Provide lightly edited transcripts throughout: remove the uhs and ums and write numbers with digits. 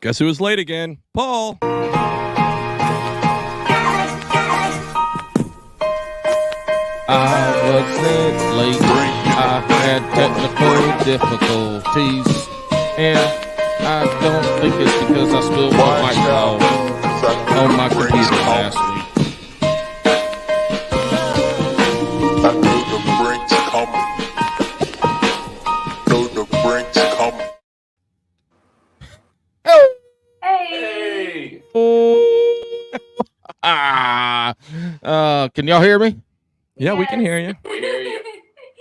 Guess who was late again? Paul. I was late. I had technical difficulties, and I don't think it's because I spilled my white claw on my computer last week. I know the brink's coming. Know the brink's coming. Hey. Can y'all hear me? Yeah, we can hear you. We hear you.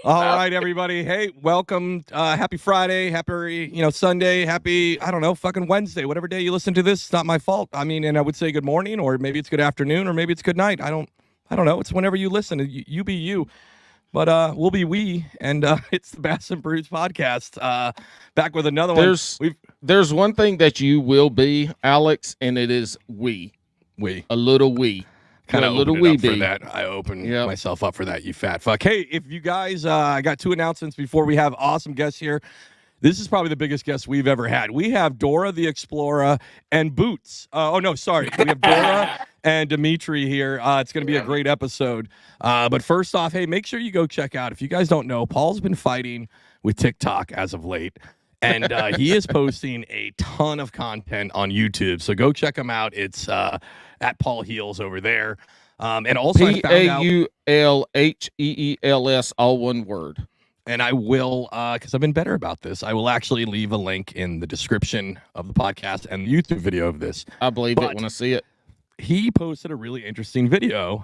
All right, everybody. Hey, welcome. Happy Friday. Happy, Sunday. Happy, fucking Wednesday. Whatever day you listen to this, it's not my fault. I mean, and I would say good morning, or maybe it's good afternoon, or maybe it's good night. I don't know. It's whenever you listen. You be you. But we'll be we, and it's the Bass and Brews podcast. Back with another one. There's one thing that you will be, Alex, and it is we. A little we. Kind of little opened it wee up for that. I opened myself up for that, you fat fuck. Hey, if you guys, I got two announcements before we have awesome guests here. This is probably the biggest guest we've ever had. We have Dora the Explorer and Boots. We have Dora and Demetri here. It's going to be a great episode. But first off, hey, make sure you go check out. If you guys don't know, Paul's been fighting with TikTok as of late. And he is posting a ton of content on YouTube. So go check him out. It's at Paul Heels over there. And also PAULHEELS, all one word. And I will, because I've been better about this, I will actually leave a link in the description of the podcast and the YouTube video of this. I believe it when I see it. He posted a really interesting video,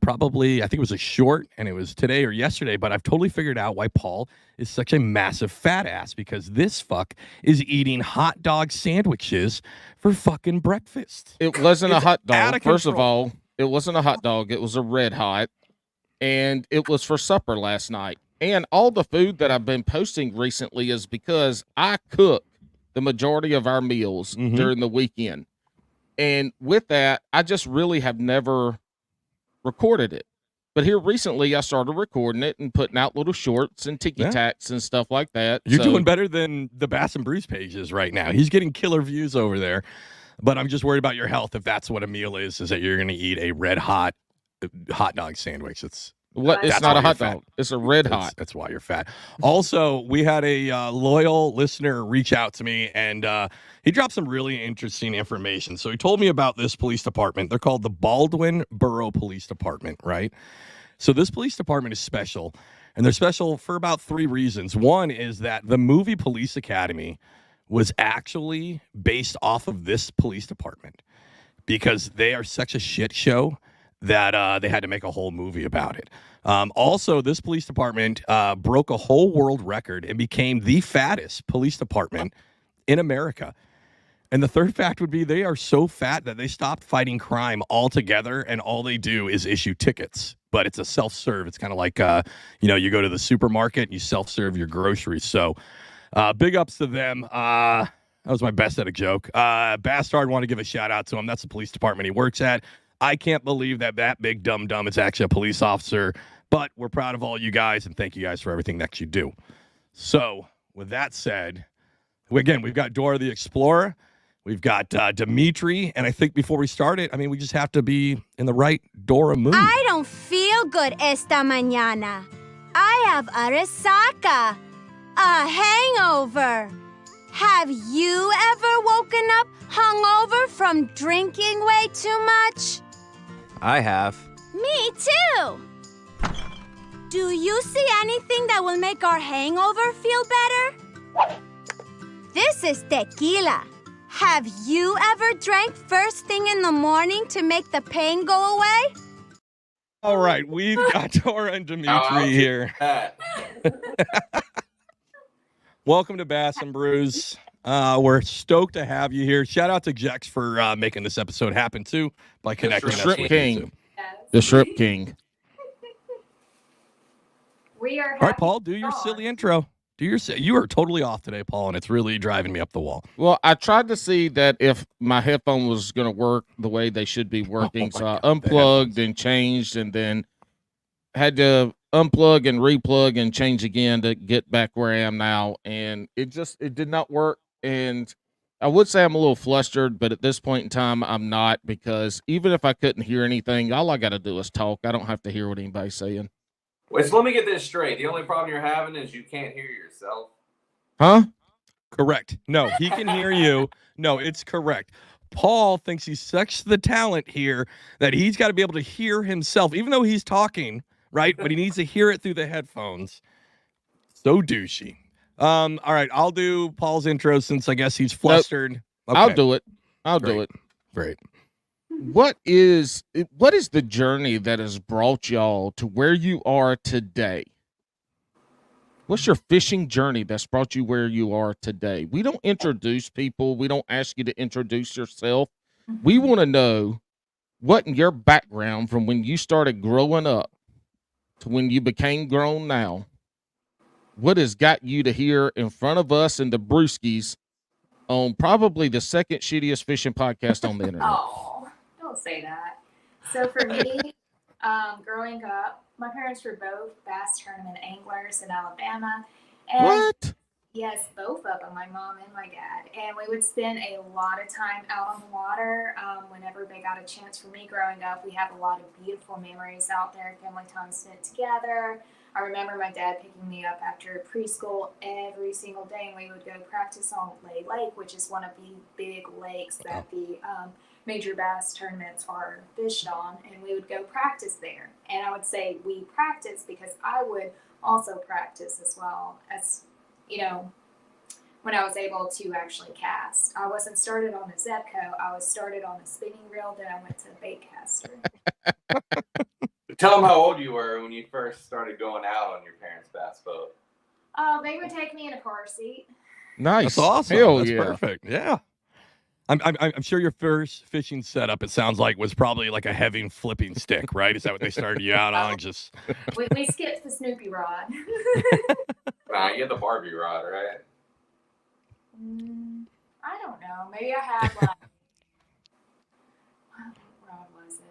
probably, I think it was a short, and it was today or yesterday, but I've totally figured out why Paul is such a massive fat ass, because this fuck is eating hot dog sandwiches for fucking breakfast. It wasn't a hot dog. First of control. all, it wasn't a hot dog. It was a Red Hot, and it was for supper last night. And all the food that I've been posting recently is because I cook the majority of our meals during the weekend. And with that, I just really have never recorded it. But here recently, I started recording it and putting out little shorts and ticky-tacks and stuff like that. You're doing better than the Bass and Brews pages right now. He's getting killer views over there. But I'm just worried about your health if that's what a meal is that you're going to eat a red hot dog sandwich. It's not a hot dog. It's a Red Hot. That's why you're fat. Also, we had a loyal listener reach out to me, and he dropped some really interesting information. So he told me about this police department. They're called the Baldwin Borough Police Department, right? So this police department is special, and they're special for about three reasons. One is that the movie Police Academy was actually based off of this police department because they are such a shit show that they had to make a whole movie about it. Also, this police department broke a whole world record and became the fattest police department in America. And the third fact would be they are so fat that they stopped fighting crime altogether, and all they do is issue tickets. But it's a self-serve. It's kind of like, you go to the supermarket and you self-serve your groceries. So big ups to them. That was my best at a joke. Bastard, want to give a shout out to him. That's the police department he works at. I can't believe that big dumb is actually a police officer, but we're proud of all you guys, and thank you guys for everything that you do. So, with that said, we've got Dora the Explorer, we've got Demetri, and I think before we start it, we just have to be in the right Dora mood. I don't feel good esta mañana. I have a resaca, a hangover. Have you ever woken up hungover from drinking way too much? I have. Me too. Do you see anything that will make our hangover feel better? This is tequila. Have you ever drank first thing in the morning to make the pain go away? All right, we've got Dora and Demetri here. Welcome to Bass and Brews. We're stoked to have you here. Shout out to Jex for making this episode happen too by connecting us with King. The Shrimp King. We are. All right, Paul, do your silly intro. You are totally off today, Paul, and it's really driving me up the wall. Well, I tried to see that if my headphone was going to work the way they should be working, so I unplugged and changed, and then had to unplug and replug and change again to get back where I am now, and it did not work. And I would say I'm a little flustered, but at this point in time, I'm not, because even if I couldn't hear anything, all I got to do is talk. I don't have to hear what anybody's saying. Wait, so let me get this straight. The only problem you're having is you can't hear yourself. Huh? Correct. No, he can hear you. No, it's correct. Paul thinks he's such the talent here that he's got to be able to hear himself, even though he's talking, right? But he needs to hear it through the headphones. So douchey. All right, I'll do Paul's intro since I guess he's flustered. Okay. I'll do it. I'll Great. do it. Great. What is the journey that has brought y'all to where you are today? What's your fishing journey that's brought you where you are today? We don't introduce people. We don't ask you to introduce yourself. We want to know what in your background from when you started growing up to when you became grown now, what has got you to here in front of us and the Brewskis on probably the second shittiest fishing podcast on the internet? Oh, don't say that. So for me, growing up, my parents were both bass tournament anglers in Alabama. And What? yes, both of them, my mom and my dad. And we would spend a lot of time out on the water whenever they got a chance. For me growing up, we have a lot of beautiful memories out there, family time spent together. I remember my dad picking me up after preschool every single day, and we would go practice on Lay Lake, which is one of the big lakes that the major bass tournaments are fished on, and we would go practice there. And I would say we practice because I would also practice as well as, you know, when I was able to actually cast. I wasn't started on a Zebco. I was started on a spinning reel, then I went to a bait caster. Tell them how old you were when you first started going out on your parents' bass boat. They would take me in a car seat. Nice. That's awesome. Hell That's yeah. perfect. Yeah. I'm sure your first fishing setup, it sounds like, was probably like a heavy flipping stick, right? Is that what they started you out on? Just We skipped the Snoopy rod. Nah, you had the Barbie rod, right? I don't know. Maybe I had like, what rod was it?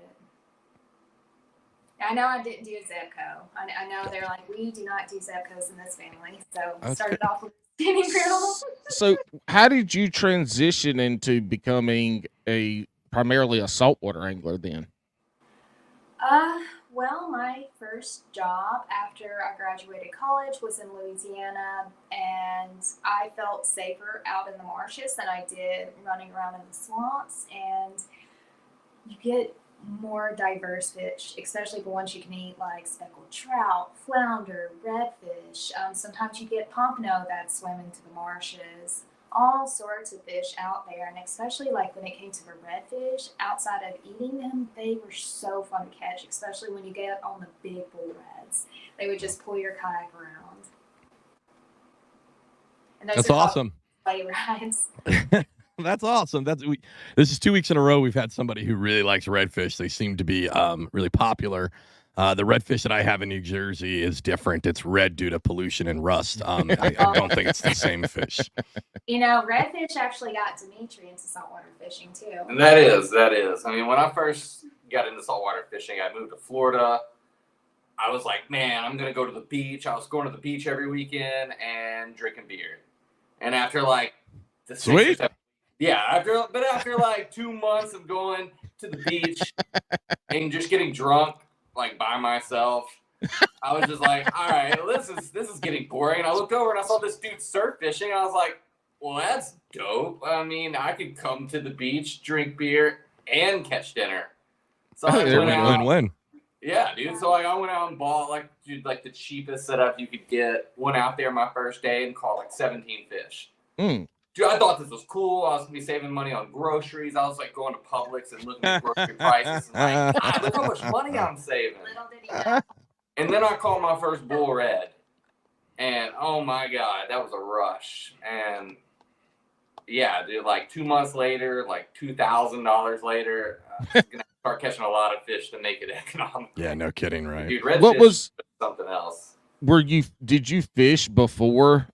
I know I didn't do a Zebco. I know they're like, we do not do Zebcos in this family. So Okay. started off with spinning reel. So how did you transition into becoming primarily a saltwater angler then? Well, my first job after I graduated college was in Louisiana, and I felt safer out in the marshes than I did running around in the swamps. And you get more diverse fish, especially the ones you can eat, like speckled trout, flounder, redfish. Sometimes you get pompano that swim into the marshes. All sorts of fish out there, and especially like when it came to the redfish, outside of eating them, they were so fun to catch, especially when you get on the big bull reds. They would just pull your kayak around. And those that's are called awesome. sleigh rides. That's awesome. This is 2 weeks in a row we've had somebody who really likes redfish. They seem to be really popular. The redfish that I have in New Jersey is different. It's red due to pollution and rust. I don't think it's the same fish. You know, redfish actually got Demetri into saltwater fishing too. And that is. I mean, when I first got into saltwater fishing, I moved to Florida. I was like, man, I'm going to go to the beach. I was going to the beach every weekend and drinking beer. And after like the Sweet. after like 2 months of going to the beach and just getting drunk, like by myself, I was just like, all right, this is getting boring. And I looked over and I saw this dude surf fishing. And I was like, well, that's dope. I mean, I could come to the beach, drink beer, and catch dinner. So I went out. Win-win. Yeah, dude. So I went out and bought like the cheapest setup you could get. Went out there my first day and caught like 17 fish. Dude, I thought this was cool. I was gonna be saving money on groceries. I was like going to Publix and looking at grocery prices and like, God, look how much money I'm saving. Little did he know. And then I caught my first bull red, and oh my God, that was a rush. And yeah, dude, like 2 months later, like $2,000 later, I was gonna start catching a lot of fish to make it economical. Yeah, no kidding, right? Dude, redfish What was something else. did you fish before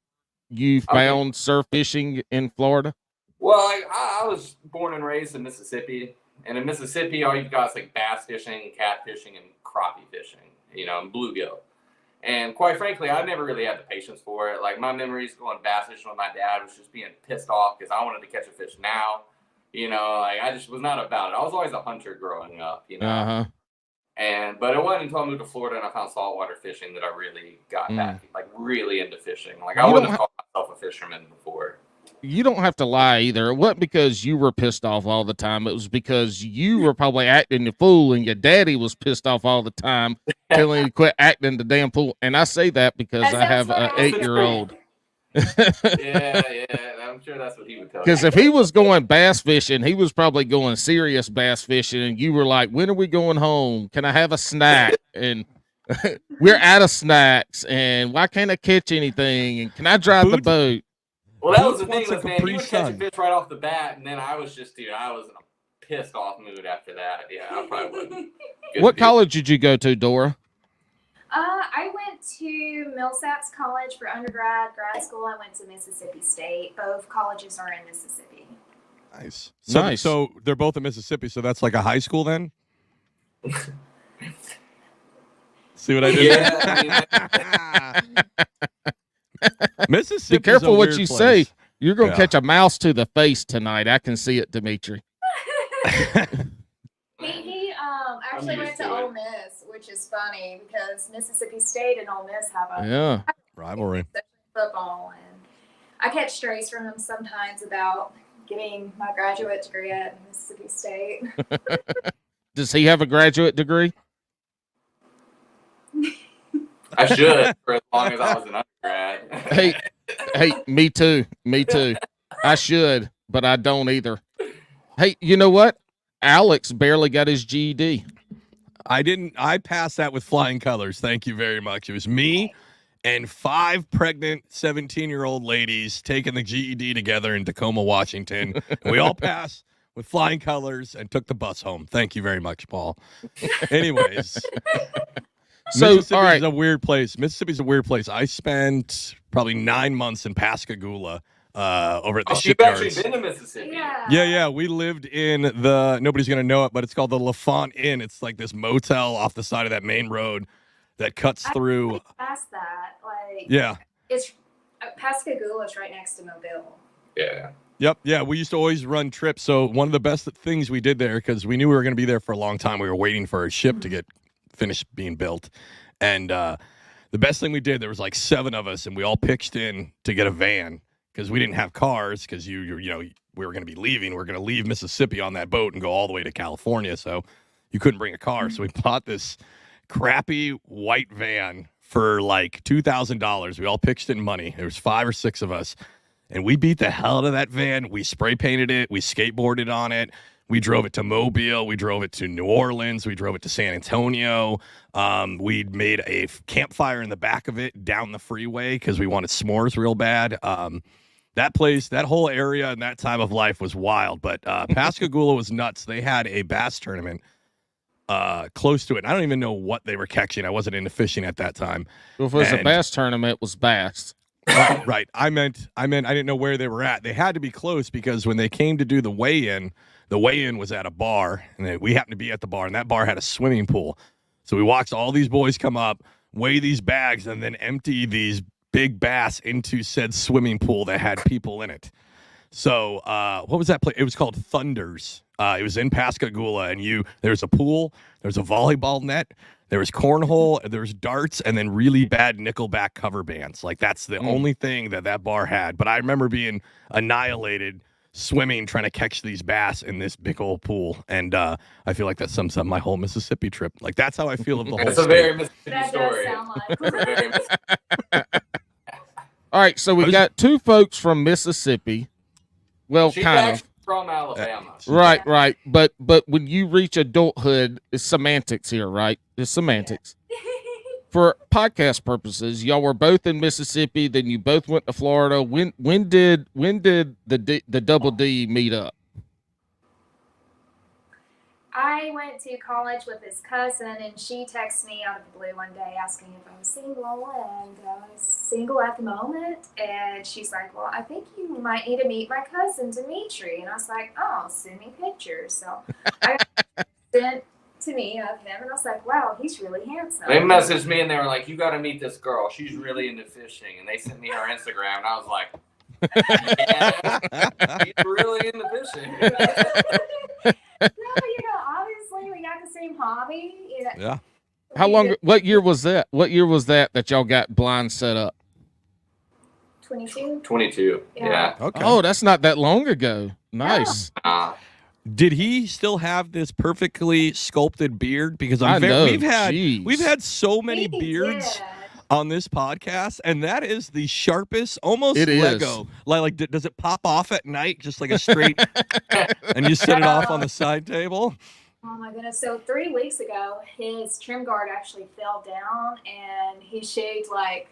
you found surf fishing in Florida? Well, I was born and raised in Mississippi, and in Mississippi, all you've got is like bass fishing, catfishing, and crappie fishing, and bluegill. And quite frankly, I never really had the patience for it. Like my memories going bass fishing with my dad was just being pissed off because I wanted to catch a fish now. Like I just was not about it. I was always a hunter growing up, Uh-huh. But it wasn't until I moved to Florida and I found saltwater fishing that I really got back, like really into fishing. Like I wouldn't have called myself a fisherman before. You don't have to lie either. It wasn't because you were pissed off all the time. It was because you were probably acting the fool, and your daddy was pissed off all the time, telling you to quit acting the damn fool. And I say that because I have an 8-year-old. Yeah, I'm sure that's what he would tell you. Because if he was going bass fishing, he was probably going serious bass fishing, and you were like, "When are we going home? Can I have a snack?" And we're out of snacks, and why can't I catch anything? And can I drive the boat? Well, that was the thing, was, man, he would catch a fish right off the bat, and then I was just, I was in a pissed off mood after that. Yeah, I probably wouldn't. What college did you go to, Dora? I went to Millsaps College for undergrad. Grad school, I went to Mississippi State. Both colleges are in Mississippi. Nice. Nice. So they're both in Mississippi, so that's like a high school then? See what I did? Yeah. Mississippi. Be careful what you place. say. You're going to catch a mouse to the face tonight. I can see it, Demetri. He actually went to Ole Miss, which is funny because Mississippi State and Ole Miss have a rivalry football, and I catch strays from them sometimes about getting my graduate degree at Mississippi State. Does he have a graduate degree? I should, for as long as I was an undergrad. Hey, me too. I should, but I don't either. Hey, you know what? Alex barely got his GED. I didn't. I passed that with flying colors. Thank you very much. It was me and 5 pregnant 17-year-old ladies taking the GED together in Tacoma, Washington. And we all passed with flying colors and took the bus home. Thank you very much, Paul. Anyways. So, Mississippi all right. is a weird place. Mississippi's a weird place. I spent probably 9 months in Pascagoula over at the shipyards. You've actually been to Mississippi. Yeah. We lived in nobody's going to know it, but it's called the LaFont Inn. It's like this motel off the side of that main road that cuts through. Past that, It's Pascagoula is right next to Mobile. Yeah. Yep. Yeah. We used to always run trips. So one of the best things we did there, because we knew we were going to be there for a long time. We were waiting for a ship to get finished being built. And the best thing we did, there was like 7 of us, and we all pitched in to get a van because we didn't have cars because we were going to be leaving. We were going to leave Mississippi on that boat and go all the way to California. So you couldn't bring a car. So we bought this crappy white van for like $2,000. We all pitched in money. There was 5 or 6 of us. And we beat the hell out of that van. We spray painted it. We skateboarded on it. We drove it to Mobile. We drove it to New Orleans. We drove it to San Antonio. We made a campfire in the back of it down the freeway because we wanted s'mores real bad. That place, that whole area and that time of life was wild. But Pascagoula was nuts. They had a bass tournament close to it. I don't even know what they were catching. I wasn't into fishing at that time. Well, if it was a bass tournament, it was bass. Right. I meant I didn't know where they were at. They had to be close because when they came to do the weigh-in was at a bar, and we happened to be at the bar, and that bar had a swimming pool. So we watched all these boys come up, weigh these bags, and then empty these big bass into said swimming pool that had people in it. So what was that place? It was called Thunders. It was in Pascagoula, and there's a pool, there's a volleyball net, there was cornhole, there was darts, and then really bad Nickelback cover bands. Like, that's the only thing that bar had. But I remember being annihilated swimming, trying to catch these bass in this big old pool. And I feel like that sums up my whole Mississippi trip. Like, that's how I feel of the whole It's a state. very Mississippi That story. does sound like. It's a very Mississippi. All right, so we got 2 folks from Mississippi. Well, She's kind of. actually from Alabama. Right. But when you reach adulthood, it's semantics here, right? It's semantics. For podcast purposes, y'all were both in Mississippi, then you both went to Florida. When did the Double D meet up? I went to college with his cousin, and she texted me out of the blue one day asking if I was single, and I was single at the moment. And she's like, "Well, I think you might need to meet my cousin Demetri." And I was like, "Oh, send me pictures." So I sent to me of him, and I was like, wow, he's really handsome. They messaged me and they were like, "You got to meet this girl. She's really into fishing." And they sent me her Instagram, and I was like, "Yeah, he's really into fishing." No, obviously we got the same hobby. Yeah. How long? What year was that? What year was that y'all got blind set up? 22. 22. Yeah. Okay. Oh, that's not that long ago. Nice. Did he still have this perfectly sculpted beard? Because I know. we've Jeez. had so many He beards did. on this podcast, and that is the sharpest, almost It is. Lego. Like, does it pop off at night, just like a straight, and you set it off on the side table? Oh my goodness. So 3 weeks ago, his trim guard actually fell down and he shaved like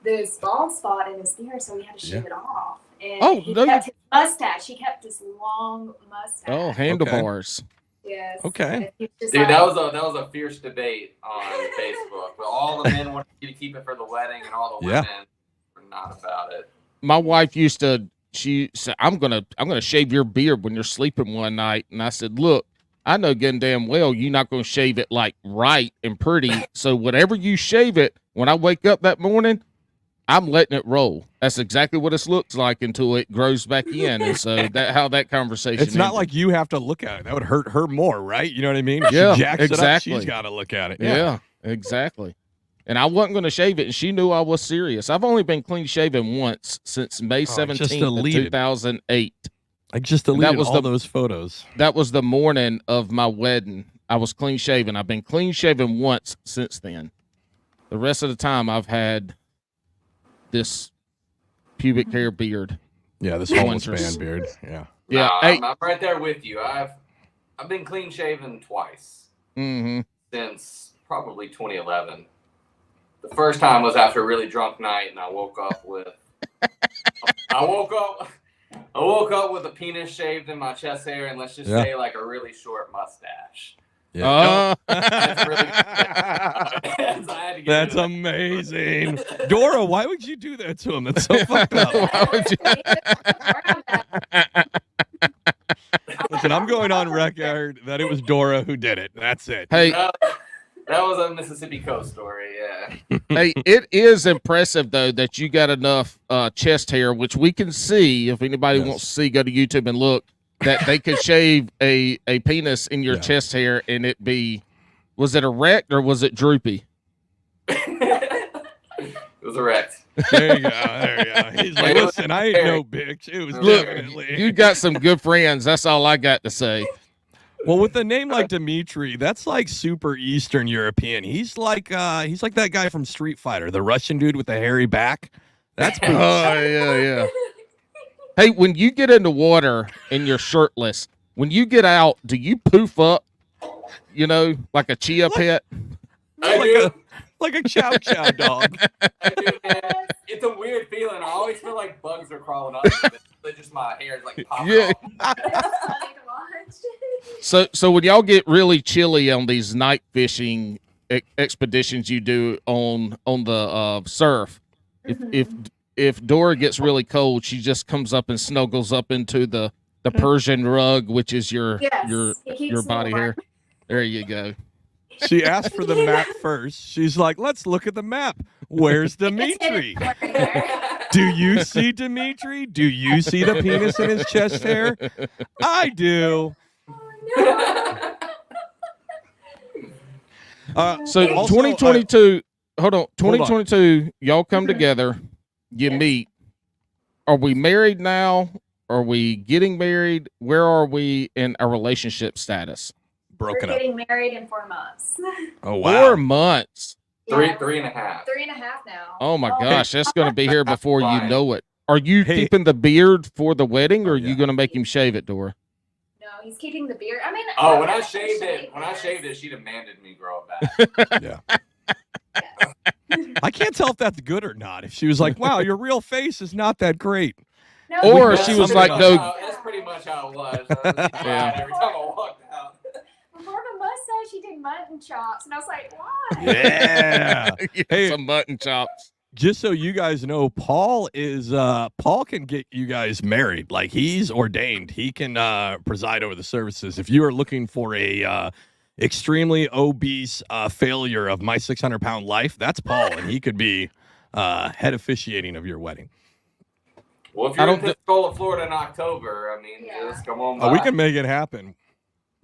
this bald spot in his beard, so we had to shave it off. And he kept his mustache. He kept this long mustache. Oh, handlebars. Yes. Okay. And Dude, that was a fierce debate on Facebook. But all the men wanted you to keep it for the wedding, and all the women were not about it. My wife used to. She said, "I'm gonna shave your beard when you're sleeping one night," and I said, "Look, I know good and damn well you're not gonna shave it like right and pretty. So whatever you shave it, when I wake up that morning, I'm letting it roll. That's exactly what it looks like until it grows back in." And so that conversation. It's not ended. like you have to look at it. That would hurt her more, right? You know what I mean? If Yeah, she jacks exactly. it up, she's got to look at it. Yeah, exactly. And I wasn't going to shave it, and she knew I was serious. I've only been clean shaven once since May 17th, of 2008. I just deleted all those photos. That was the morning of my wedding. I was clean shaven. I've been clean shaven once since then. The rest of the time, I've had this pubic hair beard. Yeah, this homeless man beard. Yeah. Yeah. Hey. I'm right there with you. I've been clean shaven twice since probably 2011. The first time was after a really drunk night, and I woke up with a penis shaved in my chest hair, and let's just say like a really short mustache. Yeah. That's really That's amazing. Dora, why would you do that to him? That's so fucked up. Listen, I'm going on record that it was Dora who did it. That's it. Hey, that was a Mississippi Coast story, yeah. hey, it is impressive though that you got enough chest hair, which we can see. If anybody wants to see, go to YouTube and look. That they could shave a penis in your chest hair and it be, was it erect or was it droopy? It was erect. There you go. He's like, listen, I ain't no bitch. It was definitely. You got some good friends. That's all I got to say. Well, with a name like Demetri, that's like super Eastern European. He's like that guy from Street Fighter, the Russian dude with the hairy back. That's Oh yeah. Hey, when you get in the water and you're shirtless, when you get out, do you poof up? You know, like a chia pet? Like a chow chow dog. I do, man. It's a weird feeling. I always feel like bugs are crawling up. But just my hair is like popping off. That's funny to watch. So when y'all get really chilly on these night fishing expeditions you do on the surf, if Dora gets really cold, she just comes up and snuggles up into the Persian rug, which is your body hair. There you go. She asked for the map first. She's like, let's look at the map. Where's Demetri? Do you see Demetri? Do you see the penis in his chest hair? I do. So also, 2022, hold on. 2022, y'all come together, you meet. Are we married now? Are we getting married? Where are we in our relationship status? We're getting married in 4 months. Oh, wow. 4 months. Three and a half. 3.5 now. Oh my gosh, that's going to be here before you know it. Are you keeping the beard for the wedding, or are you going to make him shave it, Dora? No, he's keeping the beard. I mean, when I shaved it, she demanded me grow it back. Yeah. I can't tell if that's good or not. If she was like, "Wow, your real face is not that great," No, or she was like, "No." That's pretty much how it was. Every time I walked out. Before the mustache, he did mutton chops, and I was like, why? Yeah. Hey, some mutton chops. Just so you guys know, Paul can get you guys married. Like, he's ordained. He can preside over the services. If you are looking for a extremely obese failure of my 600-pound life, that's Paul, and he could be head officiating of your wedding. Well, if you're in Pensacola, Florida in October, I mean, just come on by. We can make it happen.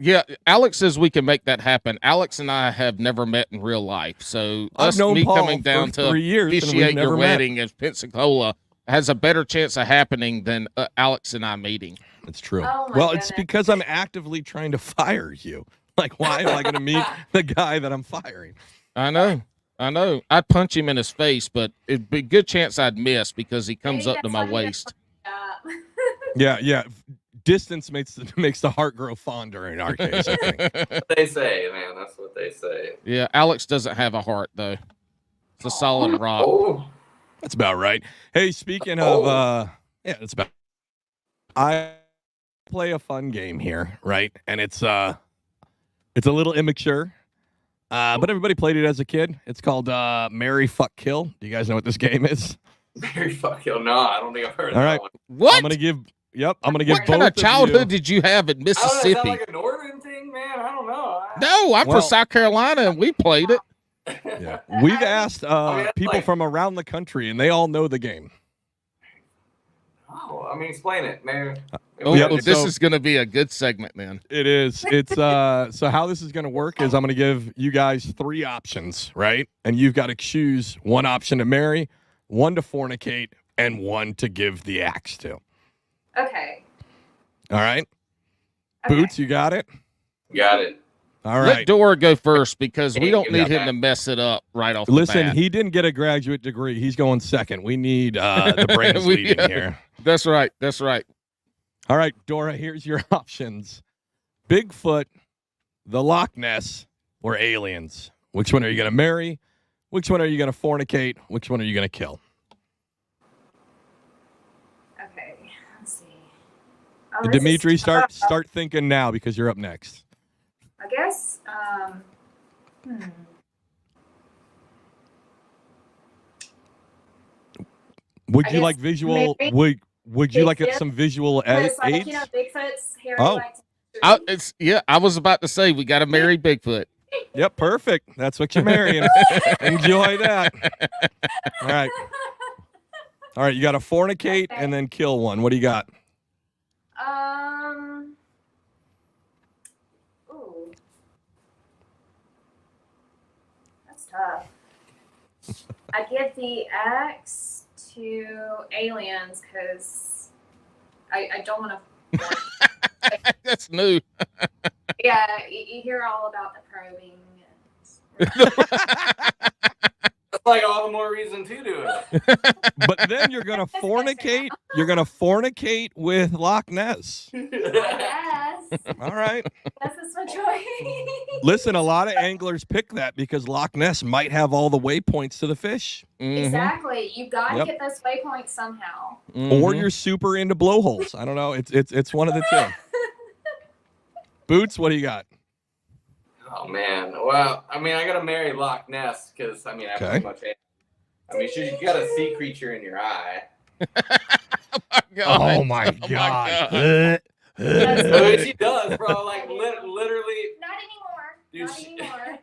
Yeah, Alex says we can make that happen. Alex and I have never met in real life, so I've known me Paul coming down for to 3 years and we've officiate never your met. wedding in Pensacola has a better chance of happening than Alex and I meeting. It's true. Oh my Well, goodness. it's because I'm actively trying to fire you. Like, why am I going to meet the guy that I'm firing? I know. I'd punch him in his face, but it'd be a good chance I'd miss because he comes Maybe up to that's my why you waist. Yeah. Distance makes the heart grow fonder in our case, I think. That's what they say, man. That's what they say. Yeah, Alex doesn't have a heart though. It's a solid rock. Oh, That's about right. Hey, speaking of, that's about. I play a fun game here, right? And it's a little immature, but everybody played it as a kid. It's called Marry, Fuck, Kill. Do you guys know what this game is? very fucking no. I don't think I've heard of All that right. one. What? I'm gonna give both What kind of childhood did you have in I don't know. Is Mississippi? that like a northern thing, man? I don't know. No, I'm Well- from South Carolina and we played it. Yeah, we've asked that's people like- from around the country, and they all know the game. Oh, I mean, explain it, man. Oh, Yep, well, this so- is going to be a good segment, man. It is. It's so how this is going to work is I'm going to give you guys 3 options, right? And you've got to choose one option to marry, one to fornicate, and one to give the axe to. Okay. All right, Okay. Boots, you got it. Got it. All Let right. Dora go first because we don't need Yeah. him to mess it up right off the Listen, bat. he didn't get a graduate degree. He's going second. We need the brains We- leading here. That's right. That's right. All right, Dora, here's your options. Bigfoot, the Loch Ness, or aliens. Which one are you going to marry? Which one are you going to fornicate? Which one are you going to kill? Okay. Let's see. Oh, this is Demetri, tough. start thinking now because you're up next. I guess. Would I you guess like visual? maybe Would you like Bigfoot, some visual Because, like, aids? you know, Bigfoot's hairy. Oh. Like I was about to say we got to marry Bigfoot. Yep, perfect. That's what you're marrying. Enjoy that. All right. All right, you got to fornicate Okay. and then kill one. What do you got? Ooh. That's tough. I give the axe to aliens because I don't want to. That's new. Yeah, you hear all about the probing. That's like all the more reason to do it. But then you're gonna fornicate. You're gonna fornicate with Loch Ness. Yes, All right. this is my choice. Listen, a lot of anglers pick that because Loch Ness might have all the waypoints to the fish, Mhm. Exactly. You got to Yep. get those waypoints somehow. or Mhm. you're super into blowholes. I don't know. It's one of the two. Boots, what do you got? Oh man. Well, I mean, I gotta marry Loch Ness because I mean, I Okay. pretty much. I mean, you got a sea creature in your eye. God. God. I mean, she does, bro. Like literally. Not anymore. Dude, Not she- anymore.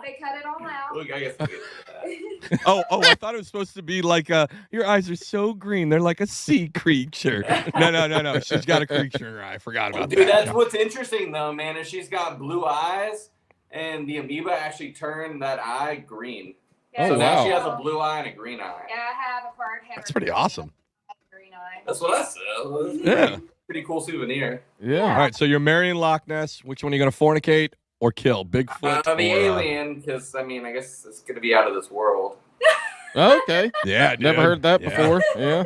They cut it all out. Look, I guess. We'll get to that. Oh, I thought it was supposed to be like your eyes are so green. They're like a sea creature. No. She's got a creature in her eye. I forgot about Dude, that. that's what's interesting though, man. Is she's got blue eyes, and the amoeba actually turned that eye green. Yeah, Oh, So now wow. she has a blue eye and a green eye. Yeah, I have acquired hair. That's pretty awesome. Green eye. That's what I said. Yeah. Pretty cool souvenir. Yeah. All right, so you're marrying Loch Ness. Which one are you going to fornicate or kill? Bigfoot The or, alien, because I mean, I guess it's gonna be out of this world. Okay. Yeah, Never dude. heard that Yeah. before. Yeah.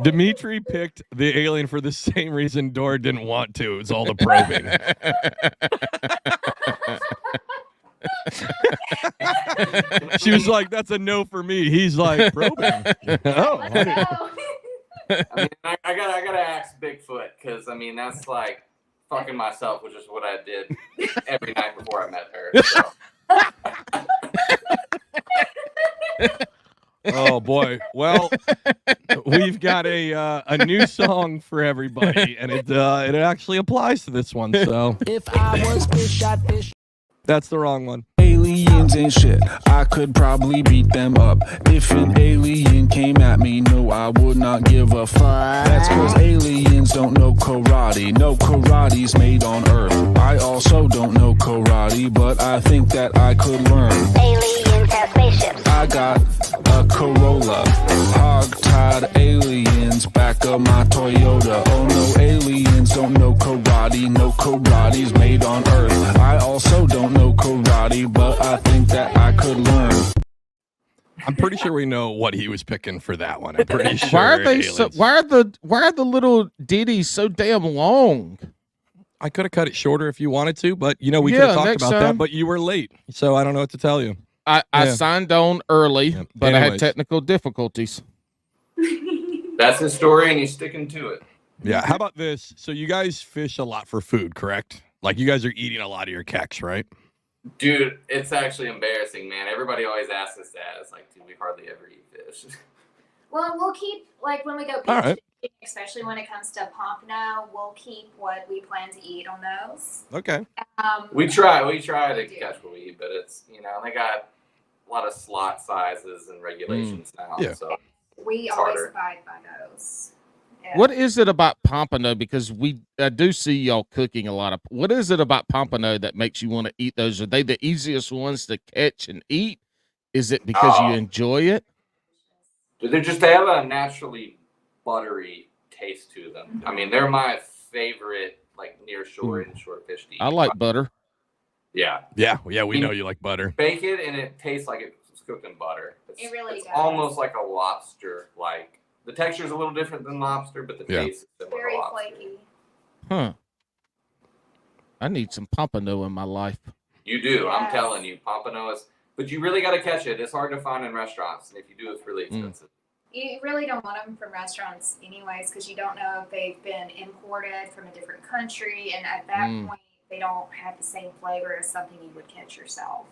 Demetri picked the alien for the same reason Dora didn't want to. It was all the probing. She was like, "That's a no for me." He's like, "Probing." Oh, Let's honey. go. I mean, I gotta ask Bigfoot because I mean that's like fucking myself, which is what I did every night before I met her. So. Oh boy. Well, we've got a new song for everybody, and it actually applies to this one. So If I was fish, I'd fish. that's the wrong one. Aliens ain't shit. I could probably beat them up. If an alien came at me, no, I would not give a fuck. That's cause aliens don't know karate. No karate's made on Earth. I also don't know karate, but I think that I could learn. Aliens have spaceships. I got a Corolla. Hog-tied aliens back of my Toyota. Oh no, aliens don't know karate. No karate's made on Earth. I also don't know karate, but I think that I could learn. I'm pretty sure we know what he was picking for that one. I'm pretty sure. Why are they so? aliens. Why are the little ditties so damn long? I could have cut it shorter if you wanted to, but we could Yeah, have talked next about that. time. But you were late, so I don't know what to tell you. I Yeah. signed on early, Yeah. but I had Anyways. technical difficulties. That's his story, and he's sticking to it. Yeah. How about this? So you guys fish a lot for food, correct? Like you guys are eating a lot of your catch, right? Dude, it's actually embarrassing, man. Everybody always asks us that. It's like, dude, we hardly ever eat fish. Well, we'll keep, like, when we go All right. fishing, especially when it comes to pompano, we'll keep what we plan to eat on those. Okay. We try to We do. catch what we eat, but it's, they got a lot of slot sizes and regulations now. Yeah. So We It's always harder. abide by those. Yeah. What is it about pompano? Because I do see y'all cooking a lot of. What is it about pompano that makes you want to eat those? Are they the easiest ones to catch and eat? Is it because you enjoy it? But they have a naturally buttery taste to them. I mean, they're my favorite, like, near shore and shore fish to eat. I like butter. Yeah. Yeah. We know you like butter. Bake it, and it tastes like it's cooked in butter. It really it's does. almost like a lobster. Like, the texture is a little different than lobster, but the Yeah. taste is similar Very to lobster. flaky. Huh. I need some pompano in my life. You do. I'm Yes. telling you. Pompano is... But you really got to catch it. It's hard to find in restaurants, and if you do, it's really expensive. You really don't want them from restaurants anyways, because you don't know if they've been imported from a different country, and at that point, they don't have the same flavor as something you would catch yourself.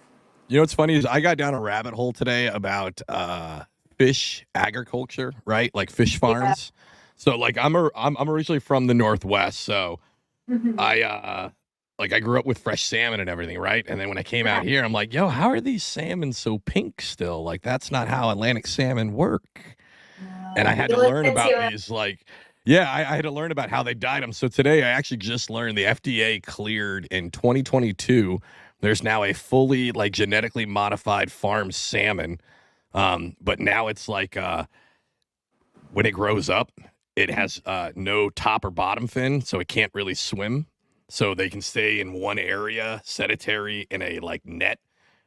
You know what's funny is I got down a rabbit hole today about fish agriculture, right? Like fish farms. So like I'm originally from the Northwest, so I grew up with fresh salmon and everything, right? And then when I came out here, I'm like, yo, how are these salmon so pink still? Like that's not how Atlantic salmon work. And I had to learn about these, like, I had to learn about how they dyed them. So today I actually just learned the FDA cleared in 2022. There's now a fully like genetically modified farm salmon. But now it's like when it grows up, it has no top or bottom fin, so it can't really swim. So they can stay in one area, sedentary in a like net,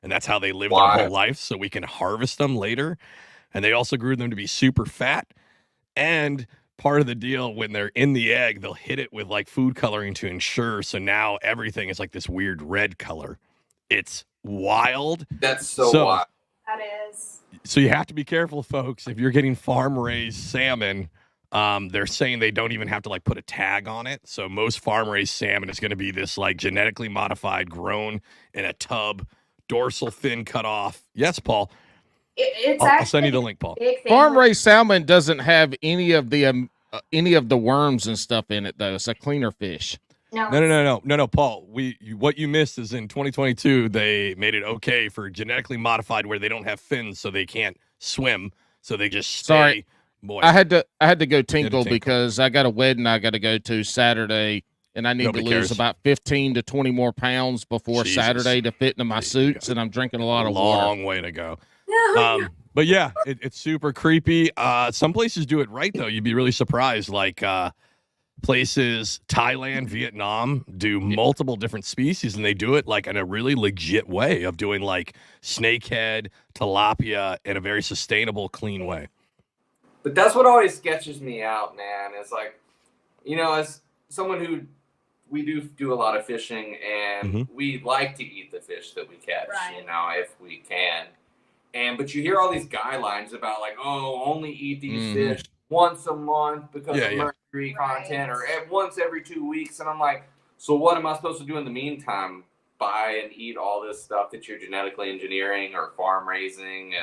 and that's how they live their whole life. So we can harvest them later. And they also grew them to be super fat. And part of the deal, when they're in the egg, they'll hit it with like food coloring to ensure. So now everything is like this weird red color. It's wild. That's so wild. That is. So you have to be careful, folks. If you're getting farm raised salmon, they're saying they don't even have to like put a tag on it. So most farm raised salmon is going to be this like genetically modified, grown in a tub, dorsal fin cut off. Yes, Paul. I'll send you the link, Paul. Farm raised salmon doesn't have any of the worms and stuff in it, though. It's a cleaner fish. No, Paul. What you missed is in 2022 they made it okay for genetically modified where they don't have fins, so they can't swim, so they just stay. Sorry, boy. I had to go tinkle because I got a wedding I got to go to Saturday, and I need Nobody to lose cares. about 15 to 20 more pounds before Jesus. Saturday to fit into my suits, and I'm drinking a lot of Long water. way to go. But yeah, it's super creepy. Some places do it right though. You'd be really surprised. Like places, Thailand, Vietnam do multiple different species, and they do it like in a really legit way of doing like snakehead, tilapia in a very sustainable, clean way. But that's what always sketches me out, man. It's like, as someone who we do a lot of fishing, and we like to eat the fish that we catch, if we can. But you hear all these guidelines about like, oh, only eat these fish once a month because of mercury content, or once every 2 weeks. And I'm like, so what am I supposed to do in the meantime? Buy and eat all this stuff that you're genetically engineering or farm raising,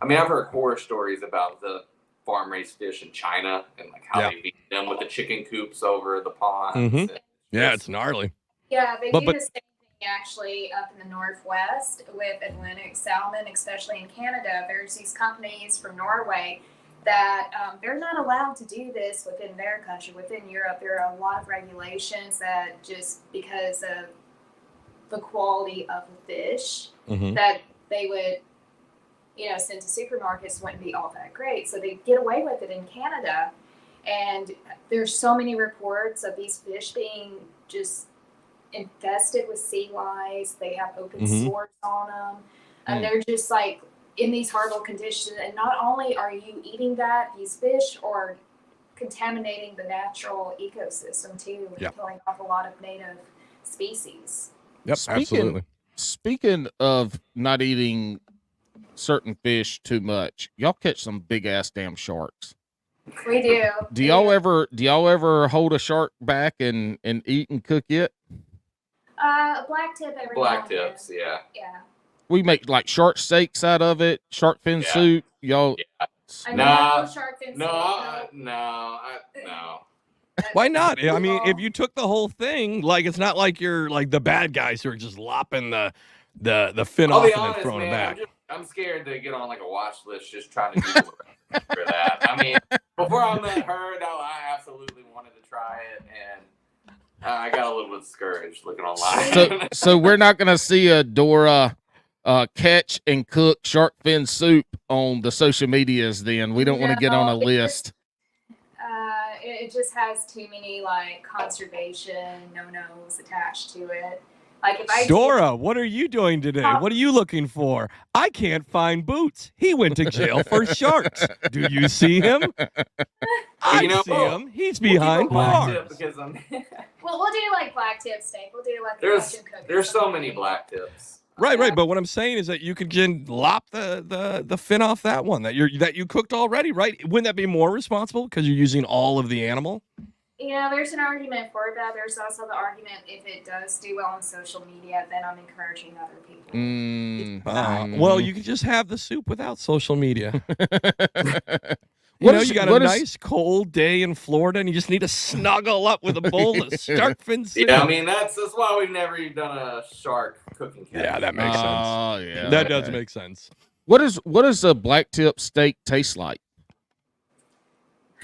I mean, I've heard horror stories about the farm raised fish in China and like how they feed them with the chicken coops over the ponds. Mm-hmm. Yeah, it's gnarly. Yeah, they But- do the same thing actually up in the Northwest with Atlantic salmon, especially in Canada. There's these companies from Norway that they're not allowed to do this within their country. Within Europe, there are a lot of regulations that just because of the quality of the fish that they would, send to supermarkets wouldn't be all that great. So they get away with it in Canada. And there's so many reports of these fish being just infested with sea lice. They have open sores on them. And they're just like in these horrible conditions. And not only are you eating these fish are contaminating the natural ecosystem too, killing off a lot of native species. Yep, absolutely. Speaking of not eating certain fish too much, y'all catch some big ass damn sharks. We do. Do y'all ever hold a shark back and eat and cook it? Black tip every Black now and tips, then. yeah. Yeah. We make like shark steaks out of it, shark fin soup. Y'all, No shark fin No. Why not? I mean, if you took the whole thing, like it's not like you're like the bad guys who are just lopping the fin I'll off be and honest, then throwing it man, back. I'm scared to get on like a watch list just trying to Google for that. I mean, before I met her, no, I absolutely wanted to try it, and I got a little bit discouraged looking online. so we're not gonna see a Dora catch and cook shark fin soup on the social medias. Then we don't want to get on a list. It just has too many like conservation no-nos attached to it. Like if I Dora, what are you doing today? What are you looking for? I can't find Boots. He went to jail for sharks. Do you see him? I see him. He's behind bars. Because well, we'll do like black tip steak. We'll do like a there's so many black tips. Right. But what I'm saying is that you could just lop the fin off that one that you cooked already, right? Wouldn't that be more responsible because you're using all of the animal? Yeah, there's an argument for that. There's also the argument if it does do well on social media, then I'm encouraging other people. Well, you could just have the soup without social media. You got a nice cold day in Florida, and you just need to snuggle up with a bowl of shark fin soup. Yeah, I mean that's why we've never even done a shark cooking. Yeah, that makes sense. Oh yeah, that does make sense. What does a black tip steak taste like?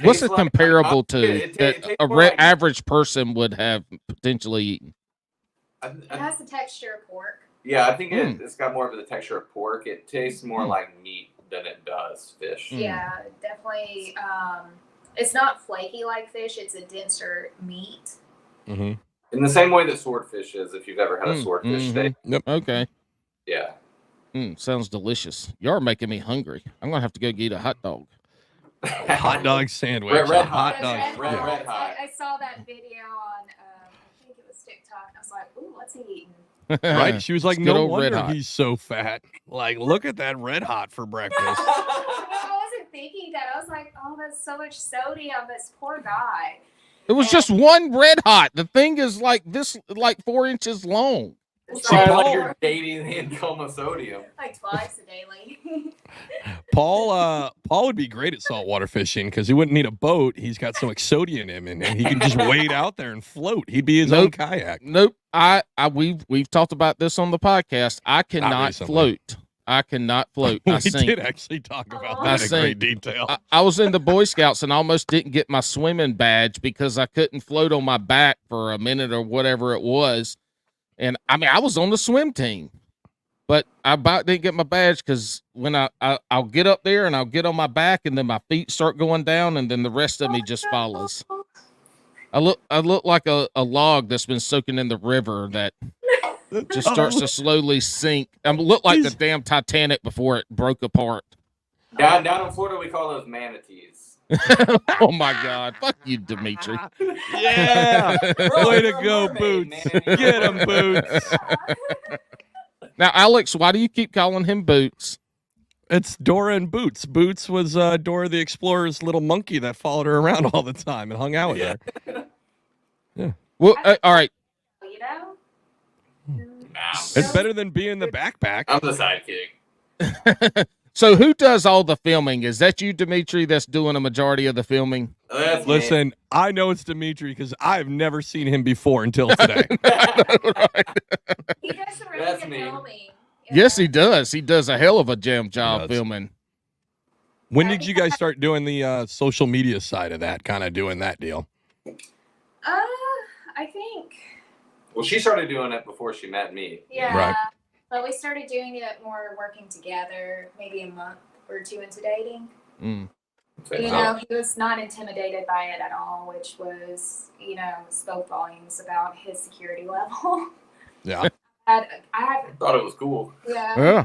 What's it comparable to that average person would have potentially eaten? It has the texture of pork. Yeah, I think it's got more of the texture of pork. It tastes more like meat than it does fish. Yeah, definitely. It's not flaky like fish. It's a denser meat. In the same way that swordfish is, if you've ever had a swordfish steak. Yep. Okay. Yeah. Sounds delicious. You are making me hungry. I'm gonna have to go eat a hot dog. Hot dog sandwich. Red hot hot. dog. Red hot. I saw that video on, I think it was TikTok. And I was like, ooh, what's he eating? Right? She was like, It's good no old Red wonder Hot. he's so fat. Like, look at that red hot for breakfast. I wasn't thinking that. I was like, oh, that's so much sodium. This poor guy. It was just one red hot. The thing is like 4 inches long. See, like you're dating the income sodium. Like twice a daily. Paul would be great at saltwater fishing because he wouldn't need a boat. He's got so much sodium in him, and he can just wade out there and float. He'd be his own kayak. Nope. We've talked about this on the podcast. I cannot float. I cannot float. I We did actually talk about that in great detail. I was in the Boy Scouts and almost didn't get my swimming badge because I couldn't float on my back for a minute or whatever it was. And I mean, I was on the swim team, but I about didn't get my badge because when I'll get up there and I'll get on my back and then my feet start going down and then the rest of me just follows. I look like a log that's been soaking in the river that just starts to slowly sink. I look like the damn Titanic before it broke apart. Down in Florida, we call those manatees. Oh my God! Fuck you, Demetri. Yeah, way to go, Boots. Get him, Boots. Now, Alex, why do you keep calling him Boots? It's Dora and Boots. Boots was Dora the Explorer's little monkey that followed her around all the time and hung out with her. Yeah. Well, all right. You know? It's better than being the backpack. I'm the sidekick. So who does all the filming? Is that you, Demetri, that's doing a majority of the filming? That's me. Listen, I know it's Demetri because I've never seen him before until today. He does some really That's good me. filming. Yes, he does. He does a hell of a jam job does. filming. When did you guys start doing the social media side of that, kind of doing that deal? I think, Well, she started doing it before she met me. yeah. Right. But we started doing it more working together, maybe a month or two into dating. Mm. You know, he was not intimidated by it at all, which was, spoke volumes about his security level. Yeah. I have, Thought it was cool. Yeah.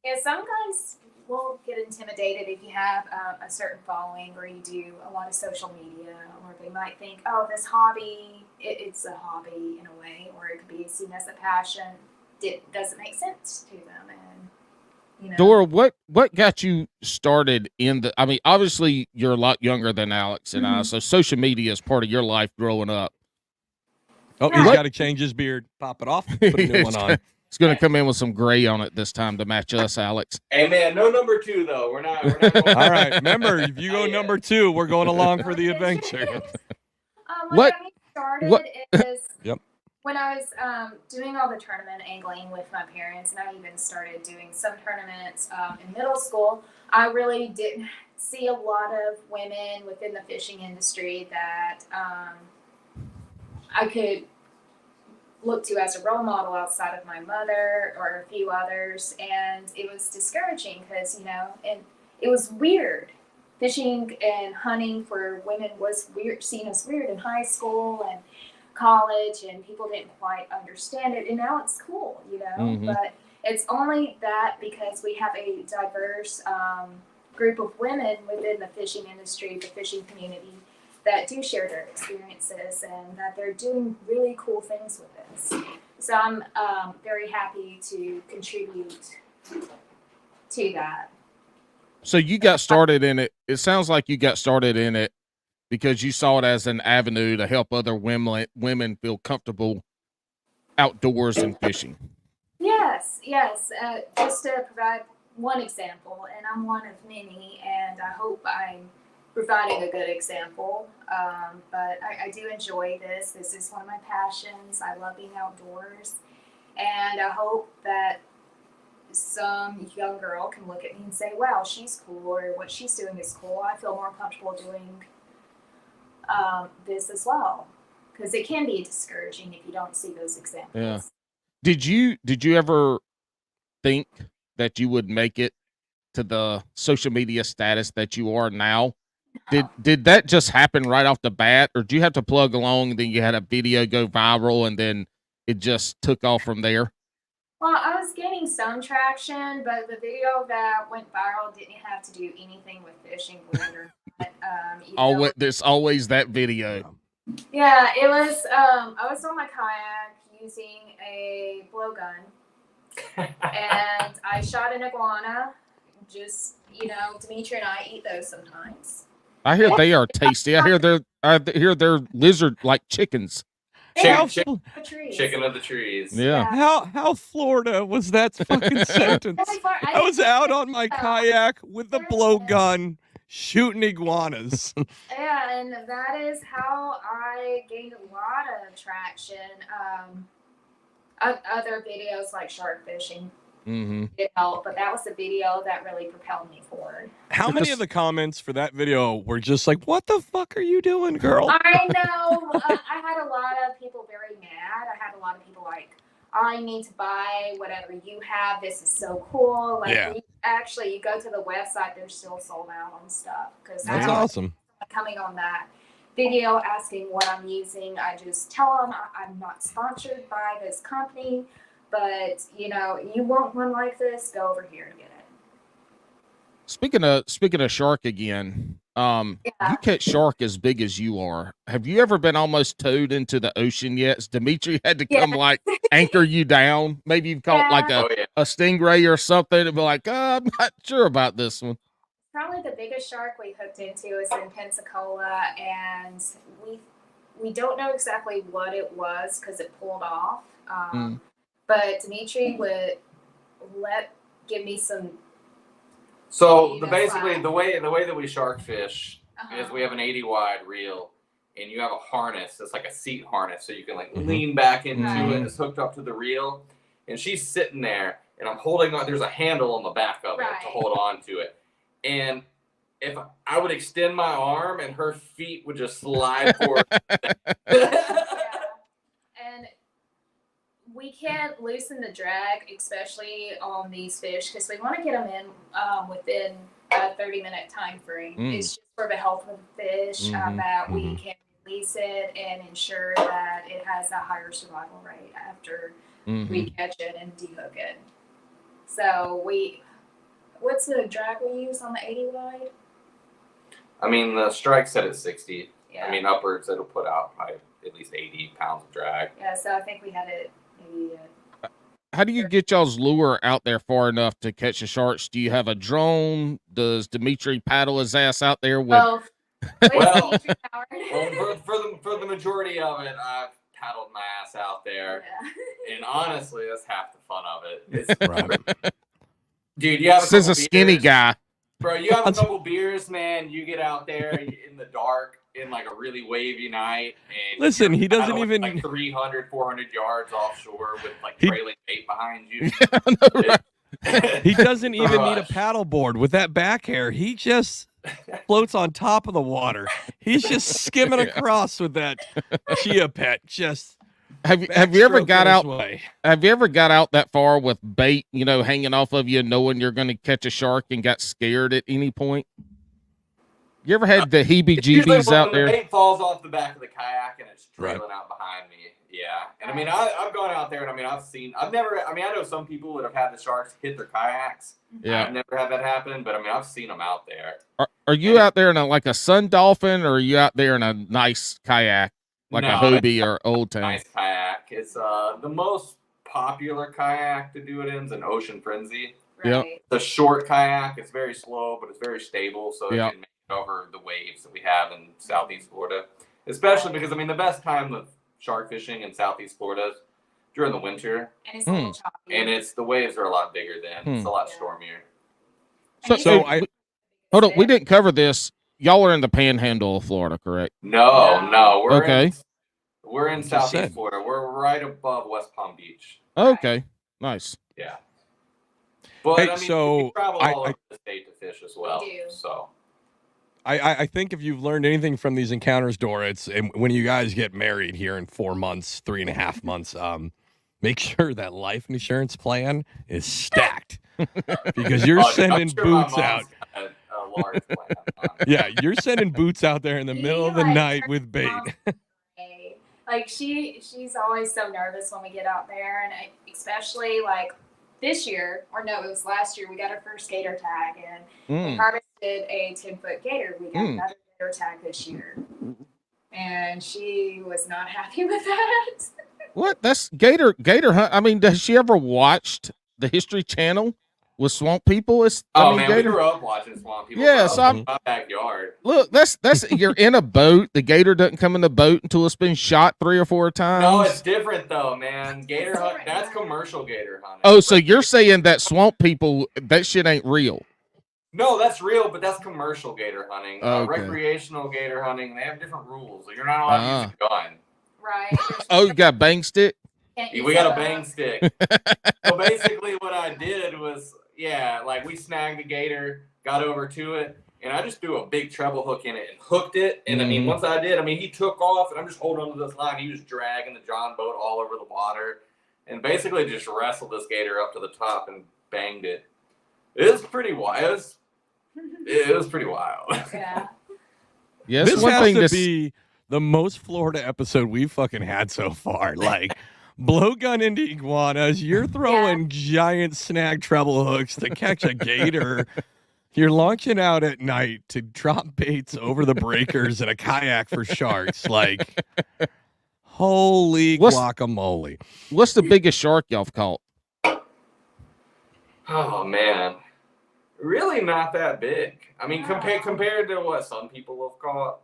Yeah, some guys will get intimidated if you have a certain following or you do a lot of social media, or they might think, oh, this hobby, it's a hobby in a way, or it could be seen as a passion. It doesn't make sense to them. And, Dora, what got you started in the? I mean, obviously you're a lot younger than Alex and I, so social media is part of your life growing up. Oh, he's got to change his beard, pop it off, put a new one on. It's going to come in with some gray on it this time to match us, Alex. Hey, man, no number 2, though. We're not All right, remember, if you go number 2, we're going along for the adventure. What got me started is Yep. when I was doing all the tournament angling with my parents, and I even started doing some tournaments in middle school. I really didn't see a lot of women within the fishing industry that I could look to as a role model outside of my mother or a few others, and it was discouraging because and it was weird. Fishing and hunting for women was weird, seen as weird in high school and college, and people didn't quite understand it. And now it's cool, But it's only that because we have a diverse group of women within the fishing industry, the fishing community, that do share their experiences and that they're doing really cool things with this. So I'm very happy to contribute to that. So you got started in it. It sounds like you got started in it because you saw it as an avenue to help other women feel comfortable outdoors and fishing. Yes. Just to provide one example, and I'm one of many, and I hope I'm providing a good example. But I do enjoy this. This is one of my passions. I love being outdoors, and I hope that some young girl can look at me and say, wow, she's cool, or what she's doing is cool. I feel more comfortable doing this as well, because it can be discouraging if you don't see those examples. Yeah. Did you ever think that you would make it to the social media status that you are now? Did that just happen right off the bat, or did you have to plug along and then you had a video go viral and then it just took off from there? Well, I was getting some traction, but the video that went viral didn't have to do anything with fishing, believe it or not. There's always that video. Yeah, it was. I was on my kayak using a blowgun, and I shot an iguana. Just Demetri and I eat those sometimes. I hear they are tasty. I hear they're lizard-like chickens. Chicken of the trees. Yeah. How Florida was that fucking sentence? I was out on my kayak with the blowgun shooting iguanas. Yeah, and that is how I gained a lot of traction. Other videos like shark fishing did help, but that was the video that really propelled me forward. How many of the comments for that video were just like, what the fuck are you doing, girl? I know. I had a lot of people very mad. I had a lot of people like, I need to buy whatever you have. This is so cool. Like, Yeah. you go to the website, they're still sold out on stuff. That's awesome. Coming on that video asking what I'm using, I just tell them I'm not sponsored by this company, but you want one like this, go over here and get it. Speaking of shark again, you catch shark as big as you are. Have you ever been almost towed into the ocean yet? Demetri had to come like anchor you down. Maybe you've caught like a stingray or something and be like, I'm not sure about this one. Probably the biggest shark we hooked into is in Pensacola, and we don't know exactly what it was because it pulled off. But Demetri would give me some So You the go basically slide. the way that we shark fish is Uh-huh. we have an 80 wide reel, and you have a harness. It's like a seat harness, so you can like Mhm. lean back into Right. it. It's hooked up to the reel, and she's sitting there, and I'm holding on. There's a handle on the back of it Right. to hold on to it, and if I would extend my arm, and her feet would just slide forward. Yeah. And we can't loosen the drag, especially on these fish, because we want to get them in within a 30-minute time frame. It's just for the health of the fish that we can release it and ensure that it has a higher survival rate after we catch it and dehook it. So what's the drag we use on the 80 wide? I mean, the strike set at 60. Yeah. I mean, upwards it'll put out probably at least 80 pounds of drag. Yeah, so I think we had it maybe. How do you get y'all's lure out there far enough to catch the sharks? Do you have a drone? Does Demetri paddle his ass out there with? Both. Well, Dimitri Howard. for the majority of it, I've paddled my ass out there, Yeah. and honestly, that's half the fun of it. It's, Right. dude, you have This is couple a skinny beers, guy. bro. You have a couple beers, man. You get out there in the dark in like a really wavy night, and Listen, you're he doesn't paddling even- like 300, 400 yards offshore with like He- trailing bait behind you. I know, right? He doesn't even need a Rush. paddle board with that back hair. He just floats on top of the water. He's just skimming across with that chia pet. Just Have you ever backstroking got his out? way. Have you ever got out that far with bait, hanging off of you, knowing you're going to catch a shark, and got scared at any point? You ever had the Usually heebie-jeebies out when there? the bait falls off the back of the kayak and it's Right. trailing out behind me. Yeah. And I mean, I've gone out there and I mean, I know some people that have had the sharks hit their kayaks. Yeah. I've never had that happen, but I mean, I've seen them out there. Are you out there in like a Sun Dolphin, or are you out there in a nice kayak, like a No, Hobie or Old Town? Nice kayak. It's the most popular kayak to do it in is an Ocean Frenzy. Yep. Right. The short kayak, it's very slow, but it's very stable, so Yep. it can make it over the waves that we have in Southeast Florida. Especially because I mean, the best time of shark fishing in Southeast Florida is during the winter, And it's a little choppy. and the waves are a lot bigger then. It's a lot Yeah. stormier. So I- hold on, we didn't cover this. Y'all are in the Panhandle of Florida, correct? No, we're Okay. we're in Just Southeast said. Florida. We're right above West Palm Beach. Okay, nice. Yeah. But Hey, I mean, so we travel I- all over the state to fish as well. We do. So I think if you've learned anything from these encounters, Dora, it's when you guys get married here in 4 months, 3.5 months, make sure that life insurance plan is stacked because you're Oh, dude, I'm sending sure my boots mom's out. got a large plan. Yeah, you're sending boots out there in the middle of the Like, night her with bait. mom's way. Like she's always so nervous when we get out there, and especially like this year, or no, it was last year. We got our first gator tag, and we harvested a 10-foot gator. We got another gator tag this year, and she was not happy with that. What? That's gator hunt. I mean, has she ever watched the History Channel with swamp people? Oh man, we grew up watching swamp people. Yeah, bro. so I'm- in my backyard. Look, that's you're in a boat. The gator doesn't come in the boat until it's been shot 3 or 4 times. No, it's different though, man. Gator hunt, that's commercial gator hunting. Oh, so you're saying that swamp people, that shit ain't real? No, that's real, but that's commercial gator hunting. Okay. Recreational gator hunting, they have different rules. You're not allowed to use a gun. Right. Oh, you got bang stick? We got a bang stick. So basically what I did was, like we snagged the gator, got over to it, and I just threw a big treble hook in it and hooked it. And I mean, once I did, he took off, and I'm just holding onto this line. He was dragging the John boat all over the water, and basically just wrestled this gator up to the top and banged it. It was pretty wild. It was pretty wild. Yeah. Yeah, This it's one has thing to to be the most Florida episode we've fucking had so far. Like, blowgun into iguanas. You're throwing giant snag treble hooks to catch a gator. You're launching out at night to drop baits over the breakers in a kayak for sharks. Like, holy guacamole. What's the biggest shark y'all have caught? Oh man, really not that big. I mean, compared to what some people have caught,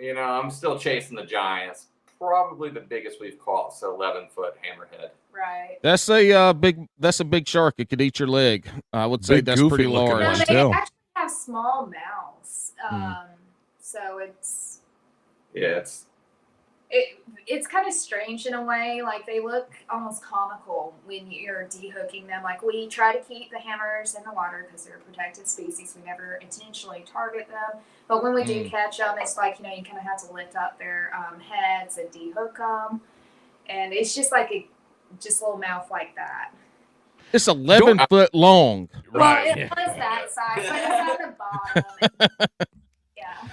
I'm still chasing the giants. probably the biggest we've caught. So 11-foot hammerhead. Right. That's a big shark. It could eat your leg. I would say Big, that's pretty goofy-looking large. No, one, they too. actually have small mouths. So it's kind of strange in a way. Like they look almost comical when you're dehooking them. Like we try to keep the hammers in the water because they're a protected species. We never intentionally target them. But when we do catch them, it's like, you kind of have to lift up their heads and dehook them. And it's just like a little mouth like that. It's 11-foot long. Right. Well, it was that size, but it's at the bottom. Yeah.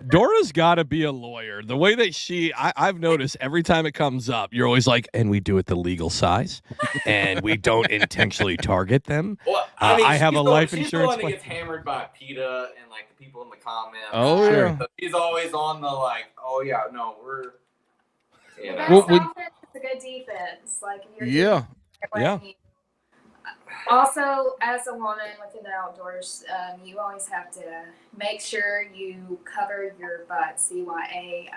Dora's got to be a lawyer. The way that I've noticed every time it comes up, you're always like, and we do it the legal size, and we don't intentionally target them. Well, I have a life she's insurance the one that plan. gets hammered by PETA and like the people in the comments. Oh, Sure. yeah. So she's always on the like, oh yeah, no, we're. Best Well, offense is a good defense. Like if you're Yeah. Yeah. Also, as a woman within the outdoors, you always have to make sure you cover your butt, CYA,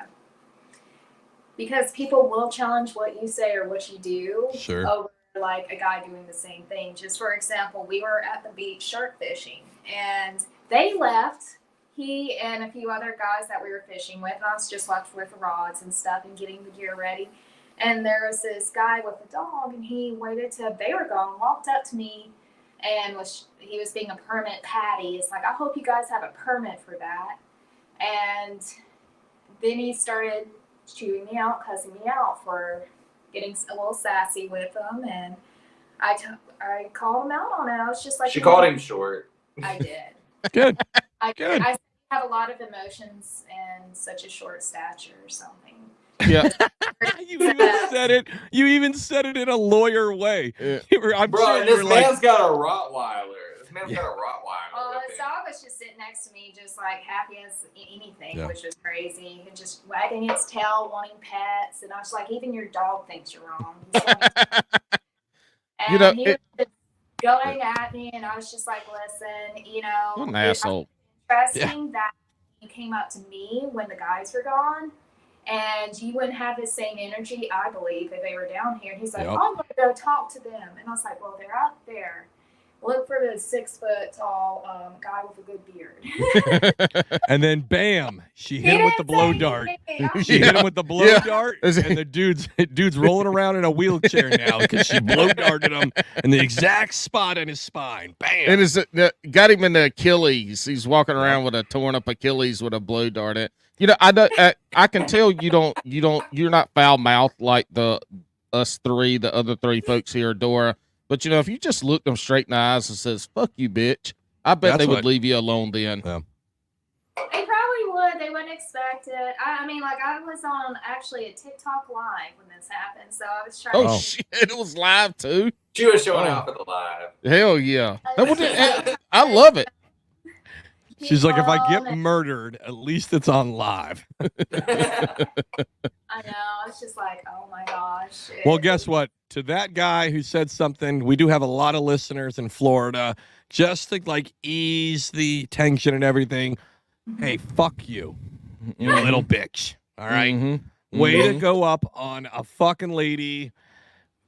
because people will challenge what you say or what you do Sure. over like a guy doing the same thing. Just for example, we were at the beach shark fishing, and they left. He and a few other guys that we were fishing with, and I was just left with rods and stuff and getting the gear ready. And there was this guy with a dog, and he waited till they were gone, walked up to me, and he was being a permit patty. It's like, I hope you guys have a permit for that. And then he started chewing me out, cussing me out for getting a little sassy with him, and I called him out on it. I was just like, She called him short. I did. Good. I have a lot of emotions and such a short stature or something. Yeah. You even said it in a lawyer way. Yeah. I'm Bro, sure and you this were like, man's got a Rottweiler. This man's got a Rottweiler. with His him. dog was just sitting next to me, just like happy as anything, Yeah. which was crazy. And just wagging its tail, wanting pets. And I was like, even your dog thinks you're wrong. And You know, he was just going at me, and I was just like, listen, What an asshole. Interesting that you came up to me when the guys were gone, and you wouldn't have the same energy, I believe, if they were down here. And he's like, Yep. I'm going to go talk to them. And I was like, well, they're up there. Look for the 6-foot tall guy with a good beard. and then bam, she hit him with the blow dart. She hit Yeah. him with the blow Yeah. dart, and the dude's rolling around in a wheelchair now because she blow darted him in the exact spot in his spine. Bam. And got him in the Achilles. He's walking around with a torn up Achilles with a blow dart in. I can tell you're not foul mouthed like the other three folks here, Dora. But if you just looked them straight in the eyes and says, "Fuck you, bitch," I bet That's they would what- leave you alone then. Yeah. They probably would. They wouldn't expect it. I mean, like, I was on actually a TikTok live when this happened, so I was trying Oh, to... shit, it was live too. She was showing Oh. out for the live. Hell yeah, I love it. She's like, if I get People- murdered, at least it's on live. I know. It's just like, oh my gosh. Well, guess what? To that guy who said something, we do have a lot of listeners in Florida. Just to like ease the tension and everything. Hey, fuck you, you little bitch. All right? Mhm. Way to go up on a fucking lady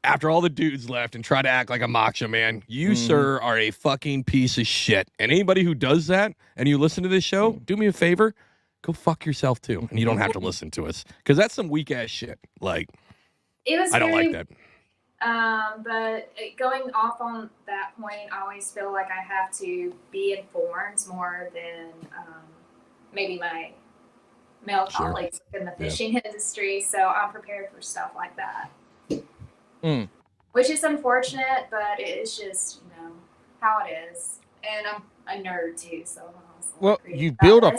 after all the dudes left and try to act like a macho man. You, sir, are a fucking piece of shit. And anybody who does that and you listen to this show, do me a favor, go fuck yourself too. And you don't have to listen to us because that's some weak ass shit. Like, It was I don't very, like that. But going off on that point, I always feel like I have to be informed more than maybe my male Sure. colleagues in the fishing industry. So I'm prepared for stuff like that. Which is unfortunate, but it's just, how it is. And I'm a nerd too, so I'm also Well, pretty you proud build of a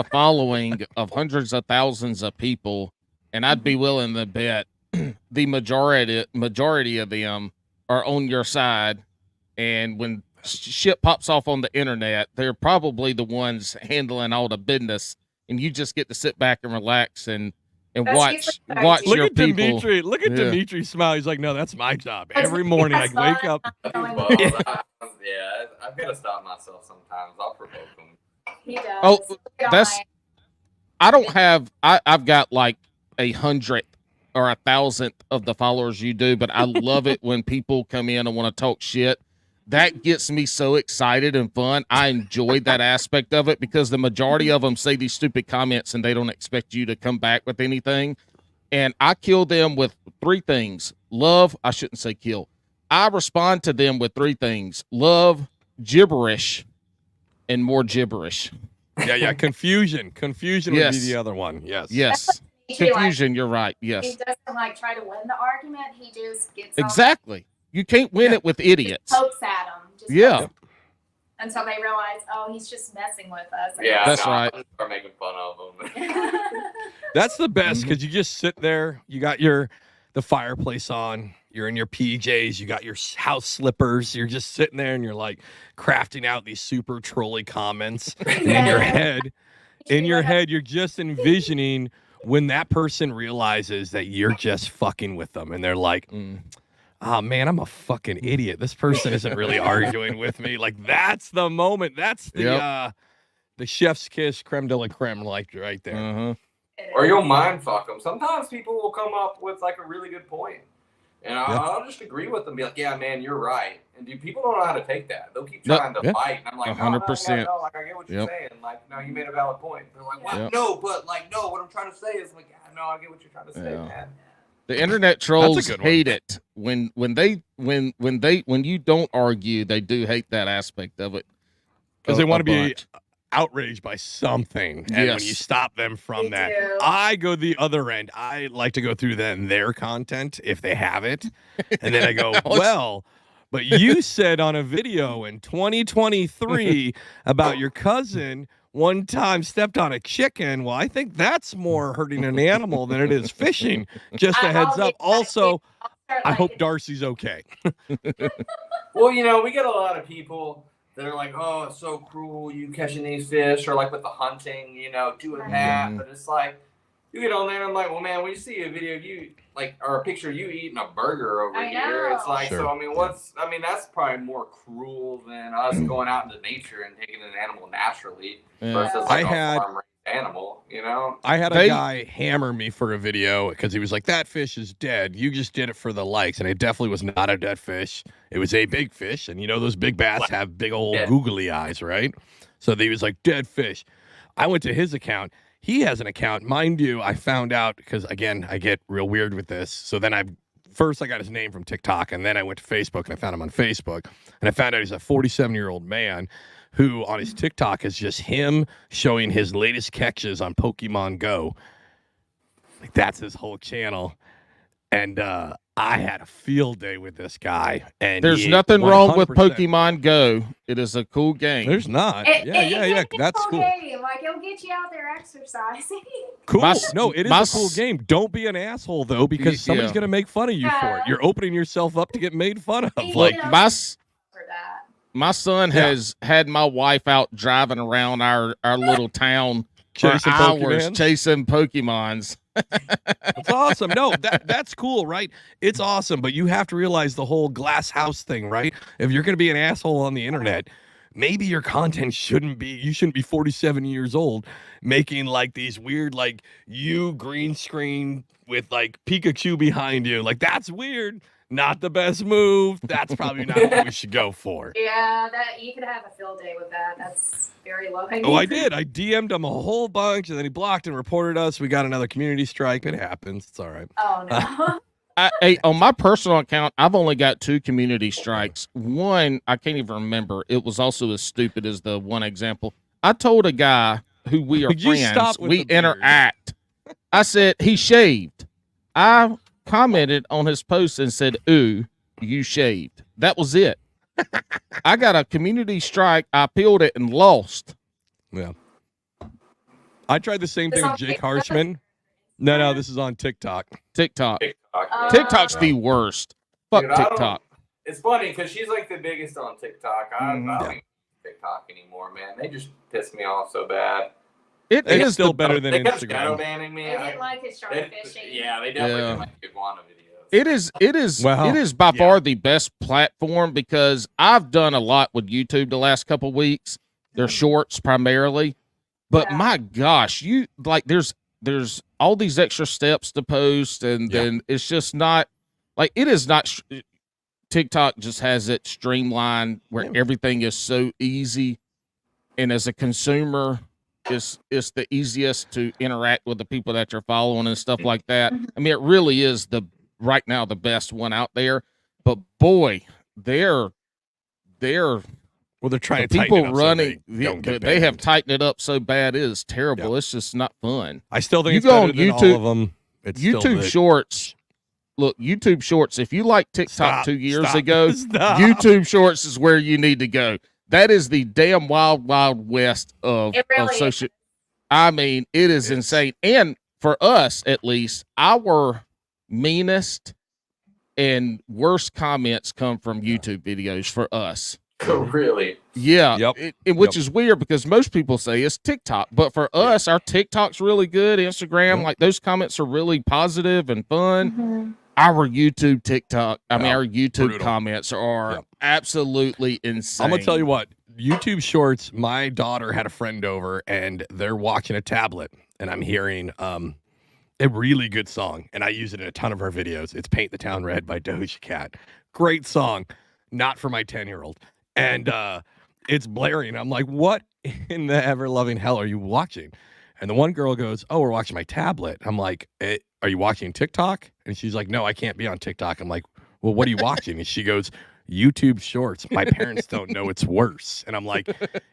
it. following of hundreds of thousands of people, and I'd be willing to bet the majority of them are on your side. And when shit pops off on the internet, they're probably the ones handling all the business, and you just get to sit back and relax and That's watch usually what I watch do. Look your at people. Dimitri. Look at Yeah. Dimitri smile. He's like, no, that's my job. That's Every morning I that's wake fun. up. Yeah, I've got to stop myself sometimes. I'll provoke them. He does. Oh, Yeah, that's- I don't have. I've got like 100th or 1,000th of the followers you do, but I love it when people come in and want to talk shit. That gets me so excited and fun. I enjoy that aspect of it because the majority of them say these stupid comments and they don't expect you to come back with anything. And I kill them with 3 things. Love, I shouldn't say kill. I respond to them with 3 things. Love, gibberish, and more gibberish. Yeah. Confusion would be the other one. Yes. Confusion, you're right. Yes. He doesn't like try to win the argument. He just gets Exactly. You can't win it with idiots. pokes at them. Until they realize, oh, he's just messing with us. Yeah, That's right. I start making fun of them. That's the best because you just sit there. You got the fireplace on. You're in your PJs. You got your house slippers. You're just sitting there and you're like crafting out these super trolly comments. And in your head, you're just envisioning when that person realizes that you're just fucking with them and they're like, oh man, I'm a fucking idiot. This person isn't really arguing with me. Like that's the moment. That's the chef's kiss, creme de la creme, like right there. Uh-huh. Or you'll mind fuck them. Sometimes people will come up with like a really good point, and I'll just agree with them. Be like, yeah, man, you're right. And people don't know how to take that. They'll keep trying to fight, and I'm like, 100%. No, like I get what you're saying. Like, no, you made a valid point. They're like, what? No, but like, no, what I'm trying to say is like, yeah, no, I get what you're trying to say, man. The internet trolls hate it when you don't argue. They do hate that aspect of it because they want to be outraged by something, and when you stop them from that, I go the other end. I like to go through their content if they have it, and then I go, well, but you said on a video in 2023 about your cousin one time stepped on a chicken. Well, I think that's more hurting an animal than it is fishing. Just a heads up. Also, I hope Darcy's okay. Well, we get a lot of people that are like, oh, it's so cruel, you catching these fish, or like with the hunting, doing that. But it's like, you get on there and I'm like, well, man, when you see a video of you, like, or a picture of you eating a burger over here, it's like, so, that's probably more cruel than us going out into nature and taking an animal naturally versus like a farm-raised animal, I had a guy hammer me for a video because he was like, that fish is dead. You just did it for the likes. And it definitely was not a dead fish. It was a big fish. And those big bass have big old googly eyes, right? So he was like, dead fish. I went to his account. He has an account. Mind you, I found out because, again, I get real weird with this. So then I got his name from TikTok, and then I went to Facebook, and I found him on Facebook. And I found out he's a 47-year-old man who on his TikTok is just him showing his latest catches on Pokemon Go. Like, that's his whole channel. And I had a field day with this guy. And there's nothing wrong with Pokemon Go. It is a cool game. There's not. Yeah. That's cool. Game. Like, it'll get you out there exercising. Cool. It is a cool game. Don't be an asshole, though, because somebody's going to make fun of you for it. You're opening yourself up to get made fun of. Like, my son has had my wife out driving around our little town for hours chasing Pokemons. That's awesome. No, that's cool, right? It's awesome, but you have to realize the whole glass house thing, right? If you're going to be an asshole on the internet, maybe your content shouldn't be 47 years old making like these weird, like you green screen with like Pikachu behind you. Like that's weird. Not the best move. That's probably not what we should go for. Yeah, you could have a field day with that. That's very low hanging. Oh, I did. I DM'd him a whole bunch, and then he blocked and reported us. We got another community strike. It happens. It's all right. Oh, no. On my personal account, I've only got 2 community strikes. One, I can't even remember. It was also as stupid as the one example. I told a guy who we are friends, we interact. I said, he shaved. I commented on his post and said, ooh, you shaved. That was it. I got a community strike. I appealed it and lost. Yeah. I tried the same thing with Jake Harshman. No, this is on TikTok. TikTok's the worst. Fuck dude, TikTok. It's funny because she's like the biggest on TikTok. I don't use TikTok anymore, man. They just piss me off so bad. It is still better than Instagram. They Instagram. shadow banning me. They didn't like his shark fishing. Yeah, they definitely didn't like iguana videos. It is by far the best platform because I've done a lot with YouTube the last couple weeks. They're shorts primarily, but my gosh, there's there's all these extra steps to post, and then it's just not like it is not. TikTok just has it streamlined where everything is so easy, and as a consumer, it's the easiest to interact with the people that you're following and stuff like that. I mean, it really is right now the best one out there. But boy, they're Well, they're trying to people tighten it up running. so they don't get they have banned. tightened it up so bad it is terrible. It's just not fun. I still think You it's go better on than YouTube- all of them. It's still YouTube Shorts. Look, YouTube Shorts. If you like TikTok Stop, 2 years stop, ago, stop. YouTube Shorts is where you need to go. That is the damn wild west of It really social. I mean, it is insane. And for us, at least, our meanest and worst comments come from YouTube videos for us. Really? Yeah, Yep. Which is weird because most people say it's TikTok, but for us, our TikTok's really good. Instagram, like those comments are really positive and fun. Our YouTube TikTok, I mean, our YouTube brutal. comments are absolutely insane. I'm gonna tell you what. YouTube Shorts. My daughter had a friend over, and they're watching a tablet, and I'm hearing a really good song, and I use it in a ton of our videos. It's "Paint the Town Red" by Doja Cat. Great song, not for my 10-year-old. And it's blaring. I'm like, what in the ever-loving hell are you watching? And the one girl goes, oh, we're watching my tablet. I'm like, are you watching TikTok? And she's like, no, I can't be on TikTok. I'm like, well, what are you watching? And she goes, YouTube Shorts. My parents don't know it's worse. And I'm like,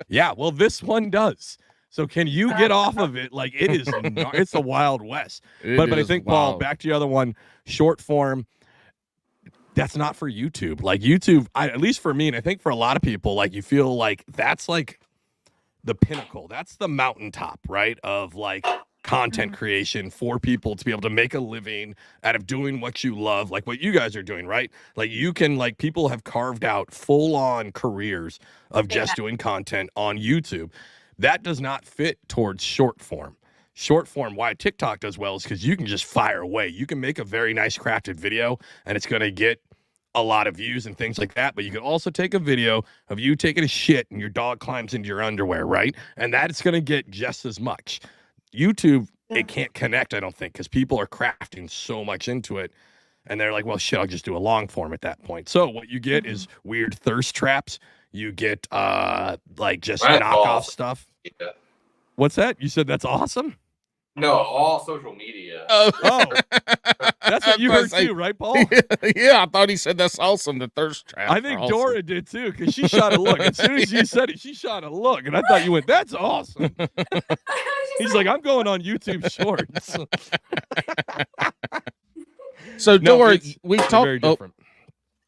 yeah, well, this one does. So can you get off of it? Like, it is, it's the Wild West. But I think, Paul, back to the other one, short form, that's not for YouTube. Like YouTube, at least for me, and I think for a lot of people, like you feel like that's like the pinnacle. That's the mountaintop, right? Of like content creation for people to be able to make a living out of doing what you love, like what you guys are doing, right? Like you can, like people have carved out full-on careers of just doing content on YouTube. That does not fit towards short form. Short form, why TikTok does well is because you can just fire away. You can make a very nice crafted video and it's going to get a lot of views and things like that. But you can also take a video of you taking a shit and your dog climbs into your underwear, right? And that's going to get just as much. YouTube, it can't connect, I don't think, because people are crafting so much into it. And they're like, well, shit, I'll just do a long form at that point. So what you get is weird thirst traps. You get like just knockoff stuff. Yeah. What's that? You said that's awesome? No, all social media. Oh, that's what you heard too, right, Paul? Yeah, I thought he said that's awesome. The thirst trap. I think Dora did too, because she shot a look. As soon as you said it, she shot a look, and I thought you went, "That's awesome." He's like, "I'm going on YouTube Shorts." So Dora, we've talked.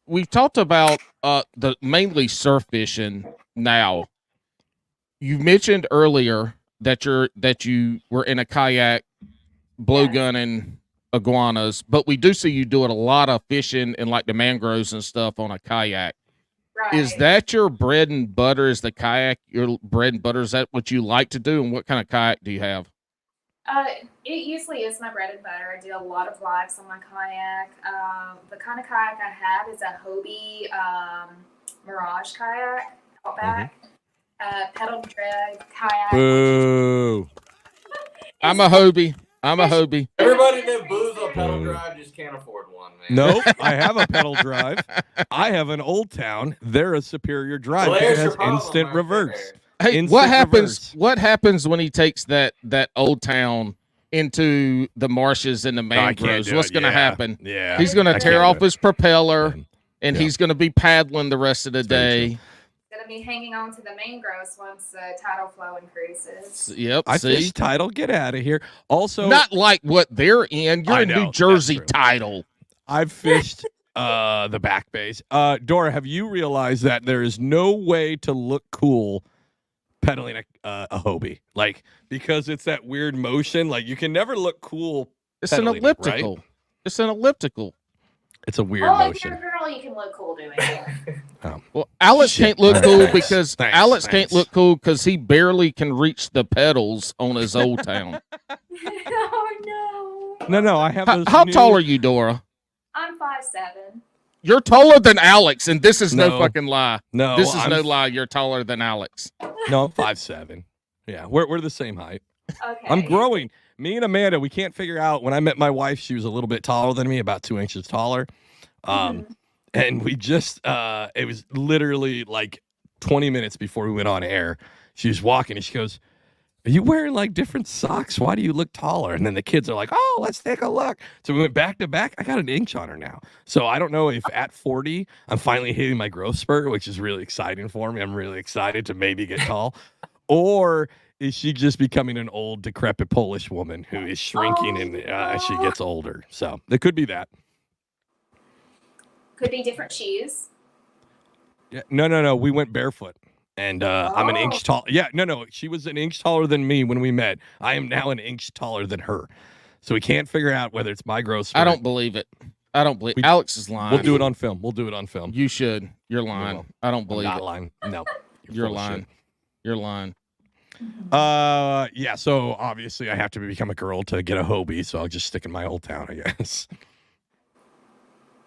We've talked about the mainly surf fishing. Now, you mentioned earlier that you were in a kayak, blowgunning iguanas, but we do see you doing a lot of fishing in like the mangroves and stuff on a kayak. Right. Is that your bread and butter? Is the kayak your bread and butter? Is that what you like to do? And what kind of kayak do you have? It usually is my bread and butter. I do a lot of lives on my kayak. The kind of kayak I have is a Hobie Mirage kayak, Outback. Pedal drive kayak. Boo! I'm a Hobie. Everybody that boos a pedal drive just can't afford one, man. No, I have a pedal drive. I have an Old Town. They're a superior drive. Well, It there's has your problem instant right reverse. Hey, Instant what happens? reverse. What happens when he takes that Old Town into the marshes and the No, I can't mangroves? do What's it. going to Yeah. happen? Yeah, He's going I to can't tear do off it. his propeller, and Yeah. he's going to be paddling the rest of the very day. Going to be hanging on to the mangroves once the tidal flow increases. Yep. I see, fish tidal. Get out of here. Also, not like what they're in. You're I in know, New that's Jersey true. tidal. I've fished the back bays. Dora, have you realized that there is no way to look cool pedaling a Hobie? Like, because it's that weird motion. Like, you can never look cool. It's an pedaling it, elliptical. right? It's an elliptical. It's a weird Well, if motion. you're a girl, you can look cool doing it. Well, Alex Shit. can't look cool Thanks. because Thanks. Alex can't Thanks. look cool because he barely can reach the pedals on his Old Town. Oh, no. No, I have those How new- tall are you, Dora? I'm 5'7". You're taller than Alex, and this is no No. fucking lie. No, This is I'm, no lie. You're taller than Alex. No, I'm 5'7". Yeah, we're the same height. Okay. I'm growing. Me and Amanda, we can't figure out. When I met my wife, she was a little bit taller than me, about 2 inches taller. And we just, it was literally like 20 minutes before we went on air. She was walking and she goes, "Are you wearing like different socks? Why do you look taller?" And then the kids are like, "Oh, let's take a look." So we went back to back. I got an inch on her now. So I don't know if at 40, I'm finally hitting my growth spurt, which is really exciting for me. I'm really excited to maybe get tall. Or is she just becoming an old, decrepit Polish woman who is shrinking as she gets older? So it could be that. Could be different shoes. Yeah, no. We went barefoot. And I'm an inch tall. Yeah, no. She was an inch taller than me when we met. I am now an inch taller than her. So we can't figure out whether it's my growth spurt. I don't believe it. Alex is lying. We'll do it on film. You should. You're lying. I don't believe I'm not it. lying. No. You're lying. You're lying. Yeah, so obviously I have to become a girl to get a Hobie, so I'll just stick in my old town, I guess.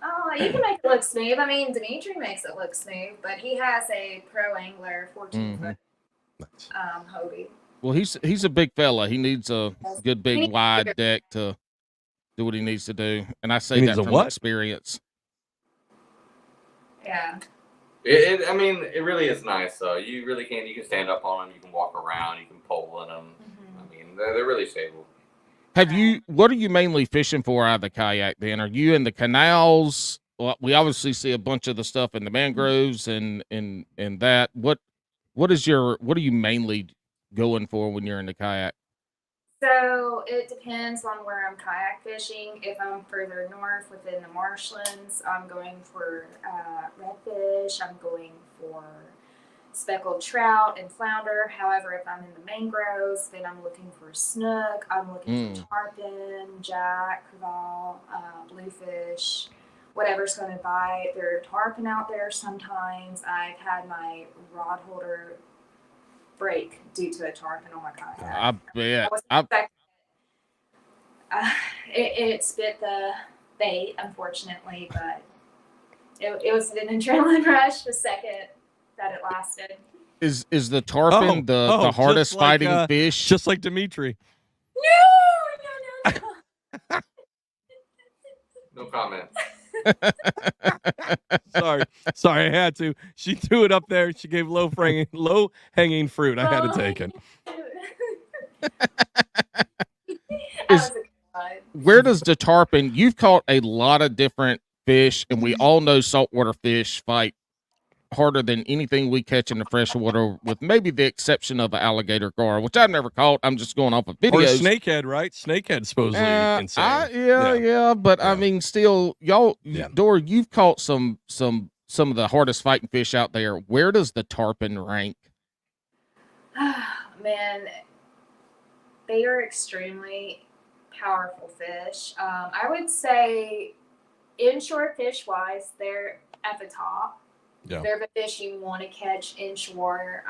Oh, you can make it look smooth. I mean, Demetri makes it look smooth, but he has a pro angler 14-foot Hobie. Well, he's a big fella. He needs a good big wide deck to do what he needs to do, and I say that from experience. Yeah. I mean, it really is nice, though. You really can. You can stand up on them. You can walk around. You can pole in them. I mean, they're really stable. What are you mainly fishing for out of the kayak then? Are you in the canals? Well, we obviously see a bunch of the stuff in the mangroves and that. What are you mainly going for when you're in the kayak? So it depends on where I'm kayak fishing. If I'm further north within the marshlands, I'm going for redfish. I'm going for speckled trout and flounder. However, if I'm in the mangroves, then I'm looking for snook. I'm looking for tarpon, jack, crevalle, bluefish, whatever's going to bite. There are tarpon out there sometimes. I've had my rod holder break due to a tarpon on my kayak. I bet. It spit the bait, unfortunately, but it was an adrenaline rush the second that it lasted. Is the tarpon the hardest fighting fish? Just like Demetri. No. No comment. Sorry, I had to. She threw it up there. She gave low hanging fruit. I had to take it. Where does the tarpon? You've caught a lot of different fish, and we all know saltwater fish fight harder than anything we catch in the freshwater, with maybe the exception of an alligator gar, which I've never caught. I'm just going off of videos. Or a snakehead, right? Snakehead supposedly insane. Yeah, but I mean, still, y'all, Dora, you've caught some of the hardest fighting fish out there. Where does the tarpon rank? Man, they are extremely powerful fish. I would say inshore fish wise, they're at the top. Yeah. They're the fish you want to catch inshore.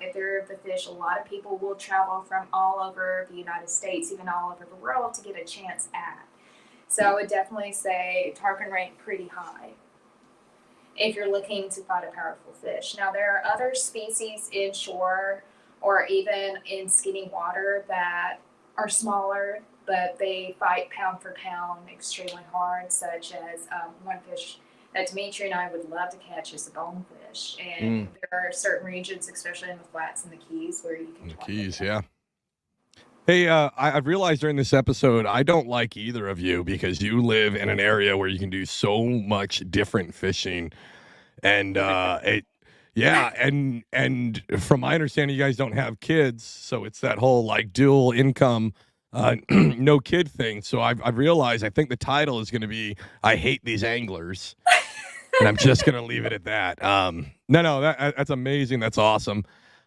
If they're the fish, a lot of people will travel from all over the United States, even all over the world, to get a chance at. So I would definitely say tarpon rank pretty high if you're looking to fight a powerful fish. Now, there are other species inshore or even in skinny water that are smaller, but they fight pound for pound extremely hard, such as one fish that Demetri and I would love to catch is a bonefish. And there are certain regions, especially in the flats and the Keys, where you can the Keys, yeah. Hey, I've realized during this episode, I don't like either of you because you live in an area where you can do so much different fishing. And and from my understanding, you guys don't have kids, so it's that whole like dual income no kid thing. So I've realized, I think the title is going to be I Hate These Anglers. And I'm just going to leave it at that. That's amazing. That's awesome.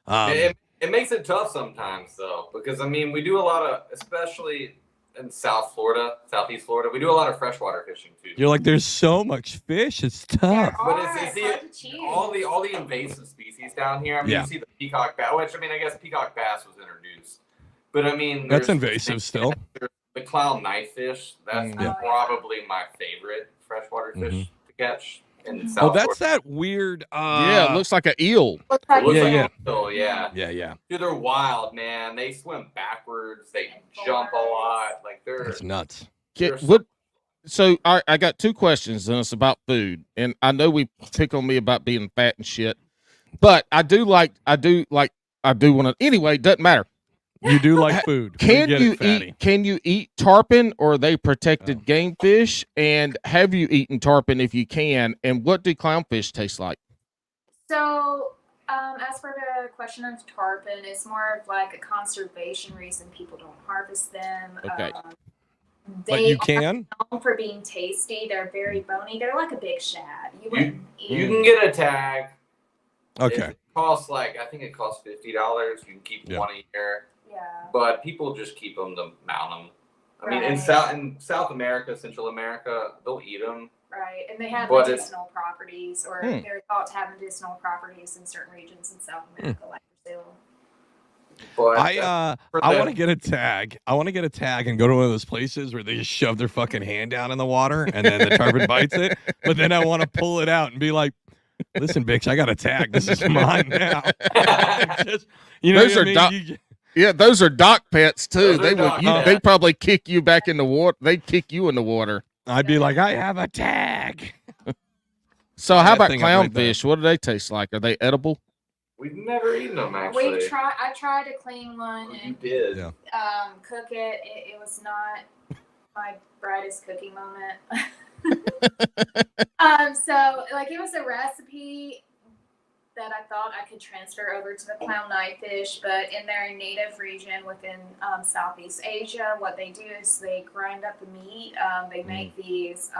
It makes it tough sometimes, though, because, I mean, we do a lot of, especially in Southeast Florida, we do a lot of freshwater fishing, too. You're like, there's so much fish. It's tough. But it's all the invasive species down here. I mean, you see the peacock bass, which, I mean, I guess peacock bass was introduced. But, I mean, that's invasive still. The clown knifefish, that's probably my favorite freshwater fish to catch. in Oh, South that's Florida. that weird. Yeah, it looks like an eel. Looks like It looks Yeah, like yeah. a whale, yeah. Yeah. Dude, they're wild, man. They swim backwards. They And jump a forwards. lot. Like they're That's nuts. they're so- What? So I got two questions, and it's about food. And I know we pick on me about being fat and shit, but I do want to. Anyway, doesn't matter. You do like food. We Can get you it, fatty. eat? Can you eat tarpon, or are they protected game fish? And have you eaten tarpon if you can? And what do clownfish taste like? So, as for the question of tarpon, it's more of like a conservation reason people don't harvest them. Okay. But They you can. are known for being tasty. They're very bony. They're like a big shad. You you, wouldn't eat you them. can get a tag. Okay. It costs I think it costs $50. You can keep Yeah. one a year, Yeah. but people just keep them to mount them. I mean, in Right. South America, Central America, they'll eat them. Right, and they have But medicinal properties, or Hmm. they're thought to have medicinal properties in certain regions in South America, like Brazil. But I for I the- want to get a tag. I want to get a tag and go to one of those places where they just shove their fucking hand down in the water and then the tarpon bites it. But then I want to pull it out and be like, "Listen, bitch, I got a tag. This is mine now." Just, you know, Those what are I mean? doc- You- Yeah, those are dock pets too. Those are They would. dock pets. They probably kick you back in the water. They'd kick you in the water. I'd be like, "I have a tag." So how That about thing up right there. clownfish? What do they taste like? Are they edible? We've never eaten them actually. I tried to clean one You and did. Yeah. cook it. It was not my brightest cooking moment. So like it was a recipe that I thought I could transfer over to the clown knifefish, but in their native region within Southeast Asia, what they do is they grind up the meat. They make these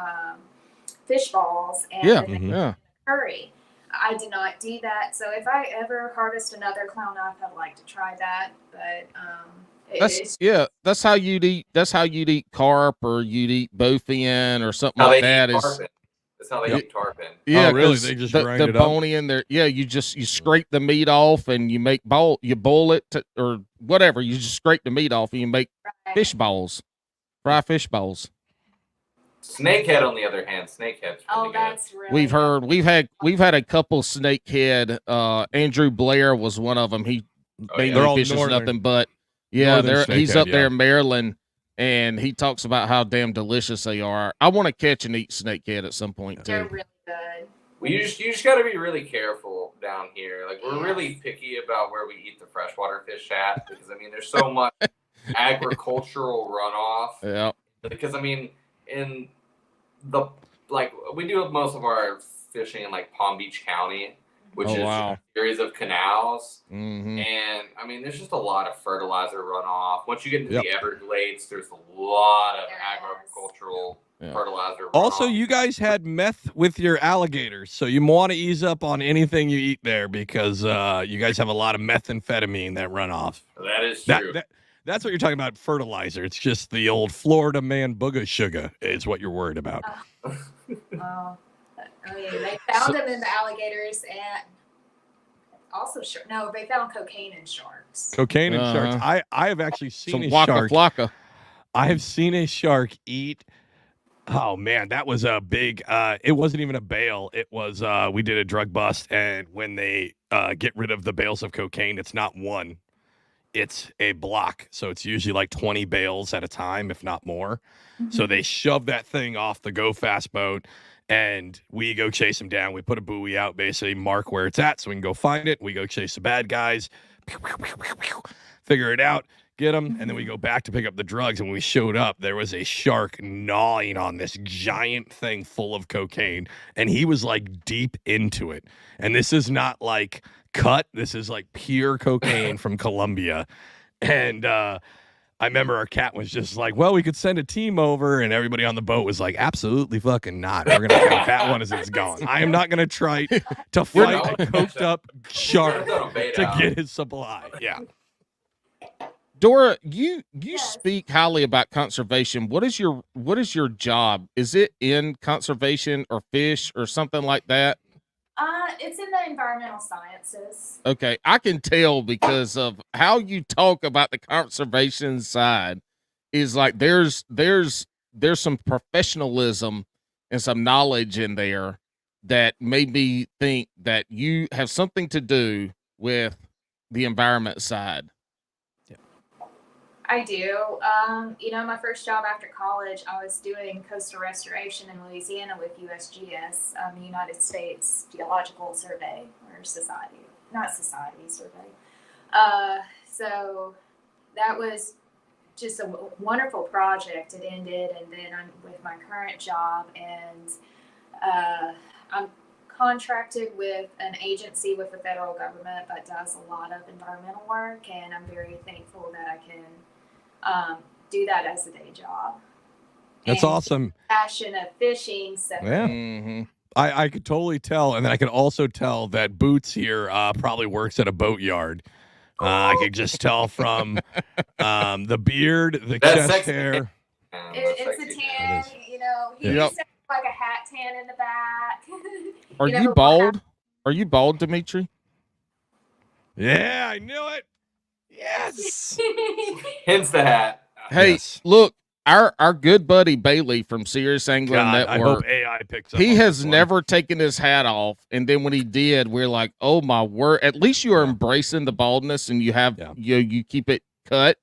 fish balls and Yeah, then they yeah. curry. I did not do that, so if I ever harvest another clown knife, I'd like to try that. But That's how you'd eat. That's how you'd eat carp, or you'd eat bowfin, or something How like they that. eat Is tarpon. That's how they eat tarpon. yeah, Oh, really? 'cause They just the grind it up? bony in there. Yeah, you scrape the meat off, and you boil it or whatever. You just scrape the meat off, and you make fish balls, fry fish balls. Snakehead, on the other hand, snakehead's really good. that's really We've had a couple snakehead. Andrew Blair was one of them. He Oh, mainly yeah. They're all fishes northern- nothing but yeah. northern He's snakehead, up there yeah. in Maryland, and he talks about how damn delicious they are. I want to catch and eat snakehead at some point They're too. really good. You just got to be really careful down here. Like we're really picky about where we eat the freshwater fish at because I mean there's so much agricultural runoff. Yeah. Because I mean in the we do most of our fishing in like Palm Beach County, which Oh, is wow. a series of canals. hmm And I mean, there's just a lot of fertilizer runoff. Once you get into Yep. the Everglades, there's a lot of Yes. agricultural Yeah. fertilizer runoff. Also, you guys had meth with your alligators, so you want to ease up on anything you eat there because you guys have a lot of methamphetamine that run off. That is true. That's what you're talking about, fertilizer. It's just the old Florida man booger sugar is what you're worried about. Oh, I mean, they found them in the alligators and also they found cocaine in sharks. Cocaine and sharks. Uh-huh. I have actually seen Some a waka shark. flocka. I have seen a shark eat. Oh man, that was a big. It wasn't even a bale. It was. We did a drug bust, and when they get rid of the bales of cocaine, it's not one. It's a block, so it's usually like 20 bales at a time, if not more. So they shove that thing off the go fast boat, and we go chase them down. We put a buoy out, basically mark where it's at, so we can go find it. We go chase the bad guys, figure it out, get them, and then we go back to pick up the drugs. And when we showed up, there was a shark gnawing on this giant thing full of cocaine, and he was like deep into it. And this is not like cut; this is like pure cocaine from Colombia. And I remember our cat was just like, well, we could send a team over, and everybody on the boat was like, absolutely fucking not. We're going to count that one as it's gone. I am not going to try to fight a coked up shark to get his supply. Yeah. Dora, you Yes. speak highly about conservation. What is your job? Is it in conservation or fish or something like that? It's in the environmental sciences. Okay, I can tell because of how you talk about the conservation side is like there's some professionalism and some knowledge in there. that made me think that you have something to do with the environment side. I do. My first job after college, I was doing coastal restoration in Louisiana with USGS, the United States Geological Survey, or Society, not Society, Survey. So that was just a wonderful project. It ended, and then I'm with my current job, and I'm contracted with an agency with the federal government that does a lot of environmental work, and I'm very thankful that I can do that as a day job. That's and awesome. Passion of fishing. So Yeah. Mm-hmm. I could totally tell, and then I could also tell that Boots here probably works at a boatyard. I could just tell from the beard, the That's chest sexy. hair. it's a tan. He Yep. used to have like a hat tan in the back. Are you bald? Are you bald, Demetri? Yeah, I knew it. Yes. Hence the hat. Hey, Yes. look, our good buddy Bailey from Serious Angling God, I hope Network. AI picks up. He on has this one. never taken his hat off, and then when he did, we're like, "Oh my word!" At least you are embracing the baldness, and you have you keep it cut.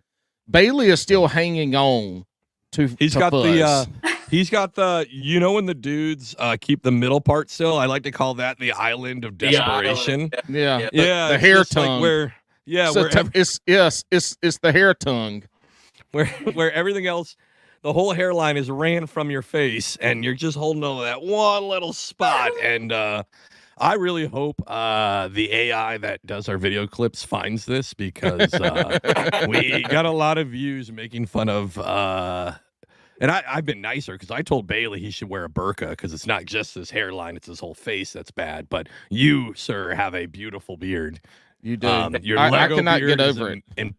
Bailey is still hanging on to. He's to got fuzz. he's got the when the dudes keep the middle part still. I like to call that the island of desperation. Yeah, Yeah, the it's hair just like tongue. where So where it's the hair tongue. where everything else, the whole hairline is ran from your face, and you're just holding on to that one little spot. And I really hope the AI that does our video clips finds this, because we got a lot of views making fun of. And I've been nicer, because I told Bailey he should wear a burqa, because it's not just his hairline, it's his whole face that's bad. But you, sir, have a beautiful beard. You do. Your I Lego cannot beard get is over it. And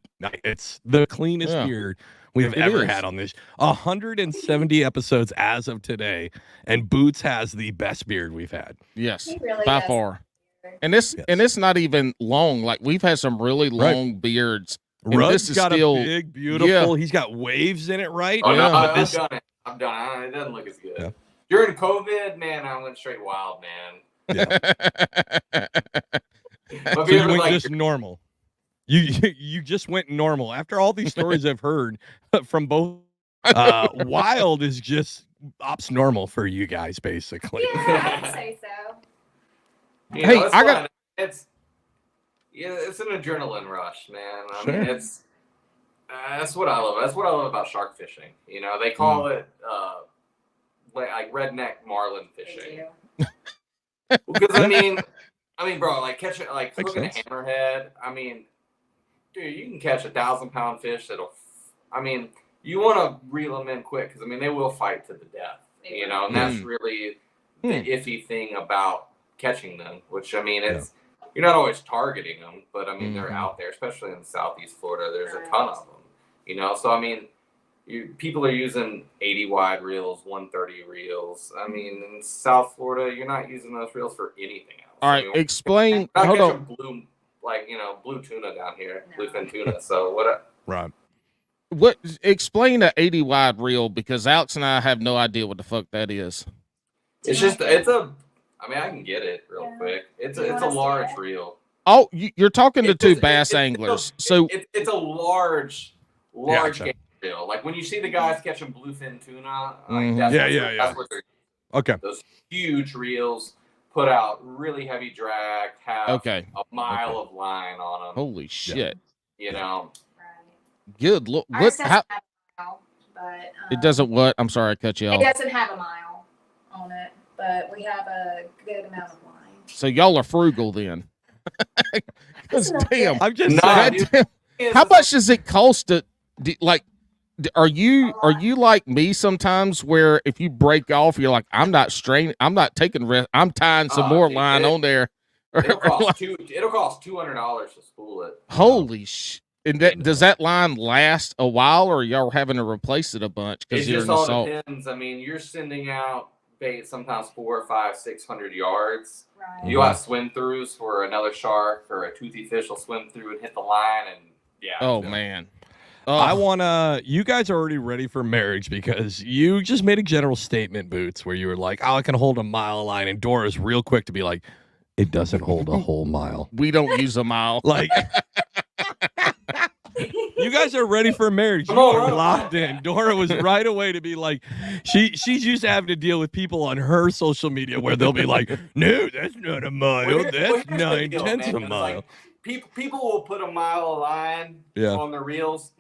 it's the cleanest Yeah. beard we have It ever is. had on this. 170 episodes as of today, and Boots has the best beard we've had. Yes, He really by does. far. And it's not even long. Like, we've had some really long beards. And Rudd's this is got still a big, beautiful. He's got waves in it, right? Oh, no, But I've this- done it. I've done it. It doesn't look as good. Yeah. During COVID, man, I went straight wild, man. My So beard you was went like, just normal. You just went normal. After all these stories I've heard from both, wild is just ops normal for you guys, basically. Yeah, I'd say so. you Hey, know, it's I got- fun. It's an adrenaline rush, man. I Sure. mean, it's that's what I love. That's what I love about shark fishing. They call it like redneck marlin They fishing. do. Because I mean, bro, like hooking sense. a hammerhead. I mean, dude, you can catch 1,000-pound fish you want to reel them in quick, because they will fight to the death. They And that's really the iffy thing about catching them. Which it's you're not always targeting them, but they're out there, especially in Southeast Florida. There's a ton of them. So people are using 80 wide reels, 130 reels. In South Florida, you're not using those reels for anything else. All right, explain. Not Hold catching on. blue tuna down here, No. bluefin tuna. So what? Right. What? Explain the 80 wide reel, because Alex and I have no idea what the fuck that is. It's just I can get it real Yeah. quick. It's Do you a wanna see large it? reel. Oh, you're talking to It's two just- bass it's anglers. a- So it's a large Gotcha. game reel. Like when you see the guys catching bluefin tuna, Mhm. that's Yeah. that's what they're Okay. those huge reels put out really heavy drag, have okay. a mile of line on them. Holy shit. Right. Good look. What? Ours doesn't How? have a mile, but It doesn't what? I'm sorry, I cut you It off. doesn't have a mile on it, but we have a good amount of line. So y'all are frugal then. 'Cause That's damn. I'm just Nah, saying. dude. Goddamn. How much does it cost to are you like me sometimes, where if you break off, you're like, I'm not taking risk, I'm tying some more Dude, line on there. It'll cost $200 to spool it. Holy sh! And does that line last a while, or y'all having to replace it a bunch It because you're in just the all salt? depends. You're sending out bait sometimes 400, 500, 600 yards. Right. You have swim throughs for another shark or a toothy fish will swim through and hit the line, and yeah. Oh it's- man, I wanna. You guys are already ready for marriage because you just made a general statement, Boots, where you were like, "Oh, I can hold a mile line," and Dora's real quick to be like, "It doesn't hold a whole mile." We don't use a mile. Like, you guys are ready for marriage. You are locked in. Dora was right away to be like, she's used to having to deal with people on her social media where they'll be like, "No, that's not a mile. That's 9/10 a mile." Like, people will put a mile of line on their reels,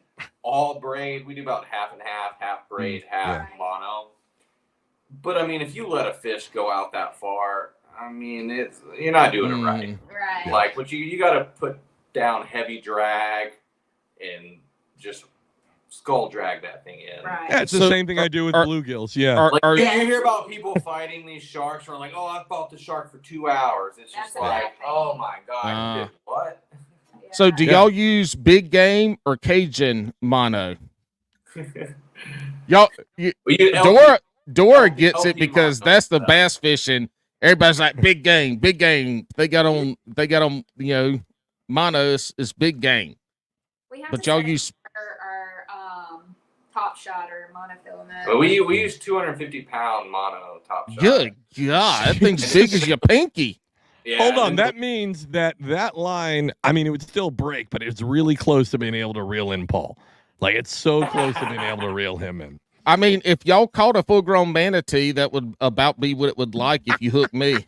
all braid. We do about half and half braid, half mono. But I mean, if you let a fish go out that far, I mean, you're not doing it right. Right. Like, what you got to put down heavy drag and just skull drag that thing in. Right. Yeah, it's the same thing I do with bluegills. Yeah. You hear about people fighting these sharks who are like, "Oh, I fought the shark for 2 hours." It's just like, oh my God, you did what? So do y'all use big game or Cajun mono? Y'all, Dora gets it because that's the bass fishing. Everybody's like big game, big game. They got on, you know, mono is big game. We have but to y'all set use our top shot or monofilament. But we use 250-pound mono top shot. Good God, that thing's big as your pinky. Yeah, Hold on, that means that line, I mean, it would still break, but it's really close to being able to reel in Paul. Like, it's so close to being able to reel him in. I mean, if y'all caught a full-grown manatee, that would about be what it would like if you hooked me.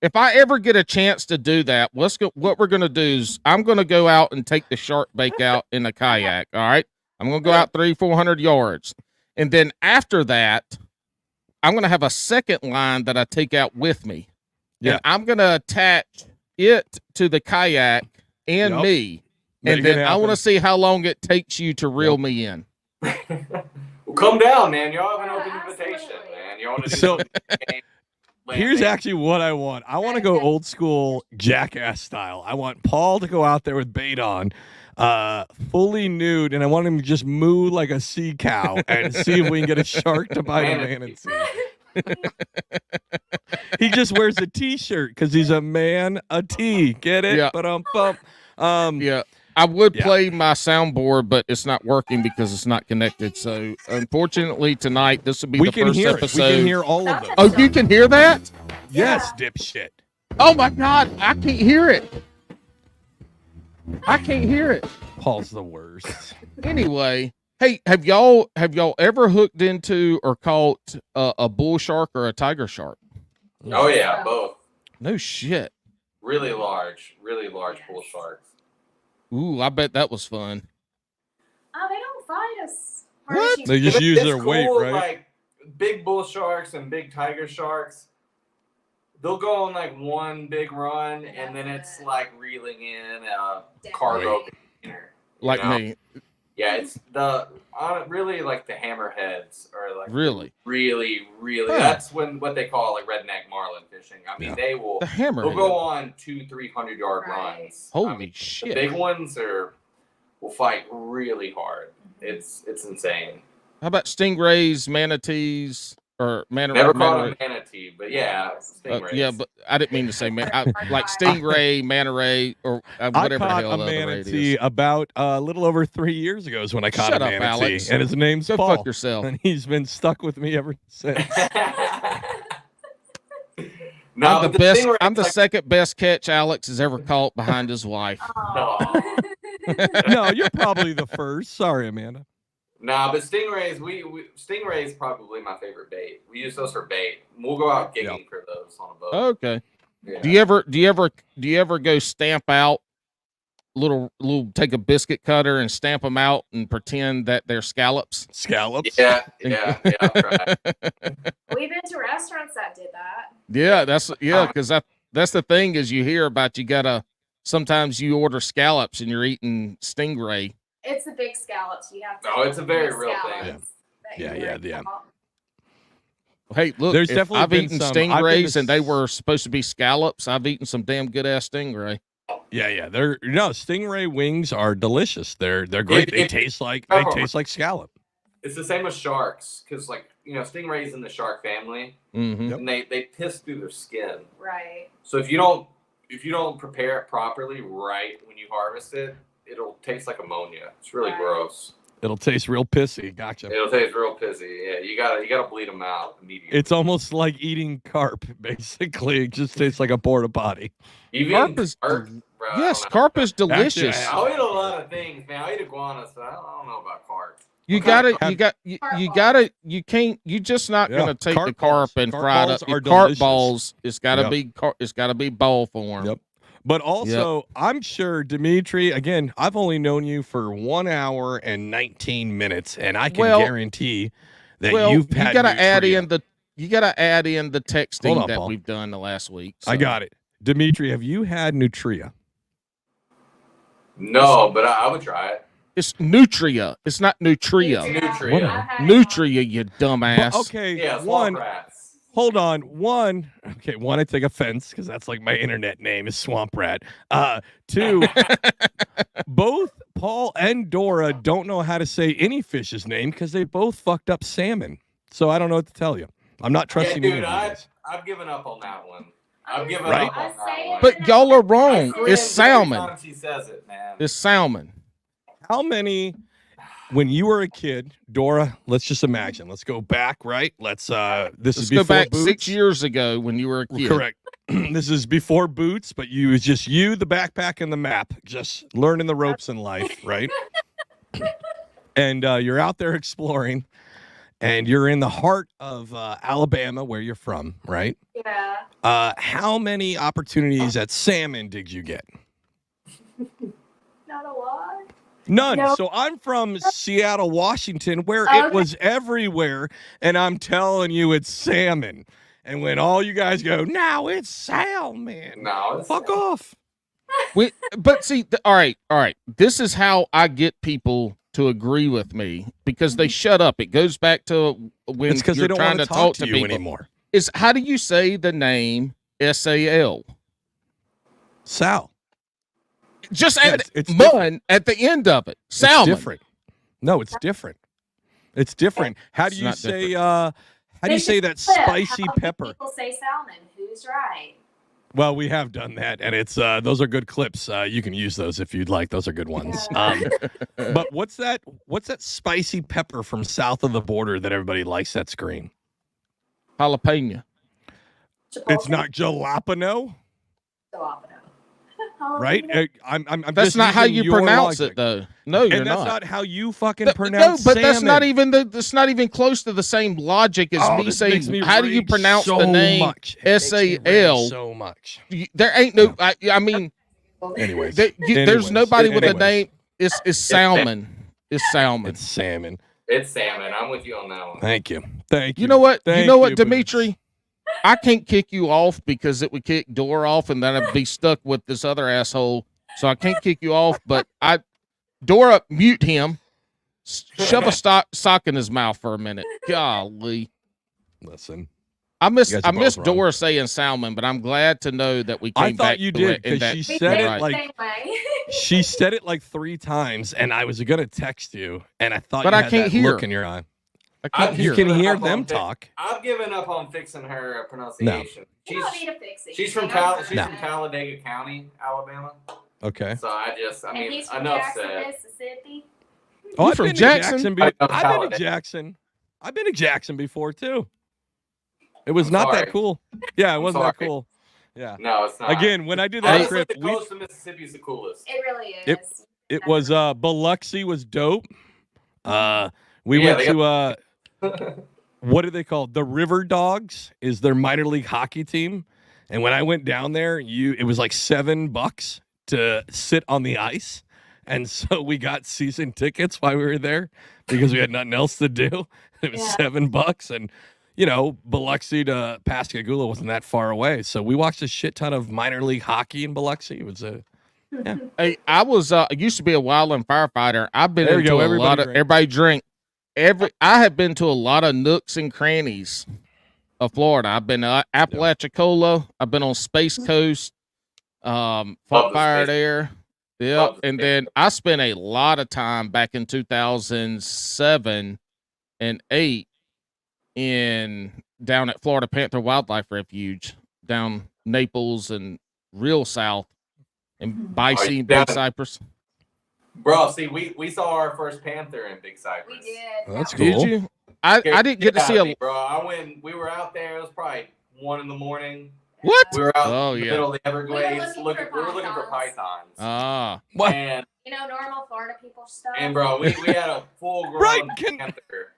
If I ever get a chance to do that, what we're going to do is I'm going to go out and take the shark bait out in a kayak, all right? I'm going to go out 300-400 yards. And then after that, I'm going to have a second line that I take out with me. Yeah. And I'm going to attach it to the kayak and me. And then I want to see how long it takes you to reel me in. Well, come down, man. Y'all have an open invitation, man. You want to do something? Here's actually what I want. I want to go old school jackass style. I want Paul to go out there with bait on, fully nude, and I want him to just moo like a sea cow and see if we can get a shark to bite a manatee. He just wears a t-shirt because he's a man, a T. Get it? Yeah. Yeah. I would play my soundboard, but it's not working because it's not connected. So, unfortunately, tonight this will be the first episode. We can hear all of them. Oh, you can hear that? Yes, dipshit. Oh my God, I can't hear it. I can't hear it. Paul's the worst. Anyway, hey, have y'all ever hooked into or caught a bull shark or a tiger shark? Oh yeah, both. No shit. Really large bull sharks. Ooh, I bet that was fun. Oh, they don't fight us. What? They just use their weight, right? Like big bull sharks and big tiger sharks, they'll go on like one big run, and then it's like reeling in a cargo container. Like me. Yeah, it's really like the hammerheads are like really. Huh. That's what they call like redneck marlin fishing. I mean, they will they'll go on 200-300 yard runs. Holy shit! The big ones will fight really hard. It's insane. How about stingrays, manatees, or Never caught a manatee, but yeah, stingrays. Yeah, but I didn't mean to say like stingray, manta ray, or whatever I the caught hell a the other ray manatee is. about a little over 3 years ago is when I caught Shut a up, manatee, Alex. and his name's Go Paul. fuck yourself. And he's been stuck with me ever since. No, I'm the best. I'm the second best catch Alex has ever caught behind his wife. No, you're probably the first. Sorry, Amanda. Nah, but stingrays, stingrays probably my favorite bait. We use those for bait. We'll go out gigging for those on a boat. Okay. Yeah. Do you ever go stamp out little take a biscuit cutter and stamp them out and pretend that they're scallops? Scallops? Yeah. I've tried. We've been to restaurants that did that. Yeah, because that's the thing is you hear about sometimes you order scallops and you're eating stingray. It's the big scallops. You have to. No, it's a very real thing. Yeah. Hey, look, There's definitely I've been eaten some- stingrays and they were supposed to be scallops. I've eaten some damn good ass stingray. Yeah. Stingray wings are delicious. They're great. They taste like scallop. It's the same with sharks, because stingrays in the shark family, Mm-hmm. and they piss through their skin. Right. So if you don't prepare it properly right when you harvest it, it'll taste like ammonia. It's really gross. It'll taste real pissy. Gotcha. It'll taste real pissy. Yeah, you gotta bleed them out immediately. It's almost like eating carp, basically. It just tastes like a porta potty. Carp is carp is delicious. I'll eat a lot of things, man. I'll eat iguanas, but I don't know about carp. You can't. You just not gonna take the carp and fry it up. Carp balls. It's gotta be. It's gotta be ball form. Yep. But also, I'm sure, Demetri, again, I've only known you for 1 hour and 19 minutes, and I can guarantee that you've had you gotta add nutria. in the texting that we've done the last week. So. I got it. Demetri, have you had nutria? No, but I would try it. It's nutria. It's not nutria. Nutria. Nutria, you dumbass. But, okay, Yeah, one. rats. Hold on. One, I take offense because that's like my internet name is Swamp Rat. Two, both Paul and Dora don't know how to say any fish's name because they both fucked up salmon. So I don't know what to tell you. I'm not trusting you. Dude, I've given up on that one. I've given up on that one. But y'all are wrong. It's salmon. Every time she says it, man. It's salmon. How many, when you were a kid, Dora, let's just imagine. Let's go back, right? Let's go back Boots. 6 years ago when you were a kid. Correct. This is before Boots, but it was just you, the backpack, and the map, just learning the ropes in life, right? And you're out there exploring, and you're in the heart of Alabama, where you're from, right? Yeah. How many opportunities at salmon did you get? Not a lot. None. No. So I'm from Seattle, Washington, where Okay. it was everywhere, and I'm telling you it's salmon. And when all you guys go, no, it's salmon. No, it's Fuck off. But see, all right. This is how I get people to agree with me because they shut up. It goes back to when It's because you're they don't trying want to to talk to to you people. anymore. Is how do you say the name SAL? Sal. Just Yeah, add it's mun at the end of it. Salmon. It's different. No, it's different. It's different. How do It's you not say how do you say that spicy pepper? People say salmon. Who's right? Well, we have done that, and it's those are good clips. You can use those if you'd like. Those are good ones. But what's that spicy pepper from south of the border that everybody likes that's green? Jalapeno. It's not jalapeno, Jalapeno. right? I'm That's just not how using you your pronounce logic. it, though. No, you're And that's not. not how you fucking pronounce No, but that's salmon. not even that's not even close to the same logic as me this saying. makes me How do you rage pronounce so the name much. It makes me rage SAL? so much. There ain't no. I mean, Anyways, there's nobody with a anyways. name. It's salmon. It's salmon. It's salmon. It's salmon. I'm with you on that one. Thank you. Thank you. You know what? Thank you know what, you, Demetri? I can't kick you off because it would kick Dora off, and then I'd be stuck with this other asshole. So I can't kick you off. But Dora, mute him. Shove a sock in his mouth for a minute. Golly, Listen, I miss You guys are both wrong. Dora saying salmon, but I'm glad to know that we came I back thought you to did it and because that she We said think it right. the like same way. she said it like 3 times, and I was gonna text you, and I thought But you I had can't that hear. look in your eye. I can't I've You hear. can given hear up them on talk. I've given up on fixing her pronunciation. You don't need to fix it. She's You from know She's that. from Talladega County, Alabama. Okay. So I And mean, he's from enough Jackson, said. Mississippi. Oh, You I've from been Jackson? to Jackson. I know I've been to Talladega. Jackson. I've been to Jackson before too. It was I'm not sorry. that cool. Yeah, it wasn't that sorry. cool. Yeah. No, it's not. Again, when I did that Honestly, trip, the coast of Mississippi is the coolest. It really It- is. it was Biloxi was dope. We Yeah, went they to what are they called? The River Dogs is their minor league hockey team. And when I went down there, it was like $7 to sit on the ice. And so we got season tickets while we were there because we had nothing else to do. It was Yeah. $7. And, Biloxi to Pascagoula wasn't that far away. So we watched a shit ton of minor league hockey in Biloxi. It was Hey, I was I used to be a wildland firefighter. I've been There we into go. a Everybody lot of drink. everybody drink. I have been to a lot of nooks and crannies of Florida. I've been to Apalachicola. I've been on Space Coast. Fought the fire Space- there. Yeah, Love the and Space then I spent a lot of time back in 2007 and 8 down at Florida Panther Wildlife Refuge, down Naples and real south, and Bicey, down Big Cypress. Bro, see, we saw our first panther in Big Cypress. We did. That's That cool. was- Did you? I didn't get to see a bro. We were out there. It was probably 1 in. what? We were out Oh, in the yeah. middle of the Everglades. We were looking for pythons. Ah, What? And normal Florida people stuff. bro, we had a full grown Right, can- panther.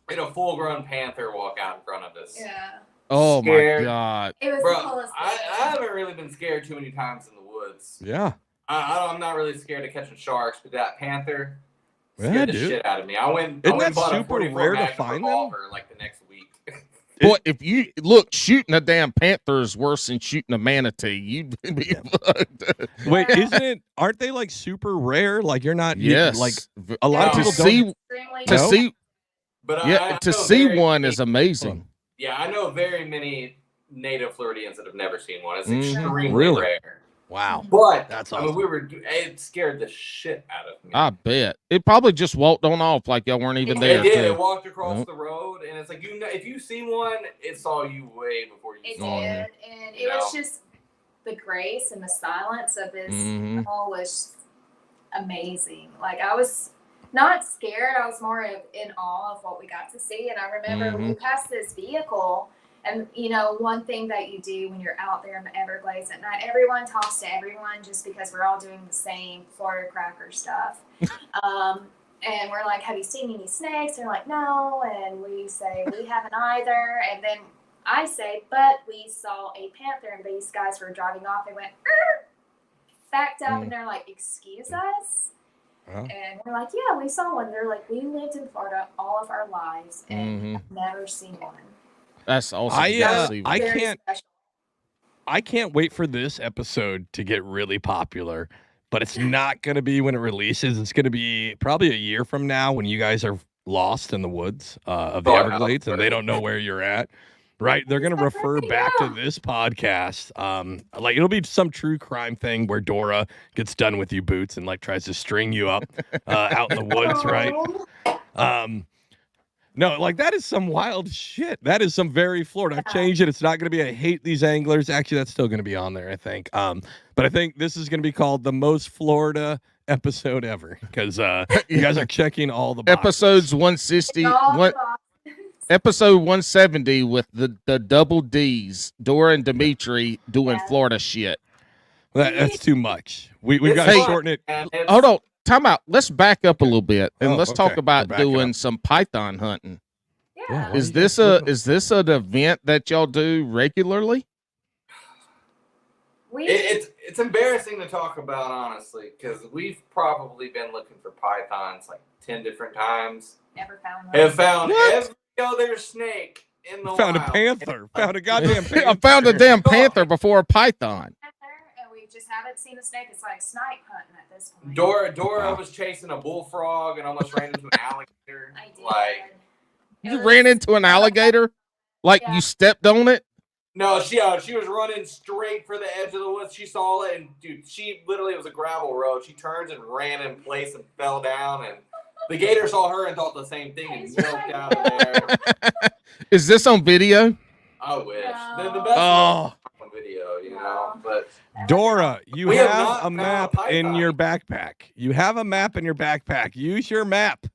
We had a full grown panther walk out in front of us. Yeah. oh my Scared. God. It was Bro, the coolest I thing. haven't really been scared too many times in the woods. Yeah. I'm not really scared of catching sharks, but that panther Yeah, scared the dude. shit out of me. I went Isn't and that bought a super 44 rare to Magnum find them? revolver like the next week. Boy, if you look, shooting a damn panther is worse than shooting a manatee. You'd be fucked. Wait, aren't they like super rare? Like you're not Yes. like a lot of to people see don't. Extremely to No? see But yeah I to know see very one many- is amazing. Yeah, I know very many native Floridians that have never seen one. It's Mhm. extremely Really? rare. Wow. But That's I mean, awesome. it scared the shit out of me. I bet it probably just walked on off like y'all weren't even It there. It did. too. It walked across Nope. the road, and it's like if you see one, it saw you way before you It saw did, it. and You it was know? just the grace and the silence of this Mhm. animal was amazing. Like I was not scared; I was more in awe of what we got to see. And I remember we passed this vehicle, and one thing that you do when you're out there in the Everglades at night, everyone talks to everyone just because we're all doing the same Florida cracker stuff. And we're like, "Have you seen any snakes?" And they're like, "No," and we say, "We haven't either," and then I say, "But we saw a panther," and these guys were driving off. They went, "Er," backed up, and they're like, "Excuse us?" Huh? And we're like, "Yeah, we saw one." They're like, "We lived in Florida all of our lives and have never seen one." That's awesome. I, You gotta see I one. Very can't- special. I can't wait for this episode to get really popular, but it's not going to be when it releases. It's going to be probably a year from now when you guys are lost in the woods of the Oh, Everglades and they don't know where you're at. Right? They're going to refer back to this podcast. Like it'll be some true crime thing where Dora gets done with you, Boots, and like tries to string you up out in the woods, right? No, like that is some wild shit. That is some very Florida. I've changed it. It's not going to be I hate these anglers. Actually, that's still going to be on there, I think. But I think this is going to be called the most Florida episode ever because you guys are checking all the boxes. Episodes 160, All one, the episode 170 with the double D's, Dora and Demetri doing Yeah. Florida shit. That's too much. We've got to Hey. shorten it. And it's- Hold on, time out. Let's back up a little bit and Oh, let's okay. talk about We're backing doing up. some python hunting. Yeah. Yeah. Is you this guys a looking- is this an event that y'all do regularly? It's embarrassing to talk about, honestly, because we've probably been looking for pythons like 10 different times. Never found one. Have found What? every other snake in the Found a wild. panther. Found a goddamn panther. I found a damn panther before a python. And we just haven't seen a snake. It's like snipe hunting at this point. Dora Wow. was chasing a bullfrog and almost ran into an alligator. I did. Like, It You was- ran into an alligator? Like Yeah. you stepped on it? no, she was running straight for the edge of the woods. She saw it, and dude, she literally, it was a gravel road. She turns and ran in place and fell down, and the gator saw her and thought the same thing and milked out of there. Is this on video? I wish. The No. best Oh, on video, but Dora, you We have have not a found map a in python. your backpack. You have a map in your backpack. Use your map.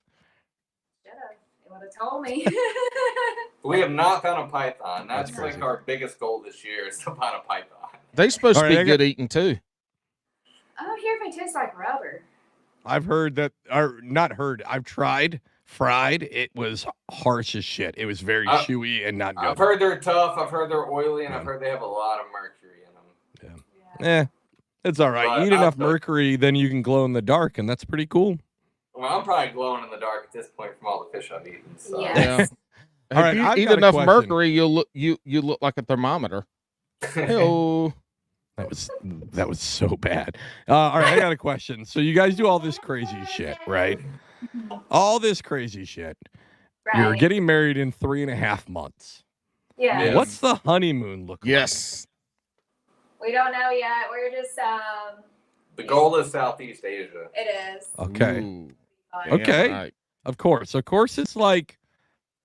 Should've. It would have told me. we have not found a python. That's, That's crazy. like our biggest goal this year is to find a python. They supposed All to right, be I got- good eating too. Oh, here they taste like rubber. I've heard that, or not heard. I've tried fried. It was harsh as shit. It was very I- chewy and not I've good. heard they're tough. I've heard they're oily, and I've heard they have a lot of mercury in them. Yeah. It's all right. But You eat enough I'll- mercury, then you can glow in the dark, and that's pretty cool. Well, I'm probably glowing in the dark at this point from all the fish I've eaten. So. Yeah. Yeah. All If right, you I've eat got a enough question. mercury, you look like a thermometer. Hello. That was so bad. All right, I got a question. So you guys do all this crazy shit, right? All this crazy shit. Right. You're getting married in 3.5 months. Yeah. Yeah. What's the honeymoon look like? Yes. We don't know yet. We're just The goal is Southeast Asia. it is. Okay. Ooh, fun. damn Okay. right. Of course. It's like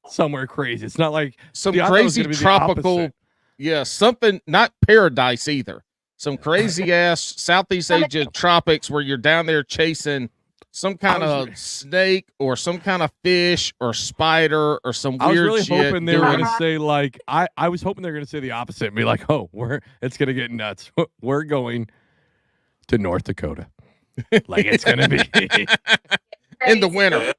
somewhere crazy. It's not like Some See, I thought it was crazy gonna be the tropical. opposite. Yeah, something not paradise either. Some crazy ass Southeast Asia tropics where you're down there chasing some kind I was of snake or some kind of fish or spider or some I was weird really shit. hoping they were doing- going to say like I was hoping they were going to say the opposite and be like, "Oh, it's going to get nuts. We're going to North Dakota." Like it's going to be in the winter.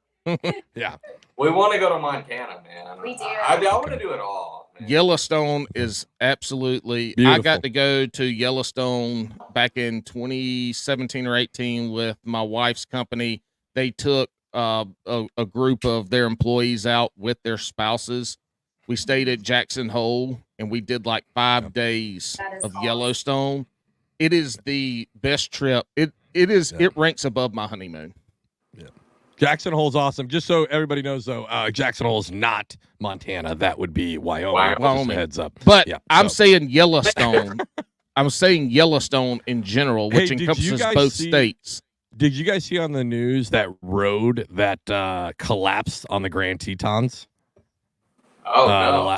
yeah. We want to go to Montana, man. We do. I want to do it all. Man. Yellowstone is absolutely. I Beautiful. got to go to Yellowstone back in 2017 or 18 with my wife's company. They took a group of their employees out with their spouses. We stayed at Jackson Hole and we did like 5 days That is of awesome. Yellowstone. It is the best trip. It is. Yeah. It ranks above my honeymoon. Jackson Hole's awesome. Just so everybody knows, though, Jackson Hole is not Montana. That would be Wyoming. Just a Wyoming. heads up. But Yeah, I'm so- saying Yellowstone. I'm saying Yellowstone in general, which Hey, did you encompasses guys both see- states. Did you guys see on the news that road that collapsed on the Grand Tetons? Oh the no.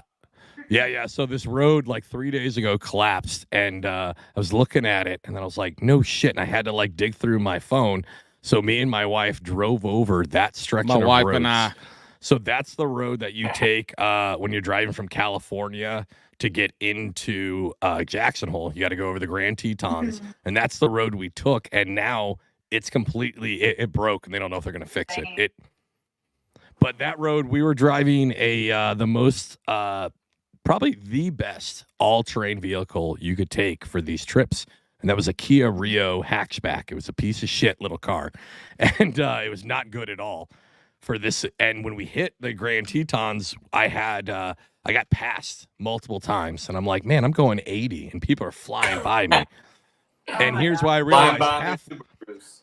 Yeah. So this road like 3 days ago collapsed, and I was looking at it, and then I was like, "No shit!" And I had to like dig through my phone. So me and my wife drove over that stretch. My of wife roads. and I. So that's the road that you take when you're driving from California to get into Jackson Hole. You got to go over the Grand Tetons, and that's the road we took. And now it's completely it broke, and they don't know if they're going to fix it. But that road, we were driving the most probably the best all-terrain vehicle you could take for these trips. And that was a Kia Rio hatchback. It was a piece of shit little car. And it was not good at all for this. And when we hit the Grand Tetons, I got passed multiple times. And I'm like, man, I'm going 80 and people are flying by me. And here's why I Flying realized by me, Subarus.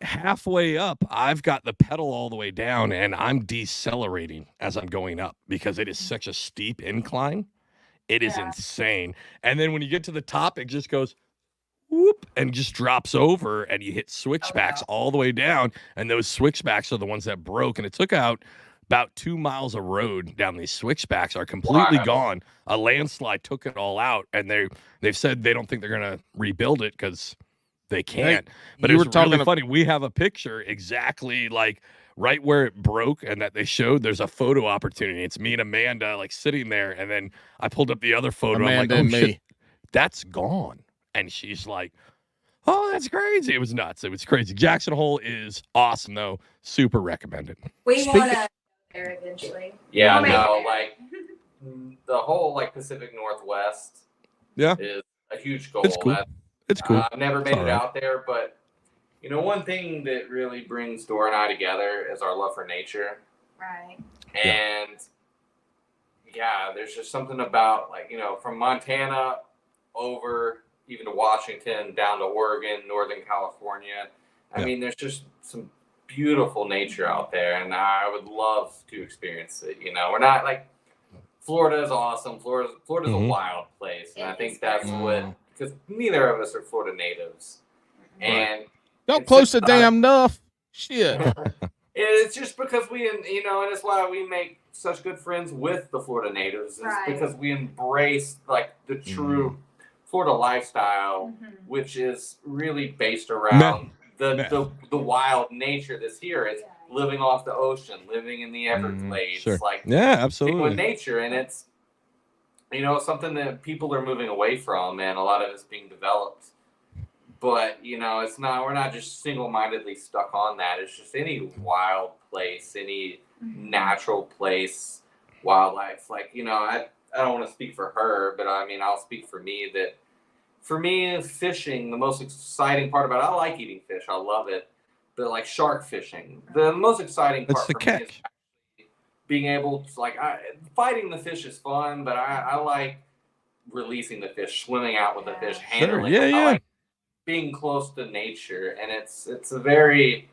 halfway up, I've got the pedal all the way down and I'm decelerating as I'm going up because it is such a steep incline. It is insane. And then when you get to the top, it just goes whoop and just drops over and you hit switchbacks all the way down. And those switchbacks are the ones that broke. And it took out about 2 miles of road down these switchbacks are completely gone. A landslide took it all out. And they've said they don't think they're going to rebuild it because they can't. But you it were was talking really ab- funny. We have a picture exactly like right where it broke and that they showed. There's a photo opportunity. It's me and Amanda like sitting there. And then I pulled up the other photo. Amanda I'm and like, oh, me. shit, that's gone. And she's like, oh, that's crazy. It was nuts. It was crazy. Jackson Hole is awesome, though. Super recommended. We Speaking- want to go there eventually. Yeah, We'll make no, it. like the whole like Pacific Northwest Yeah. is a huge goal. It's cool. It's cool. I've never made all it right. out there, but you know, one thing that really brings Dora and I together is our love for nature. Right. And yeah, there's just something about like, you know, from Montana over even to Washington, down to Oregon, Northern California. I Yeah. mean, there's just some beautiful nature out there, and I would love to experience it. You know, we're not like Florida is awesome. Florida's Mhm. a wild place, and I It think is that's very what because neither of us are Florida natives, and Don't It's close the just, damn enough. Shit. it's just because we, you know, and it's why we make such good friends with the Florida natives. Is Right. because we embrace like the true Florida lifestyle, Mhm. which is really based around Meth. the wild nature that's here. It's Yeah. living off the ocean, living in the Everglades, Sure. like Yeah, being with absolutely. nature, and it's you know something that people are moving away from, and a lot of it's being developed. But you know, it's not. We're not just single-mindedly stuck on that. It's just any wild place, any natural place, wildlife. Like you know, I don't want to speak for her, but I mean, I'll speak for me. That for me, fishing, the most exciting part about it, I like eating fish. I love it. But like shark fishing, the most exciting That's part the for me is catch. being able to fighting the fish is fun, but I like releasing the fish, swimming out with the fish, handling. Yeah, it. yeah. I like being close to nature, and it's a very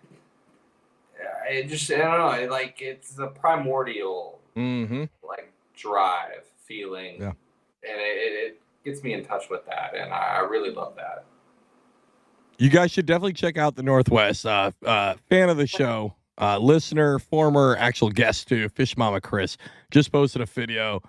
it just I don't know, like it's a primordial Mm-hmm. like drive feeling, Yeah. and it gets me in touch with that, and I really love that. You guys should definitely check out the Northwest. Fan of the show, listener, former actual guest too, Fish Mama Chris, just posted a video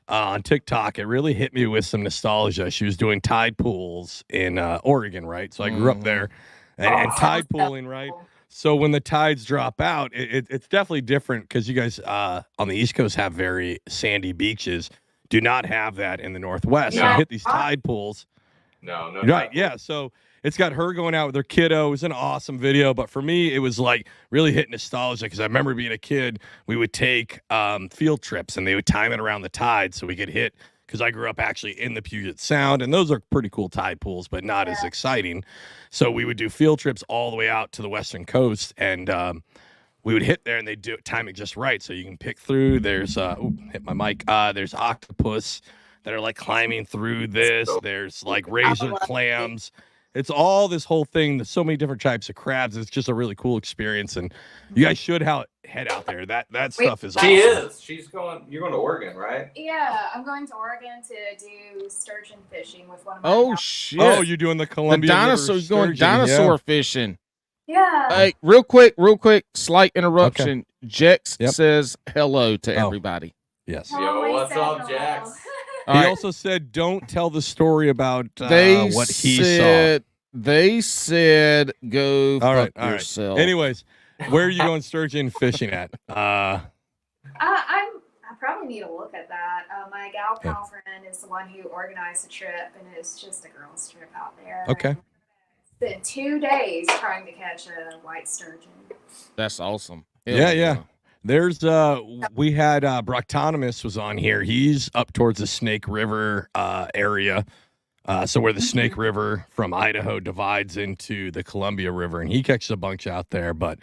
on TikTok. It really hit me with some nostalgia. She was doing tide pools in Oregon, right? So I grew up there, and tide pooling, right? So when the tides drop out, it's definitely different because you guys on the East Coast have very sandy beaches. Do not have that in the Northwest. So you hit these tide pools. No. Right, yeah. So it's got her going out with her kiddo. It was an awesome video. But for me, it was like really hit nostalgia because I remember being a kid, we would take field trips and they would time it around the tide so we could hit, because I grew up actually in the Puget Sound, and those are pretty cool tide pools, but not as exciting. So we would do field trips all the way out to the western coast, and we would hit there, and they do time it just right, so you can pick through. There's hit my mic. There's octopus that are like climbing through this. There's like razor clams. It's all this whole thing. There's so many different types of crabs. It's just a really cool experience, and you guys should head out there. That stuff is awesome. She is. She's going. You're going to Oregon, right? Yeah, I'm going to Oregon to do sturgeon fishing with one of my Oh shit! Oh, you're doing the Columbia dinosaur. River Going sturgeon, dinosaur fishing. Yeah. Hey, real quick, slight interruption. Jex says hello to everybody. Yes. Yo, what's up, Jax? He also said, "Don't tell the story about what he saw." They said, "Go fuck all right. yourself." Anyways, where are you going sturgeon fishing at? I probably need to look at that. My gal pal friend is the one who organized the trip, and it's just a girls' trip out there. Okay. Spent 2 days trying to catch a white sturgeon. That's awesome. Yeah. There's we had Broctonomus was on here. He's up towards the Snake River area. So where the Snake River from Idaho divides into the Columbia River, and he catches a bunch out there. But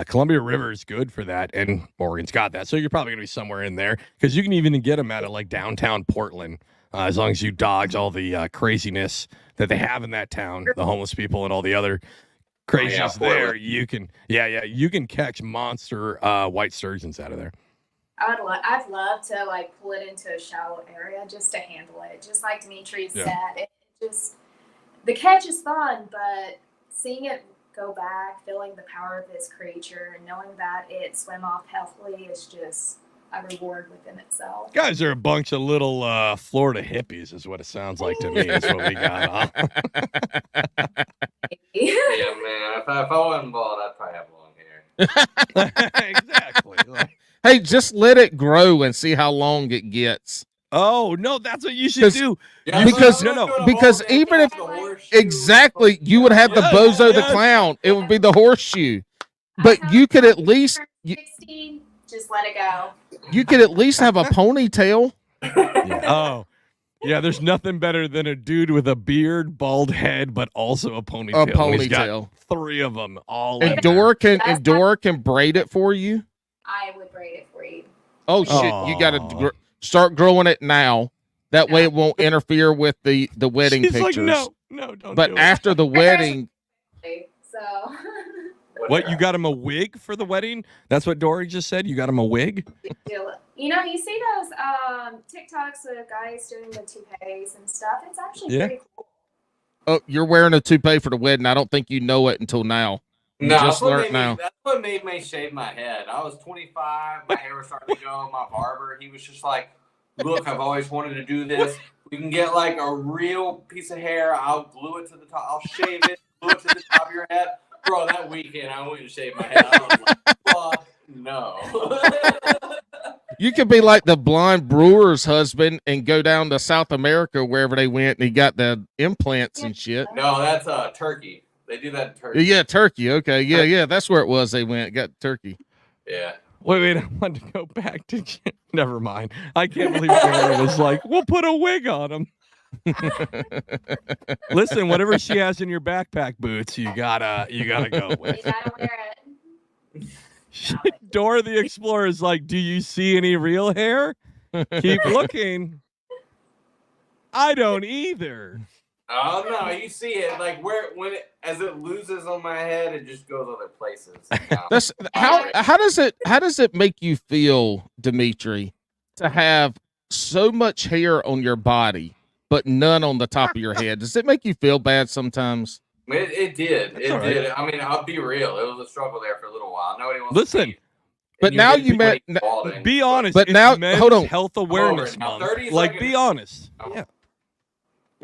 Columbia River is good for that, and Oregon's got that. So you're probably gonna be somewhere in there, because you can even get them out of like downtown Portland, as long as you dodge all the craziness that they have in that town, the homeless people and all the other crazies there. You can you can catch monster white sturgeons out of there. I'd love to like pull it into a shallow area just to handle it. Just like Demetri said, the catch is fun, but seeing it go back, feeling the power of this creature, and knowing that it swam off healthily is just a reward within itself. Guys are a bunch of little Florida hippies, is what it sounds like to me. Is what we got. Yeah, man. If I wasn't bald, I'd probably have long hair. Exactly. Hey, just let it grow and see how long it gets. Oh no, that's what you should do. Yeah, because because even if exactly, you would have the Bozo the Clown. It would be the horseshoe. But you could at least 16, just let it go. You could at least have a ponytail. Oh. Yeah, there's nothing better than a dude with a beard, bald head, but also a ponytail. A ponytail. He's got 3 of them all. And Dora can braid it for you. I would braid it for you. Oh shit! You got to start growing it now. That way it won't interfere with the wedding She's pictures. like, no, don't. But do after the wedding, So. What, you got him a wig for the wedding? That's what Dory just said. You got him a wig? You know, you see those TikToks of guys doing the toupees and stuff. It's actually pretty cool. oh, you're wearing a toupee for the wedding. I don't think you know it until now. You just learned now. That's what made me shave my head. I was 25. My hair was starting to go. My barber, he was just like, look, I've always wanted to do this. We can get like a real piece of hair. I'll glue it to the top. I'll shave it, glue it to the top of your head. Bro, that weekend I went and shaved my head. I was like, fuck no. You could be like the blind brewer's husband and go down to South America, wherever they went, and he got the implants and shit. No, that's Turkey. They do that in Turkey. Yeah, Turkey. Okay, yeah, that's where it was. They went, got Turkey. Yeah. Wait, I wanted to go back to. Never mind. I can't believe Dory was like, we'll put a wig on him. Listen, whatever she has in your backpack boots, you gotta go with. You gotta wear it. Dora the Explorer is like, do you see any real hair? Keep looking. I don't either. Oh no, you see it like as it loses on my head, it just goes other places. That's how does it make you feel, Demetri, to have so much hair on your body but none on the top of your head? Does it make you feel bad sometimes? It did. That's it right. did. I mean, I'll be real. It was a struggle there for a little while. Nobody wants Listen, to see it. but now you met. Be honest. But it's now, Men's hold on. Health Awareness Now, Month. 30 Like, seconds. be honest. Oh. Yeah.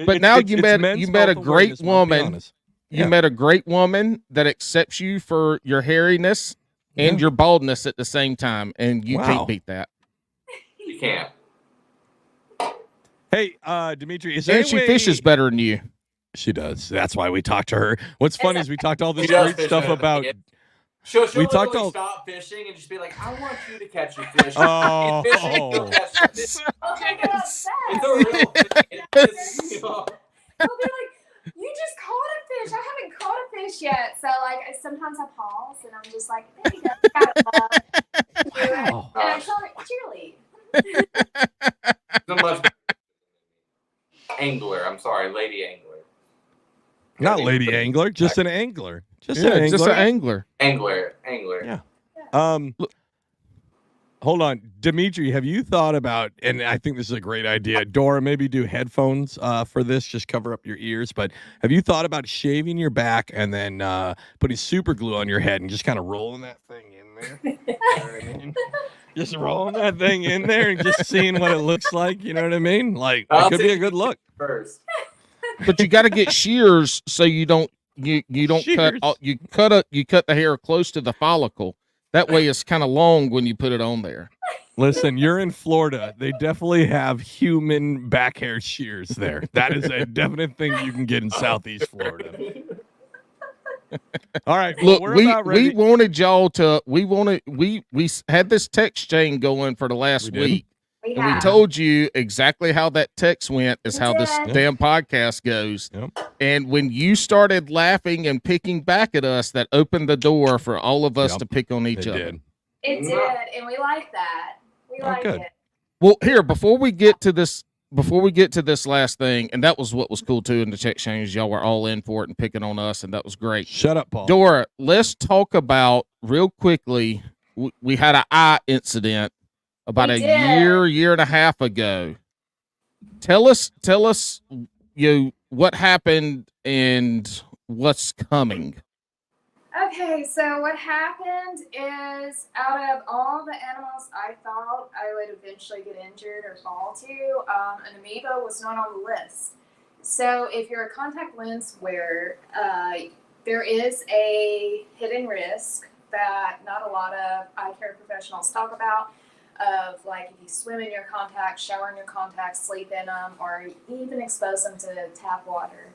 But now you met a great woman. You met a great woman that accepts you for your hairiness and your baldness at the same time, and you can't beat that. You can't. Hey, Demetri, is there And she fishes better than you. She does. That's why we talked to her. What's funny is we talked all this She does great fish stuff better than about. me. She'll We talked literally all- stop fishing and just be like, I want you to catch your fish. Oh. Fishing, you'll catch the fish. It's It's a real thing. It pisses me off. They'll be like, you just caught a fish. I haven't caught a fish yet. So, like, sometimes I pause and I'm just like, there you go. Got it, Wow. and I tell her, cheerlead. So much angler. I'm sorry, lady angler. Not lady angler, just an angler. Just Yeah, an angler. just an angler. Angler. Yeah. Hold on, Demetri, have you thought about? And I think this is a great idea. Dora, maybe do headphones for this, just cover up your ears. But have you thought about shaving your back and then putting super glue on your head and just kind of rolling that thing in there? You know what I mean? Just rolling that thing in there and just seeing what it looks like. You know what I mean? Like it could be a good look. First. But you got to get shears so you don't Shears. you cut the hair close to the follicle. That way it's kind of long when you put it on there. Listen, you're in Florida. They definitely have human back hair shears there. That is a definite thing you can get in Southeast Florida. All right. Well, Look, we're we about ready. wanted y'all to we had this text chain going for the last We did. week. We And we have. told you exactly how that text went is We how this did. damn podcast goes. Yep. And when you started laughing and picking back at us, that opened the door for all of us Yep. to pick on each It other. did. It did, and we like that. We like good. it. Well, here before we get to this last thing, and that was what was cool too in the text change, y'all were all in for it and picking on us, and that was great. Shut up, Paul. Dora, let's talk about real quickly. We had an eye incident about We a did. year and a half ago. Tell us, what happened and what's coming. Okay, so what happened is out of all the animals I thought I would eventually get injured or fall to, an amoeba was not on the list. So if you're a contact lens wearer, there is a hidden risk that not a lot of eye care professionals talk about, of like if you swim in your contacts, shower in your contacts, sleep in them, or even expose them to tap water,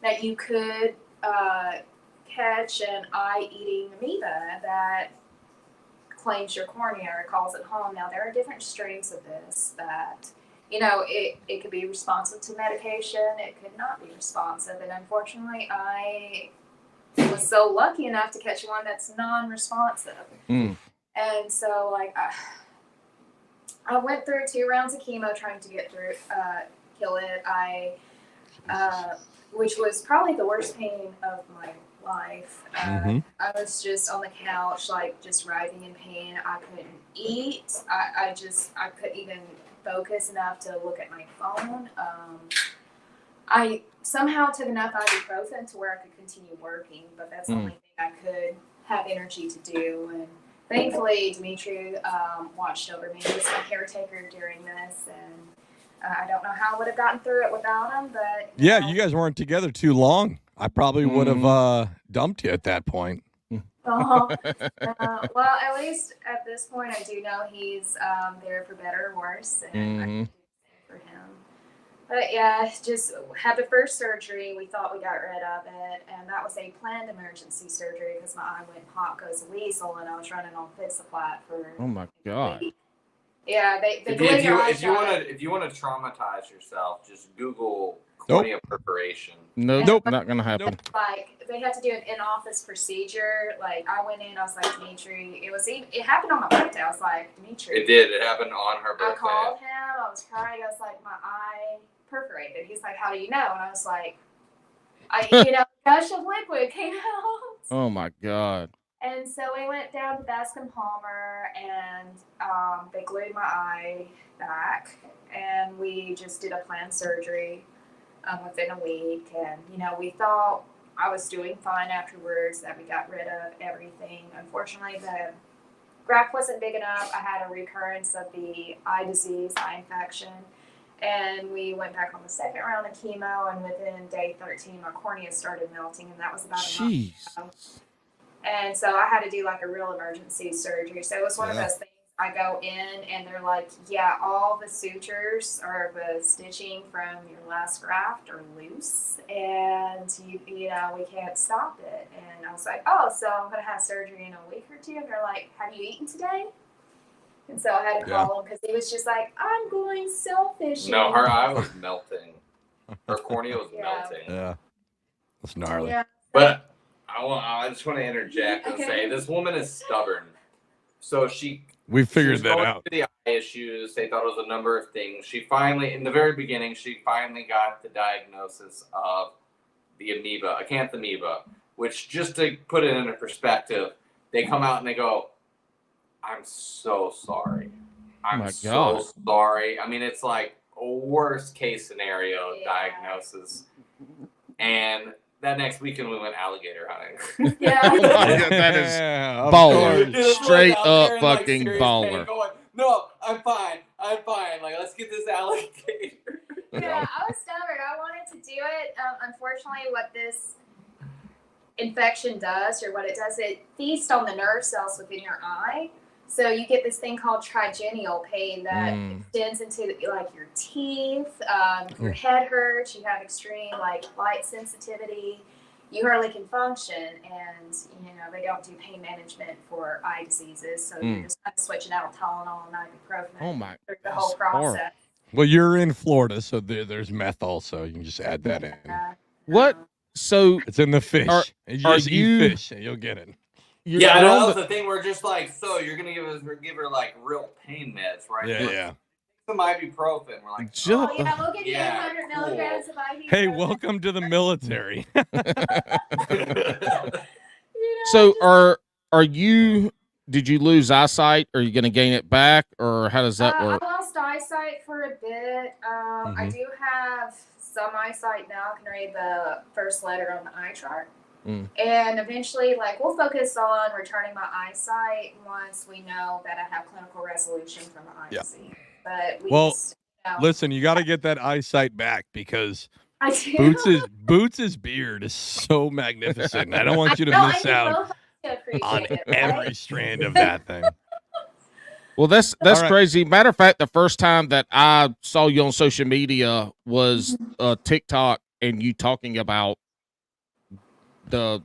that you could catch an eye-eating amoeba that claims your cornea or calls it home. Now, there are different strains of this that, it could be responsive to medication, it could not be responsive, and unfortunately, I was so lucky enough to catch one that's non-responsive. Mm. And so, I went through 2 rounds of chemo trying to get through, kill it. Which was probably the worst pain of my life. I was just on the couch, just writhing in pain. I couldn't eat. I couldn't even focus enough to look at my phone. I somehow took enough ibuprofen to where I could continue working, but that's the only thing I could have energy to do. And thankfully, Demetri watched over me. He was my caretaker during this, and I don't know how I would have gotten through it without him, but Yeah, you guys weren't together too long. I probably would have dumped you at that point. well, at least at this point, I do know he's there for better or worse, and I can do the same for him. But yeah, just had the first surgery. We thought we got rid of it, and that was a planned emergency surgery because my eye went hot as a weasel, and I was running on Fixaplat for. Oh my God. Yeah, they If you want to traumatize yourself, just Google cornea perforation. Nope, not gonna happen. They had to do an in-office procedure. I went in, I was like, Demetri. It happened on my birthday. I was like, Demetri. It did. It happened on her birthday. I called him. I was crying. I was like, my eye perforated. He's like, how do you know? And I was like, gush of liquid came out. Oh my God. And so we went down to Bascom Palmer, and they glued my eye back, and we just did a planned surgery within a week. And, we thought I was doing fine afterwards, that we got rid of everything. Unfortunately, the graft wasn't big enough. I had a recurrence of the eye disease, eye infection. And we went back on the second round of chemo, and within day 13, my cornea started melting, and that was about a month ago. And so I had to do like a real emergency surgery. So it was one of those things. I go in and they're like, yeah, all the sutures or the stitching from your last graft are loose, and you know, we can't stop it. And I was like, oh, so I'm gonna have surgery in a week or two. And they're like, have you eaten today? And so I had to call him because he was just like, I'm going selfish. No, her eye was melting. Her cornea was melting. Yeah, that's gnarly. Yeah. But I just want to interject and say this woman is stubborn. So we figured was that going out. through the eye issues. They thought it was a number of things. She finally, in the very beginning, got the diagnosis of the amoeba, acanthamoeba, which, just to put it into perspective, they come out and they go, I'm so sorry. I'm so sorry. I mean, it's like a worst case scenario diagnosis. And that next weekend we went alligator hunting. That is baller. Straight up fucking baller. Going, no, I'm fine. Like, let's get this alligator. Yeah, I was stubborn. I wanted to do it. Unfortunately, what this infection does, or what it does, it feasts on the nerve cells within your eye. So you get this thing called trigeminal pain that extends into like your teeth. Your head hurts. You have extreme like light sensitivity. You hardly can function, and you know they don't do pain management for eye diseases. So you're just kind of switching out Tylenol and ibuprofen through the whole process. Well, you're in Florida, so there's meth also. You can just add that in. What? So it's in the fish. You just eat fish, and you'll get it. Yeah, I know that was the thing. We're just like, so you're gonna give her like real pain meds, right? Yeah. Some ibuprofen. We're like, oh yeah, we'll give you 800 milligrams of ibuprofen. Hey, welcome to the military. So are you? Did you lose eyesight? Are you going to gain it back, or how does that work? I lost eyesight for a bit. I do have some eyesight now. I can read the first letter on the eye chart. And eventually, like, we'll focus on returning my eyesight once we know that I have clinical resolution from the eye disease. But listen, you got to get that eyesight back because I do. Boots's beard is so magnificent. I don't want you to miss out on every strand of that thing. Well, that's crazy. Matter of fact, the first time that I saw you on social media was TikTok and you talking about the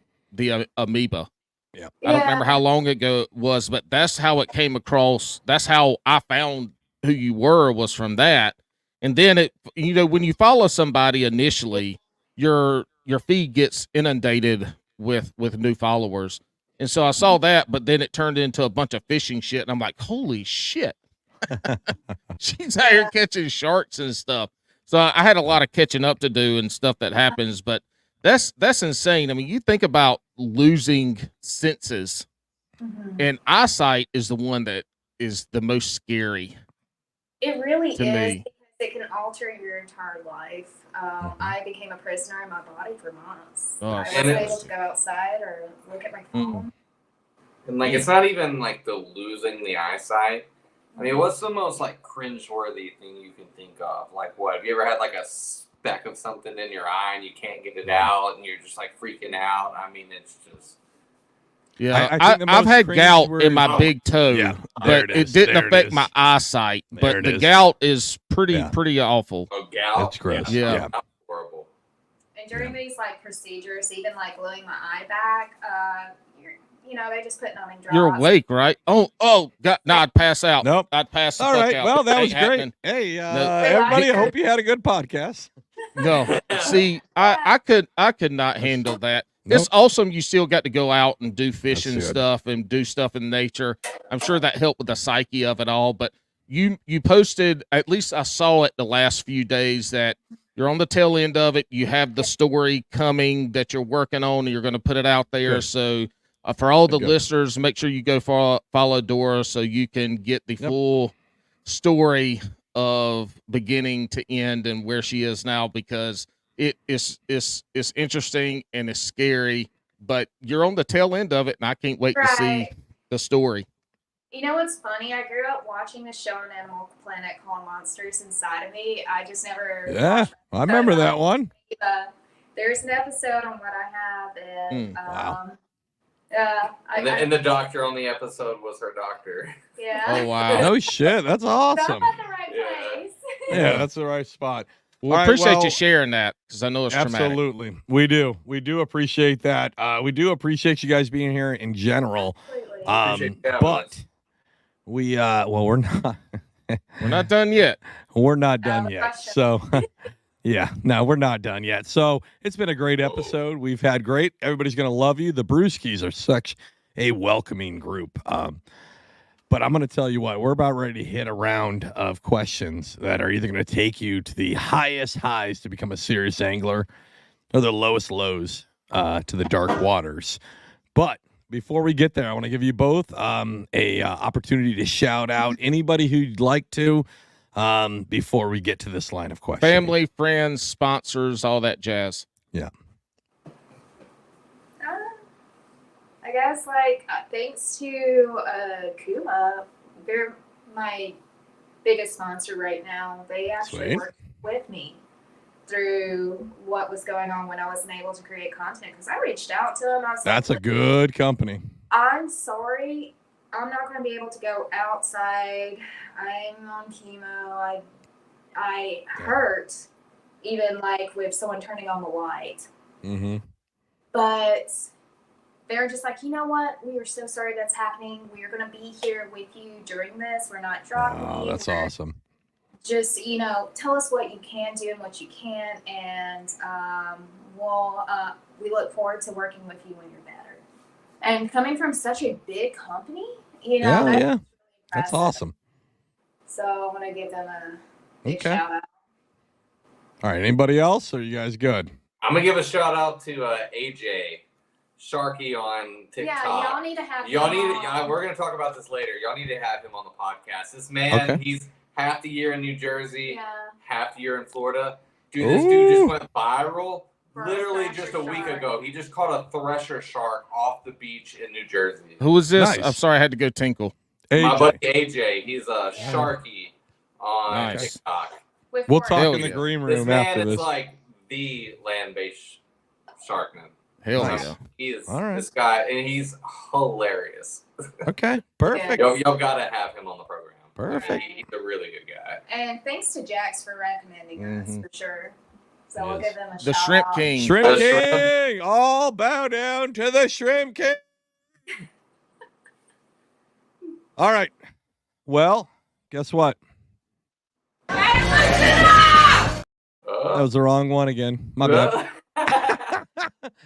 amoeba. Yeah. I don't remember how long ago it was, but that's how it came across. That's how I found who you were, was from that. And then it, you know, when you follow somebody initially, your feed gets inundated with new followers. And so I saw that, but then it turned into a bunch of fishing shit. And I'm like, holy shit. She's out here catching sharks and stuff. So I had a lot of catching up to do and stuff that happens, but that's insane. I mean, you think about losing senses, and eyesight is the one that is the most scary. It really is, me. because it can alter your entire life. I became a prisoner in my body for months. I wasn't able to go outside or look at my phone. And like, it's not even like the losing the eyesight. I mean, what's the most like cringeworthy thing you can think of? Like, what? Have you ever had like a speck of something in your eye and you can't get it out and you're just like freaking out? I mean, it's just. Yeah, I've had gout in my big toe, but it didn't affect my eyesight. But the gout is pretty awful. Oh, gout? That's gross. Yeah. That's horrible. And during these like procedures, even like gluing my eye back, they just put numbing drops. You're awake, right? Oh, God, no, I'd pass out. Nope. I'd pass the All fuck right, out. well, that was Happening. great. Hey, everybody, I hope you had a good podcast. No, see, I could not handle that. Nope. It's awesome. You still got to go out and do fishing stuff and do stuff in nature. I'm sure that helped with the psyche of it all. But you posted, at least I saw it the last few days, that you're on the tail end of it. You have the story coming that you're working on, and you're going to put it out there. Good. So for all the listeners, make sure you go follow Dora so you can get the full story of beginning to end and where she is now, because it's interesting and it's scary, but you're on the tail end of it, and I can't wait to see the story. You know what's funny? I grew up watching the show on Animal Planet called Monsters Inside of Me. I just never. Yeah, I remember that one. There's an episode on what I have, and Wow. And the doctor on the episode was her doctor. Yeah. Oh wow. No shit, that's awesome. I'm at the right place. Yeah, that's the right spot. We All right, appreciate well, you sharing that because I know it's traumatic. Absolutely, we do. We do appreciate that. We do appreciate you guys being here in general. Absolutely. Appreciate you having But us. we we're not. We're not done yet. We're not done Oh, yet. gotcha. So, yeah, no, we're not done yet. So it's been a great episode. We've had great. Everybody's going to love you. The Brewskis are such a welcoming group. But I'm going to tell you what, we're about ready to hit a round of questions that are either going to take you to the highest highs to become a serious angler or the lowest lows to the dark waters. But before we get there, I want to give you both a opportunity to shout out anybody who you'd like to before we get to this line of questions. Family, friends, sponsors, all that jazz. Yeah. I guess, like, thanks to Kuma, they're my biggest sponsor right now. They actually Sweet. worked with me through what was going on when I wasn't able to create content. Because I reached out to them. I was That's a like, good company. I'm sorry. I'm not going to be able to go outside. I'm on chemo. I hurt, even, like, with someone turning on the light. Mm-hmm. But they're just like, you know what? We are so sorry that's happening. We are going to be here with you during this. We're not dropping you. Oh, that's awesome. Just, tell us what you can do and what you can't. And we look forward to working with you when you're better. And coming from such a big company, Yeah, that's yeah. really That's impressive. awesome. So I want to give them a big Okay. shout out. All right. Anybody else? Or are you guys good? I'm gonna give a shout out to AJ Sharky on TikTok. Yeah, y'all need to have Y'all him need on. to, we're gonna talk about this later. Y'all need to have him on the podcast. This man, Okay. he's half the year in New Jersey, Yeah. half the year in Florida. Dude, this dude just Ooh. went viral. For a Literally thresher just a week shark. ago. He just caught a thresher shark off the beach in New Jersey. Who is this? Nice. I'm sorry, I had to go tinkle. My AJ. buddy AJ, he's a Sharky on Nice. TikTok. With We'll Fortnite. talk Hell in the yeah. green This room man after is this. like the land-based sharkman. Hell Nice. yeah. He is All right. this guy, and he's hilarious. Okay. Perfect. Y'all gotta have him on the program. Perfect. He's a really good guy. And thanks to Jax for recommending us, Mhm. for sure. So we'll Yes. give them a The shout Shrimp out. King. Shrimp The shrimp. King. All bow down to the Shrimp King. All right. Well, guess what? That was the wrong one again. My bad.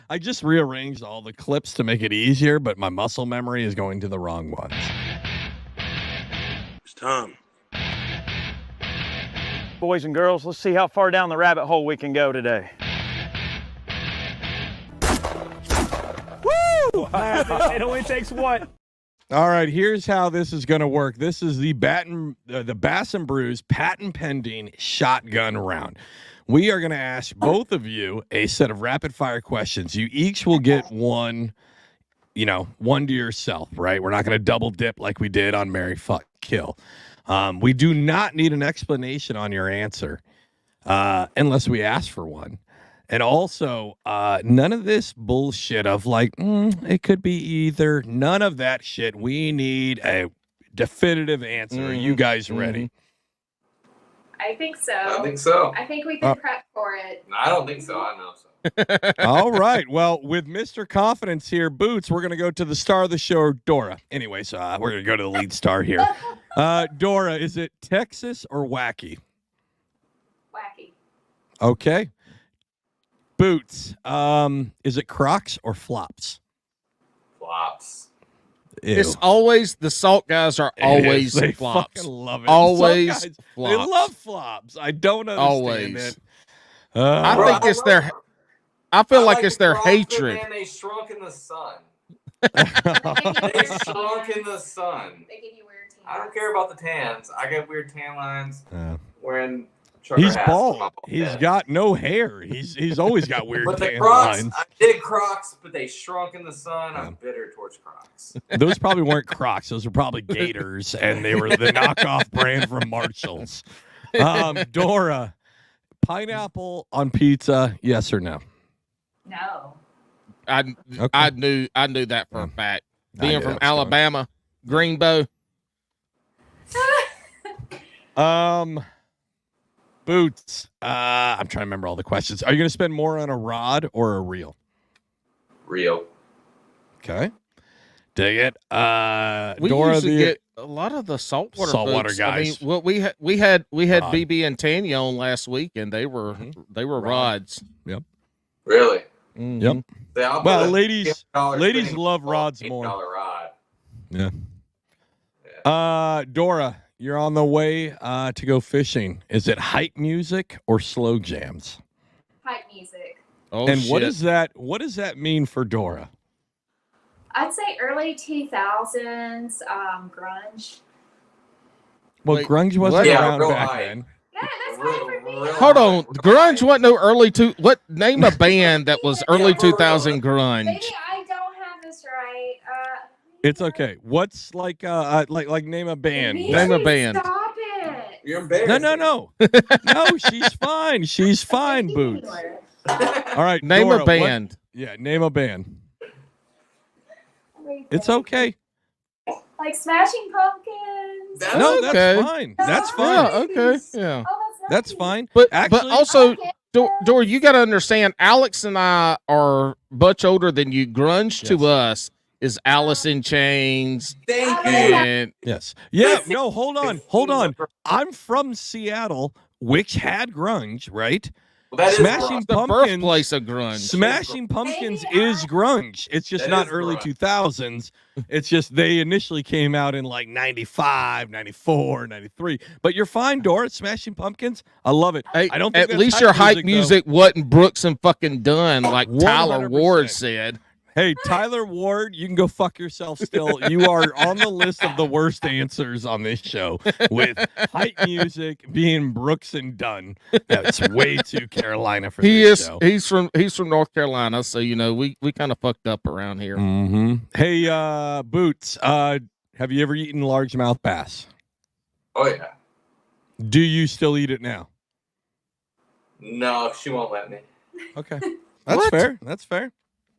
I just rearranged all the clips to make it easier, but my muscle memory is going to the wrong ones. It's time. Boys and girls, let's see how far down the rabbit hole we can go today. Woo! It only takes one. All right, here's how this is going to work. This is the Bass and Brews patent pending shotgun round. We are going to ask both of you a set of rapid fire questions. You each will get one, one to yourself, right? We're not going to double dip like we did on Marry, Fuck, Kill. We do not need an explanation on your answer unless we ask for one. And also, none of this bullshit of like, it could be either. None of that shit. We need a definitive answer. Are you guys ready? I think so. I don't think so. I think we can prep for it. I don't think so. I know so. All right. Well, with Mr. Confidence here, Boots, we're going to go to the star of the show, Dora. Anyways, we're going to go to the lead star here. Dora, is it Texas or wacky? Wacky. Okay. Boots, is it Crocs or flops? Flops. Ew. It's always the salt guys are It always is. They flops. fucking love it. Always Some guys, flops. They love flops. I don't understand Always. it. I Bro, think it's their. I feel like it's the their Crocs, but, hatred. Man, they shrunk in the sun. They They shrunk in the sun. give you weird teeth. I don't care about the tans. I got weird tan lines. Yeah. Wearing Trucker He's hats. bald. He's got no hair. He's always got weird But the tan Crocs, lines. I did Crocs, but they shrunk in the sun. I'm bitter towards Crocs. Those probably weren't Crocs. Those were probably Gators, and they were the knockoff brand from Marshalls. Dora, pineapple on pizza, yes or no? No. I knew that for a fact. Being from Alabama, Greenbow. Boots. I'm trying to remember all the questions. Are you going to spend more on a rod or a reel? Real. Okay. Dig it. We Dora usually the get a lot of the saltwater folks. guys. I mean, well, we had Rod. BB and Tanya on last week, and they were rods. Yep. Really? Mhm. Yep. See, I'll Well, put a ladies $50 love spinning rods $8 more. rod. Yeah. Dora, you're on the way to go fishing. Is it hype music or slow jams? Hype music. Oh, and shit. what does that mean for Dora? I'd say early 2000s grunge. Well, Wait, grunge wasn't Yeah, around real back hype. then. Yeah, that's Real- fine for me. real Hold on, hype. grunge wasn't no early two. What name a band that was early Yeah, for real. 2000 grunge? Maybe I don't have this right. It's okay. What's like name a band? Dimitri, Name a band. Stop it. You're embarrassed. No. No, she's fine. She's fine, Boots. All right, Name Dora, a band. name a band. It's okay. Like Smashing Pumpkins. No, okay. that's fine. That's fine. Yeah, okay, yeah. Oh, That's nice. fine. But Actually, also, Okay. Dora, you got to understand, Alex and I are much older than you. Grunge Yes. to us is Alice in Chains. Thank you. And yes. Yeah, no, hold on. I'm from Seattle, which had grunge, right? Well, that is Smashing rough. the Pumpkins. birthplace of grunge. Smashing Pumpkins Maybe is grunge. It's just That not is early grunge. 2000s. It's just they initially came out in like 95, 94, 93. But you're fine, Dora. Smashing Pumpkins. I love it. Hey, I don't think at that's least your hype though. music wasn't Brooks and fucking Dunn like Tyler 100%. Ward said. Hey, Tyler Ward, you can go fuck yourself still. You are on the list of the worst answers on this show with hype music being Brooks and Dunn. That's way too Carolina for He this is. show. He's from North Carolina, so you know we kind of fucked up around here. Mm-hmm. Hey, Boots, have you ever eaten largemouth bass? Oh, yeah. Do you still eat it now? No, she won't let me. Okay. That's What? fair. That's fair.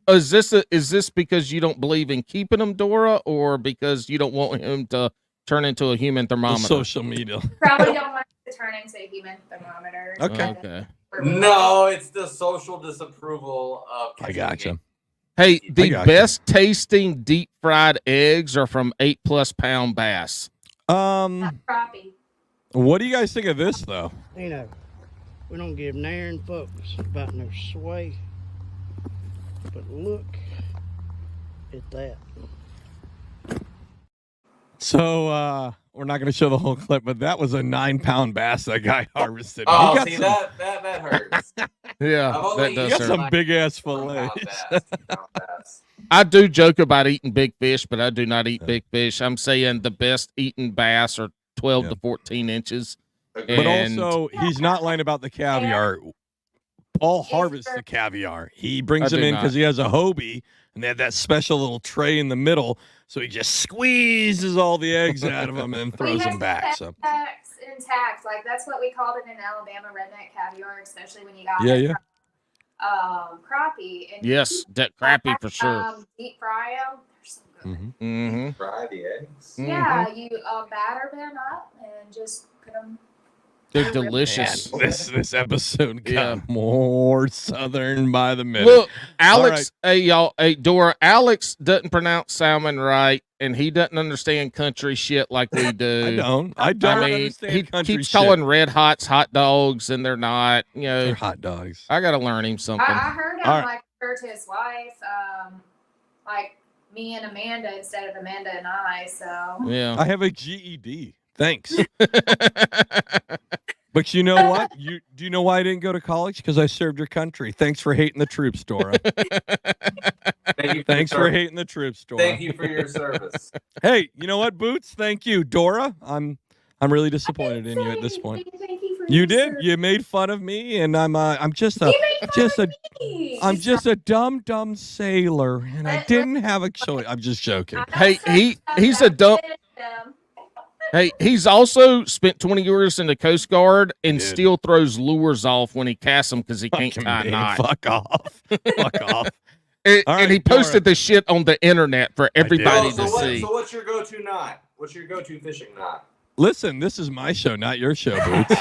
Is this because you don't believe in keeping him, Dora, or because you don't want him to turn into a human The thermometer? social media. Probably don't want to turn into a human thermometer. Okay. No, it's the social disapproval of. I gotcha. Hey, I the gotcha. best tasting deep fried eggs are from 8+ pound bass. Crappie. What do you guys think of this though? You know, we don't give nary fucks about no sway. But look at that. So we're not going to show the whole clip, but that was a 9-pound bass that guy harvested. Oh, He got see some- that hurts. Yeah, I've only that he does got hurt. some big ass Pound fillets. bass, pound bass. I do joke about eating big fish, but I do not eat big fish. I'm saying the best eaten bass are 12 to 14 inches. But And- also, he's not lying about the caviar. Paul harvests the caviar. He brings I them do in not. because he has a Hobie, and they have that special little tray in the middle. So he just squeezes all the eggs out of them and throws them back. So Intact. Like that's what we called it in Alabama, redneck caviar, especially when you got yeah, it yeah. from, crappie. And Yes, that crappie for sure. Deep fry them. They're so good. Mm-hmm. Mm-hmm. Fry the eggs. Yeah, you batter them up and just put them. They're delicious. This episode got Yeah. more southern by the minute. Look, Alex, hey Dora, Alex doesn't pronounce salmon right, and he doesn't understand country shit like we do. I don't I mean, understand he country keeps shit. calling Red Hots hot dogs, and they're not. You know, They're hot dogs. I got to learn him something. I heard him All right. like refer to his wife, like me and Amanda instead of Amanda and I. So Yeah. I have a GED. Thanks. But you know what? Do you know why I didn't go to college? Because I served your country. Thanks for hating the troops, Dora. Thank you Thanks for your hating the troops, Dora. Thank you for your service. Hey, you know what, Boots? Thank you, Dora. I'm really disappointed in you at this point. Thank you You did. You made fun of me, and I'm just a dumb sailor, and I didn't have a choice. I'm just joking. Hey, he's a dumb. Hey, he's also spent 20 years in the Coast Guard and still throws lures off when he casts them because he can't tie a knot. Fuck off. Fuck off. And he posted the shit on the internet for everybody to see. So what's your go-to knot? What's your go-to fishing knot? Listen, this is my show, not your show, Boots.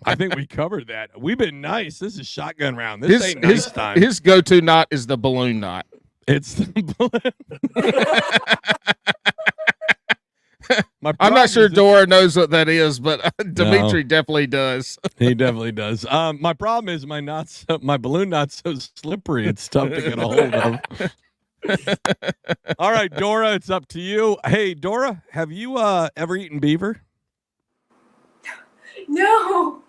I think we covered that. We've been nice. This is shotgun round. This ain't nice time. His go-to knot is the balloon knot. It's the balloon. I'm not sure Dora knows what that is, but Demetri definitely does. He definitely does. My problem is my balloon knot's so slippery. It's tough to get a hold of. All right, Dora, it's up to you. Hey, Dora, have you ever eaten beaver? No.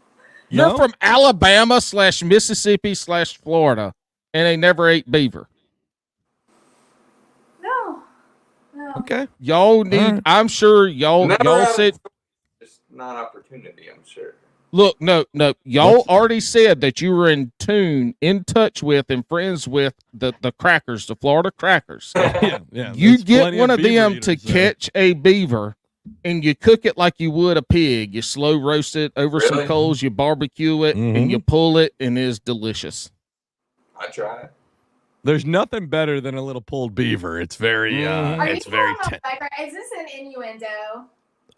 You're from Alabama / Mississippi / Florida, and they never ate beaver. No. Okay. Y'all need. I'm sure y'all said. It's not opportunity. I'm sure. Look, no. Y'all already said that you were in touch with, and friends with the crackers, the Florida crackers. Yeah. You get one of them to catch a beaver, and you cook it like you would a pig. You slow roast it over some coals. You barbecue it, and you pull it, and it's delicious. I try it. There's nothing better than a little pulled beaver. It's very, it's very. Is this an innuendo?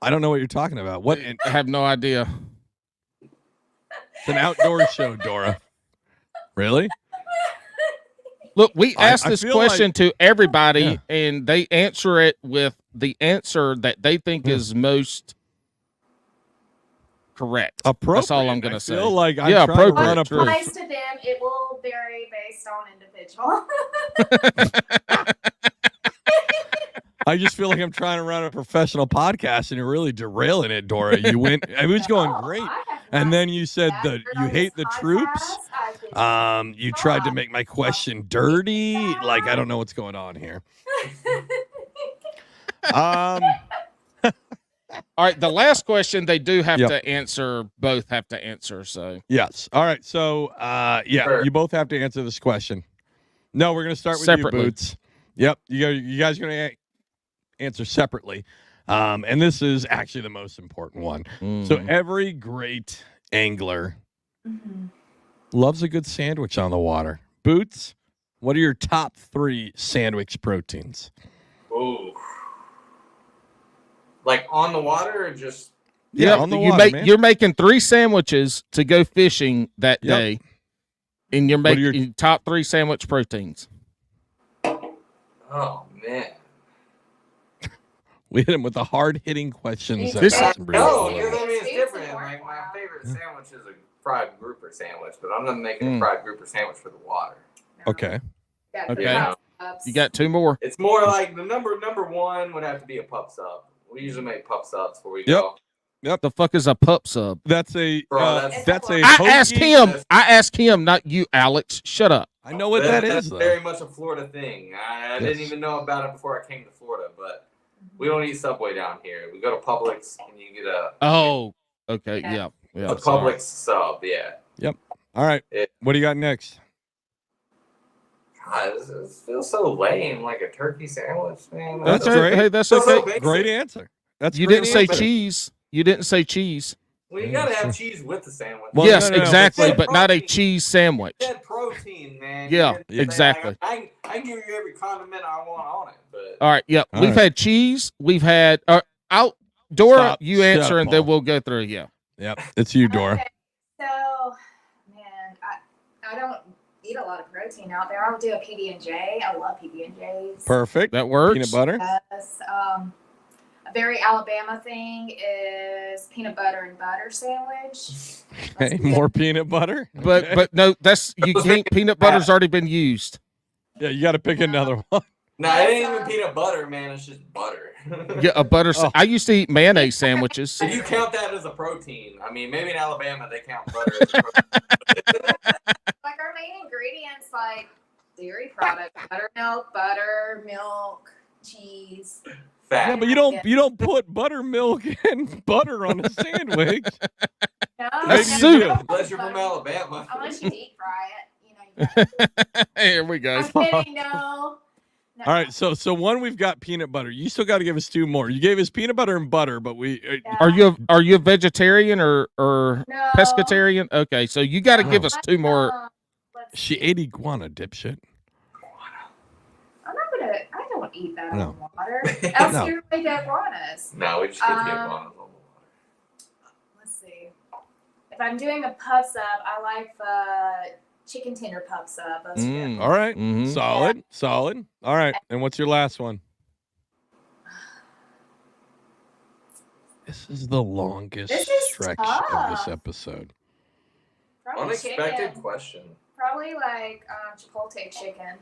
I don't know what you're talking about. What? I have no idea. It's an outdoor show, Dora. Really? Look, we asked this question to everybody, Yeah. and they answer it with the answer that they think is most correct. Appropriate. That's all I'm going to say. I feel like I'm trying to run a Applies to them. It will vary based on individual. I just feel like I'm trying to run a professional podcast, and you're really derailing it, Dora. You went. It was going great, and then you said that you hate the troops. You tried to make my question dirty. Like I don't know what's going on here. All right, the last question they do have to answer. Both have to answer. So yes. All right. So you both have to answer this question. No, we're gonna start with Separately. you, Boots. Yep. You guys are gonna answer separately. And this is actually the most important one. So every great angler loves a good sandwich on the water. Boots, what are your top 3 sandwich proteins? Ooh. Like on the water or just? Yeah, on the water, man. You're making 3 sandwiches to go fishing that day, and you're making your top 3 sandwich proteins. Oh man. We hit him with the hard-hitting questions. No, because I mean it's different. Like my favorite sandwich is a fried grouper sandwich, but I'm not making a fried grouper sandwich for the water. Okay. Okay. You know? You got 2 more. It's more like the number 1 would have to be a pup sub. We usually make pup subs before we go. Yep. The fuck is a pup sub? That's a that's a. I asked him, not you, Alex. Shut up. I know what that is. is. That's very much a Florida thing. I didn't even know about it before I came to Florida, but we don't eat Subway down here. We go to Publix and you get a. Oh, okay. Yeah. A Publix sub. Yeah. Yep. All right. What do you got next? God, this feels so lame, like a turkey sandwich, man. That's great. Hey, that's Feels so okay. basic. Great answer. That's You great didn't say answer. cheese. You didn't say cheese. Well, you gotta have cheese with the sandwich. Well, Yes, no, exactly, but but not a cheese sandwich. You said protein, man. Yeah, You didn't say, exactly. I can give you every condiment I want on it, but All right. Yep. All We've right. had cheese. We've had. Dora, Stop. you Shut answer, up, and then Paul. we'll go through. Yeah. Yep. It's you, Dora. Okay, so, man, I don't eat a lot of protein out there. I'll do a PB&J. I love PB&Js. Perfect. That works. Peanut butter. Yes. A very Alabama thing is peanut butter and butter sandwich. Okay. More peanut butter. But no, that's you can't. Peanut butter's already been used. Yeah, you got to pick another one. no, it ain't even peanut butter, man. It's just butter. Yeah, a butter. I used to eat mayonnaise sandwiches. If you count that as a protein, I mean, maybe in Alabama they count butter as a protein. Like our main ingredients, like dairy products, buttermilk, butter, milk, cheese. Fat. Yeah, but you don't put buttermilk and butter on a sandwich. No, Maybe That's you soup. do. Unless you're from Alabama. Unless you deep fry it, Here we go. I'm kidding, no. All right, so one we've got peanut butter. You still got to give us two more. You gave us peanut butter and butter, but we Are you a vegetarian or No. pescatarian? Okay, so you got to give us two more. She ate iguana, dipshit. I'm not gonna. I don't eat that No. on water. Else No. you're make iguanas. No, we just get the iguanas on the water. Let's see. If I'm doing a puff sub, I like the chicken tender puff sub. Those are good. All right, Mhm. solid. All right, and what's your last one? This is the longest This is stretch of this tough. episode. Probably Unexpected chicken. question. Probably like Chipotle chicken.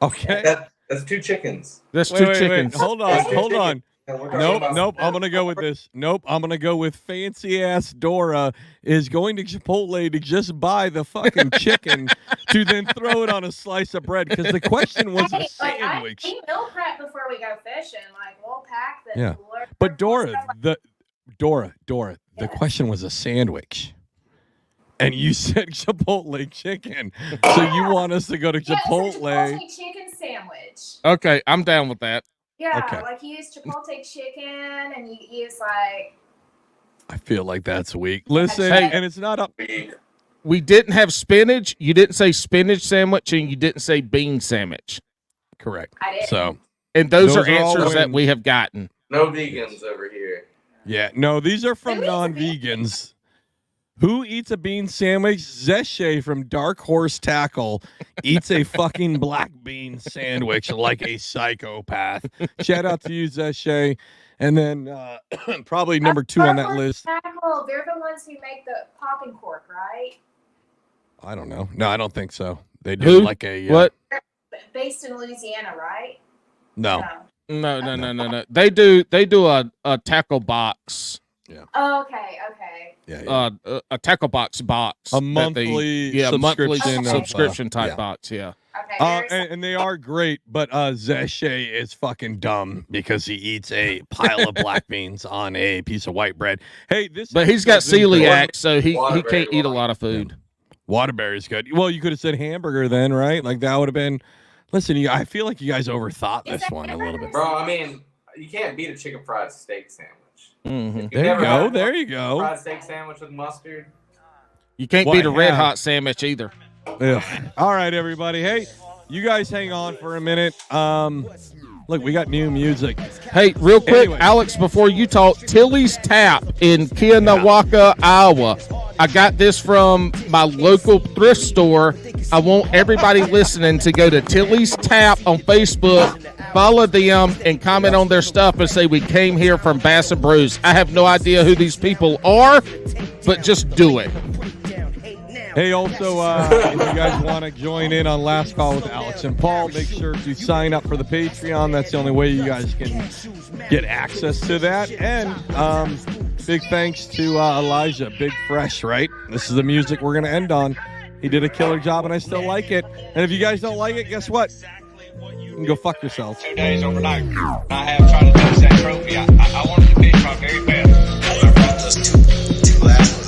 Okay. That's two chickens. That's Wait, two wait, chickens. Hold on. That's two chickens. And we're talking about- Nope. I'm gonna go with this. Nope. I'm gonna go with fancy ass Dora is going to Chipotle to just buy the fucking chicken to then throw it on a slice of bread because the question was a sandwich. I meal prep before we go fishing. Like we'll pack the Yeah. cooler. But Dora, the Yes. question was a sandwich. And you said Chipotle chicken. So you want us to go to Yeah, it's a Chipotle. Chipotle chicken sandwich. Okay, I'm down with that. Yeah, Okay. like you use Chipotle chicken and you use like I feel like that's weak. Listen, Hey. and it's not up. We didn't have spinach. You didn't say spinach sandwich, and you didn't say bean sandwich. Correct. I didn't. So And those Those are are all answers that wins. we have gotten. No vegans over here. yeah, no, these are from Who eats a non-vegans. Who eats a bean sandwich? Zeshe from Dark Horse Tackle eats a fucking black bean sandwich like a psychopath. Shout out to you, Zeshe. And then probably number 2 on that Dark Horse list. Tackle, they're the ones who make the popping cork, right? I don't know. No, I don't think so. They do Who? like a What? Based in Louisiana, right? No. No. They do a tackle box. Oh, okay. Yeah. A tackle box A that monthly monthly subscription of, subscription type yeah. box. Yeah. Okay. very And they are great, but Zeshe is fucking dumb because he eats a pile of black beans on a piece of white bread. Hey, this But he's got episode's been celiac, so he Waterbury can't eat a wine. lot of food. Waterbury's good. Well, you could have said hamburger then, right? Like that would have been. Listen, I feel like you guys overthought Is this that one a little bit. Bro, I mean, you can't beat a chicken fried steak sandwich. Mhm. There you never go. had There you go. Fried steak sandwich with mustard. You can't Well, beat a I red have. hot sandwich either. Ugh. All right, everybody. Hey, you guys hang on for a minute. Look, we got new music. Hey, real quick, Anyway. Alex, before you talk, Tilly's Tap in Kianawaka, Iowa. I got this from my local thrift store. I want everybody listening to go to Tilly's Tap on Facebook, follow them, and comment on their stuff and say we came here from Bass and Brews. I have no idea who these people are, but just do it. Hey, also, if you guys want to join in on Last Call with Alex and Paul, make sure to sign up for the Patreon. That's the only way you guys can get access to that. And big thanks to Elijah, Big Fresh, right? This is the music we're going to end on. He did a killer job, and I still like it. And if you guys don't like it, guess what? You can go fuck yourselves. 2 days overnight. I have tried to finish that trophy. I wanted to finish my very best.